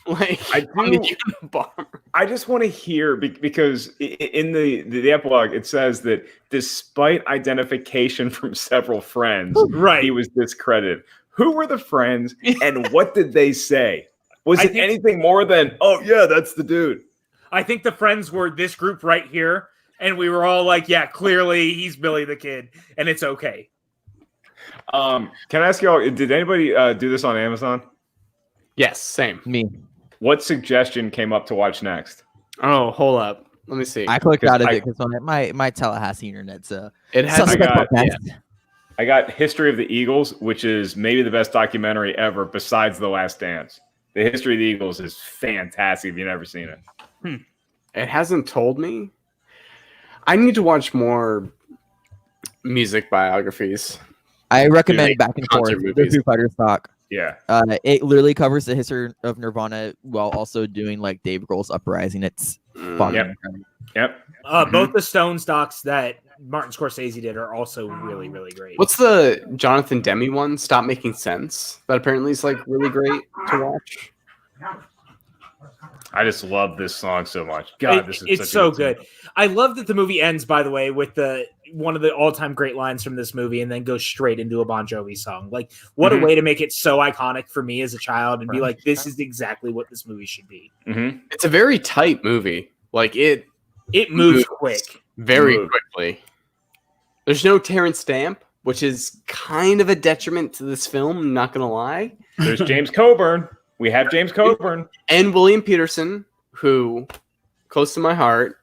Like I just want to hear because in the epilogue it says that despite identification from several friends, right, he was discredited. Who were the friends and what did they say? Was it anything more than, oh yeah, that's the dude? I think the friends were this group right here, and we were all like, yeah, clearly he's Billy the Kid, and it's okay. Can I ask y'all, did anybody do this on Amazon? Yes, same. Me. What suggestion came up to watch next? Oh, hold up. Let me see. I clicked out of it because my Tallahassee internet. So it has. I got History of the Eagles, which is maybe the best documentary ever besides The Last Dance. The History of the Eagles is fantastic if you've never seen it. It hasn't told me. I need to watch more music biographies. I recommend Back and Forth, the Foo Fighters talk. Yeah. It literally covers the history of Nirvana while also doing like Dave Grohl's Uprising. It's fun. Yep. Both the Stones docs that Martin Scorsese did are also really, really great. What's the Jonathan Demme one? Stop Making Sense. That apparently is like really great to watch. I just love this song so much. God, it's so good. I love that the movie ends, by the way, with one of the all-time great lines from this movie and then goes straight into a Bon Jovi song. Like, what a way to make it so iconic for me as a child and be like, this is exactly what this movie should be. It's a very tight movie. Like, it moves quick. Very quickly. There's no Terrence Stamp, which is kind of a detriment to this film, not going to lie. There's James Coburn. We have James Coburn. And William Peterson, who, close to my heart.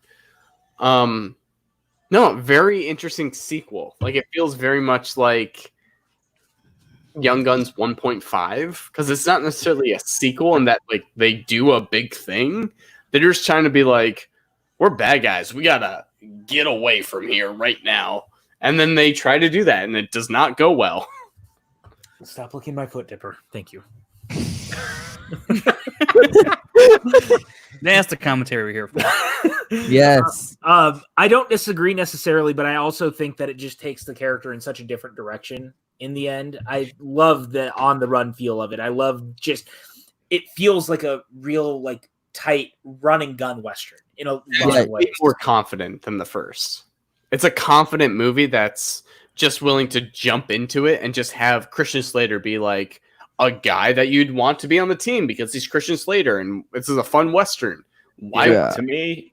No, very interesting sequel. Like, it feels very much like Young Guns 1.5, because it's not necessarily a sequel in that, like, they do a big thing. They're just trying to be like, we're bad guys. We got to get away from here right now. And then they try to do that, and it does not go well. Stop licking my foot, Dipper. Thank you. That's the commentary we're here for. Yes. I don't disagree necessarily, but I also think that it just takes the character in such a different direction in the end. I love the on the run feel of it. I love just it feels like a real like tight run and gun Western in a lot of ways. More confident than the first. It's a confident movie that's just willing to jump into it and just have Christian Slater be like a guy that you'd want to be on the team because he's Christian Slater and this is a fun Western. Why? To me,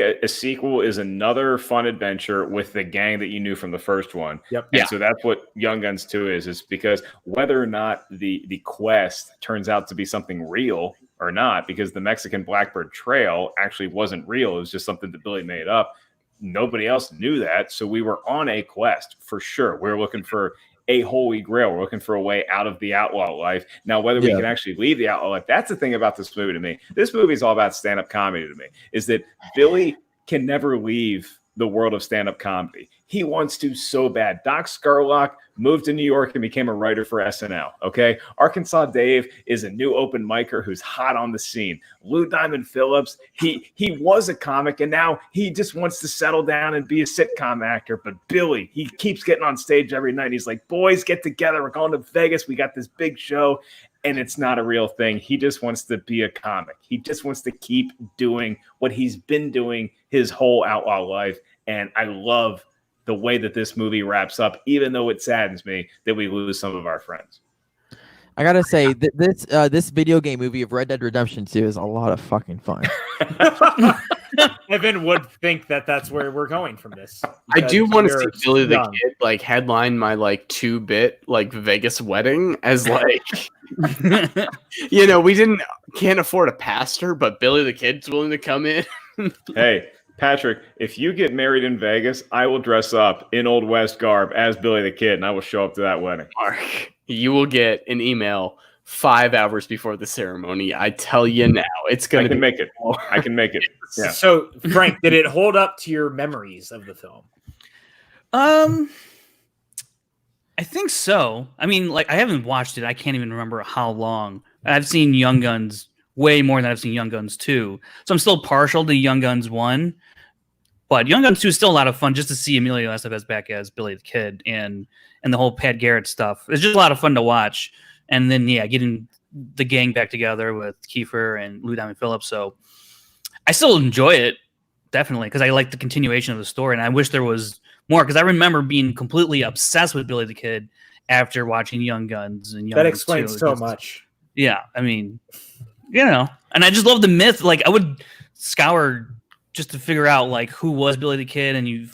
a sequel is another fun adventure with the gang that you knew from the first one. Yep. And so that's what Young Guns 2 is because whether or not the quest turns out to be something real or not, because the Mexican Blackbird Trail actually wasn't real. It was just something that Billy made up. Nobody else knew that. So we were on a quest for sure. We were looking for a holy grail. We're looking for a way out of the outlaw life. Now, whether we can actually leave the outlaw life, that's the thing about this movie to me. This movie is all about stand-up comedy to me, is that Billy can never leave the world of stand-up comedy. He wants to so bad. Doc Scarlock moved to New York and became a writer for SNL, okay? Arkansas Dave is a new open micer who's hot on the scene. Lou Diamond Phillips, he was a comic, and now he just wants to settle down and be a sitcom actor. But Billy, he keeps getting on stage every night. He's like, boys, get together. We're going to Vegas. We got this big show. And it's not a real thing. He just wants to be a comic. He just wants to keep doing what he's been doing his whole outlaw life. And I love the way that this movie wraps up, even though it saddens me that we lose some of our friends. I gotta say this video game movie of Red Dead Redemption 2 is a lot of fucking fun. Evan would think that that's where we're going from this. I do want to see Billy the young. Kid like headline my like 2-bit like Vegas wedding as like we can't afford a pastor, but Billy the Kid's willing to come in. Hey, Patrick, if you get married in Vegas, I will dress up in Old West garb as Billy the Kid, and I will show up to that wedding. Mark, you will get an email 5 hours before the ceremony. I tell you now, it's going to be. Make it. I can make it. Yeah. So, Frank, did it hold up to your memories of the film? I think so. I mean, like, I haven't watched it. I can't even remember how long. I've seen Young Guns way more than I've seen Young Guns 2. So I'm still partial to Young Guns 1. But Young Guns 2 is still a lot of fun just to see Emilio Estevez back as Billy the Kid and the whole Pat Garrett stuff. It's just a lot of fun to watch. And then, getting the gang back together with Kiefer and Lou Diamond Phillips. So I still enjoy it, definitely, because I like the continuation of the story. And I wish there was more, because I remember being completely obsessed with Billy the Kid after watching Young Guns and Young That Guns explains 2. so much. Yeah, I mean, and I just love the myth. Like, I would scour just to figure out like who was Billy the Kid, and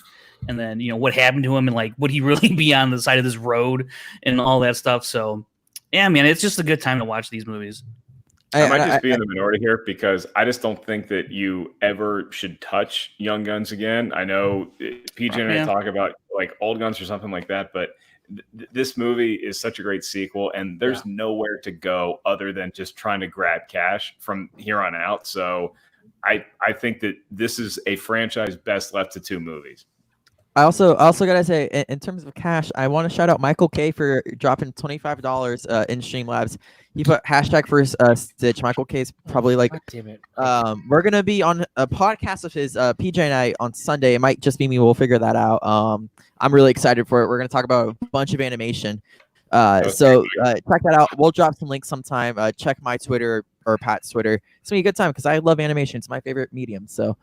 then what happened to him, and like would he really be on the side of this road and all that stuff. So yeah, man, it's just a good time to watch these movies. I might just be in the minority here because I just don't think that you ever should touch Young Guns again. I know PJ and I talk about like Old Guns or something like that, but this movie is such a great sequel, and there's nowhere to go other than just trying to grab cash from here on out. So I think that this is a franchise best left to 2 movies. I also gotta say, in terms of cash, I want to shout out Michael K for dropping $25 in Streamlabs. He put hashtag first stitch. Michael K's probably like, damn it. We're gonna be on a podcast of his PJ night on Sunday. It might just be me. We'll figure that out. I'm really excited for it. We're gonna talk about a bunch of animation. So check that out. We'll drop some links sometime. Check my Twitter or Pat's Twitter. It's gonna be a good time because I love animation. It's my favorite medium. So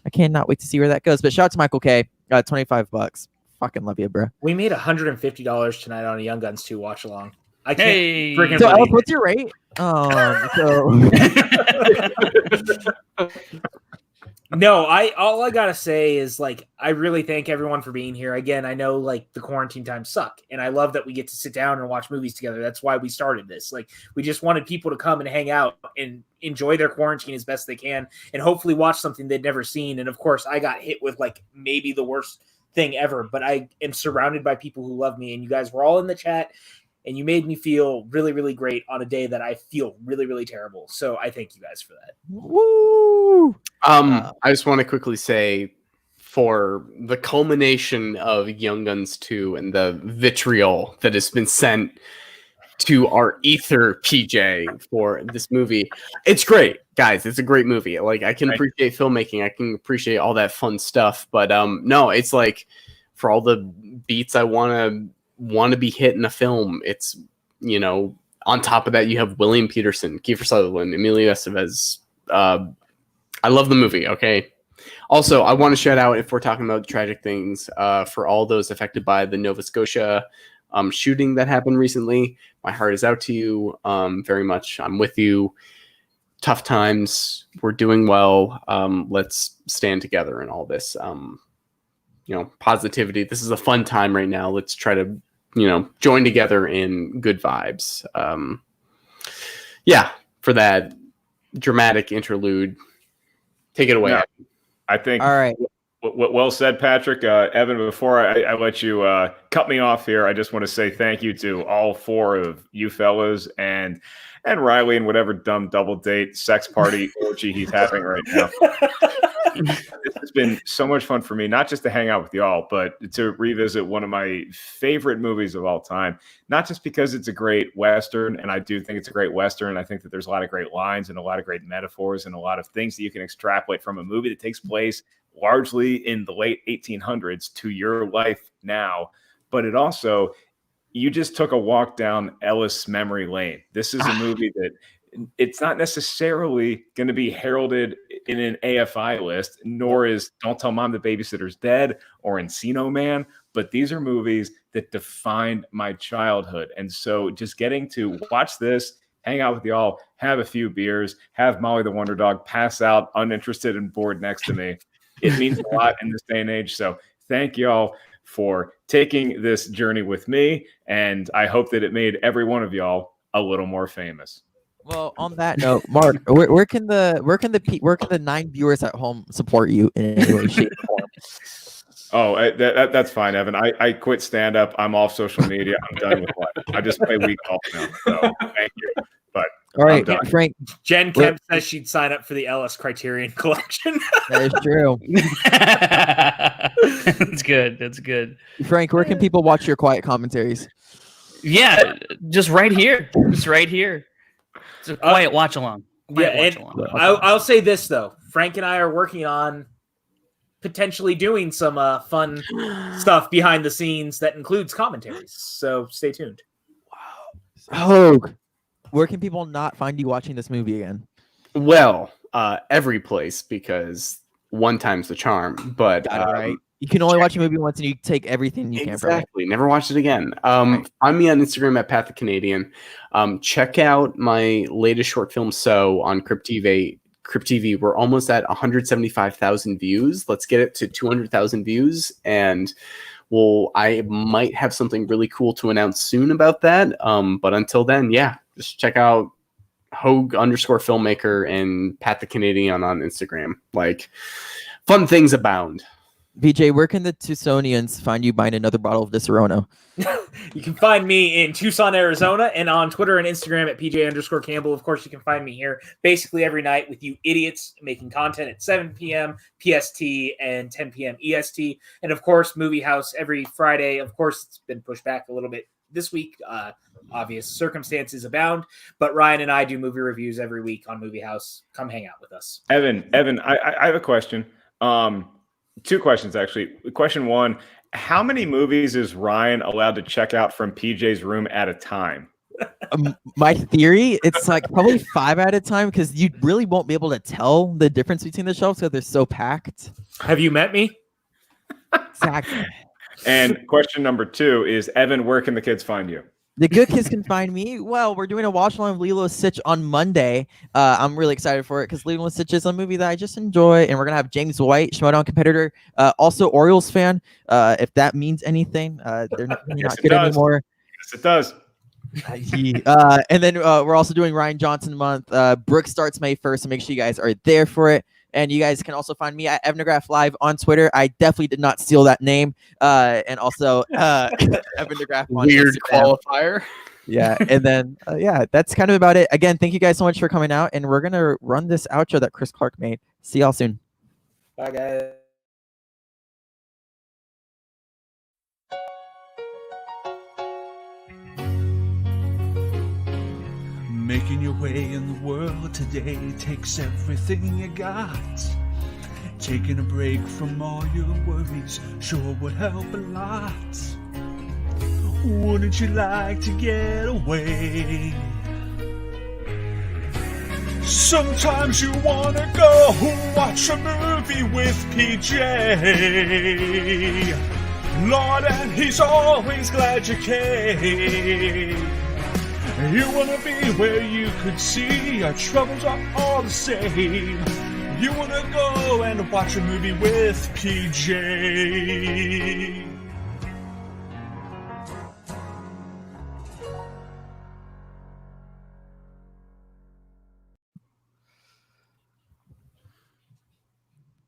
I cannot wait to see where that goes. But shout out to Michael K. $25. Fucking love you, bro. We made $150 tonight on a Young Guns 2 watch along. I can't freaking So believe Ellis, what's your rate? No, all I gotta say is like I really thank everyone for being here. Again, I know like the quarantine times suck, and I love that we get to sit down and watch movies together. That's why we started this. Like we just wanted people to come and hang out and enjoy their quarantine as best they can, and hopefully watch something they'd never seen. And of course, I got hit with like maybe the worst thing ever, but I am surrounded by people who love me, and you guys were all in the chat. And you made me feel really, really great on a day that I feel really, really terrible. So I thank you guys for that. Woo! I just want to quickly say, for the culmination of Young Guns 2 and the vitriol that has been sent to our ether, PJ, for this movie, it's great, guys. It's a great movie. Like I can appreciate filmmaking, I can appreciate all that fun stuff, but no, it's like for all the beats I want to be hit in a film, it's on top of that you have William Peterson, Kiefer Sutherland, Emilio Estevez. I love the movie. Okay, also I want to shout out, if we're talking about tragic things, for all those affected by the Nova Scotia shooting that happened recently. My heart is out to you very much. I'm with you. Tough times, we're doing well. Let's stand together in all this. Positivity. This is a fun time right now. Let's try to, join together in good vibes. For that dramatic interlude, take it away. Yeah, I think. All right. Well said, Patrick. Evan, before I let you cut me off here, I just want to say thank you to all 4 of you fellas and Riley and whatever dumb double date sex party orgy he's having right now. This has been so much fun for me, not just to hang out with y'all, but to revisit one of my favorite movies of all time. Not just because it's a great Western, and I do think it's a great Western. I think that there's a lot of great lines and a lot of great metaphors and a lot of things that you can extrapolate from a movie that takes place largely in the late 1800s to your life now. But it also, you just took a walk down Ellis memory lane. This is a movie that it's not necessarily going to be heralded in an AFI list, nor is Don't Tell Mom the Babysitter's Dead or Encino Man, but these are movies that defined my childhood. And so just getting to watch this, hang out with y'all, have a few beers, have Molly the Wonder Dog pass out uninterested and bored next to me, it means a lot in this day and age. So thank y'all for taking this journey with me, and I hope that it made every one of y'all a little more famous. Well, on that note, Mark, where can the 9 viewers at home support you in any way, shape, or form? Oh, that's fine, Evan. I quit stand up. I'm off social media. I'm done with life. I just play weak golf now. So thank you. But all right, Frank. Jen Kemp says she'd sign up for the Ellis Criterion Collection. That is true. That's good. That's good. Frank, where can people watch your quiet commentaries? Yeah, just right here. Just right here. It's a quiet watch along. I'll say this though. Frank and I are working on potentially doing some fun stuff behind the scenes that includes commentaries. So stay tuned. Hogue, where can people not find you watching this movie again? Well, every place, because one time's the charm. But right. You can only watch a movie once, and you take everything you can from it. Exactly. Never watch it again. Find me on Instagram at Pat the Canadian. Check out my latest short film, So, on Crypt TV. Crypt TV. We're almost at 175,000 views. Let's get it to 200,000 views, and I might have something really cool to announce soon about that. But until then, yeah, just check out Hogue_filmmaker and Pat the Canadian on Instagram. Like, fun things abound. VJ, where can the Tucsonians find you buying another bottle of Disaronno? You can find me in Tucson, Arizona, and on Twitter and Instagram at PJ_Campbell. Of course, you can find me here basically every night with you idiots making content at 7 p.m. PST and 10 p.m. EST. And of course, Movie House every Friday. Of course, it's been pushed back a little bit this week. Obvious circumstances abound, but Ryan and I do movie reviews every week on Movie House. Come hang out with us. Evan, I have a question. 2 questions, actually. Question 1, how many movies is Ryan allowed to check out from PJ's room at a time? My theory, it's like probably 5 at a time, because you really won't be able to tell the difference between the shelves because they're so packed. Have you met me? Exactly. And question number 2 is, Evan, where can the kids find you? The good kids can find me. Well, we're doing a watch along of Lilo & Stitch on Monday. I'm really excited for it because Lilo & Stitch is a movie that I just enjoy, and we're gonna have James White, Schmoedown competitor, also Orioles fan. If that means anything, they're not good anymore. Yes, it does. And then we're also doing Ryan Johnson month. Brooke starts May 1st, so make sure you guys are there for it. And you guys can also find me at Evan Degraff Live on Twitter. I definitely did not steal that name. And also Evan Degraff on Weird Instagram. qualifier. Yeah. And then, that's kind of about it. Again, thank you guys so much for coming out. And we're going to run this outro that Chris Clark made. See y'all soon. Bye, guys. Making your way in the world today takes everything you got. Taking a break from all your worries sure would help a lot. Wouldn't you like to get away? Sometimes you wanna go watch a movie with PJ. Lord, and he's always glad you came. You wanna be where you could see our troubles are all the same. You wanna go and watch a movie with PJ.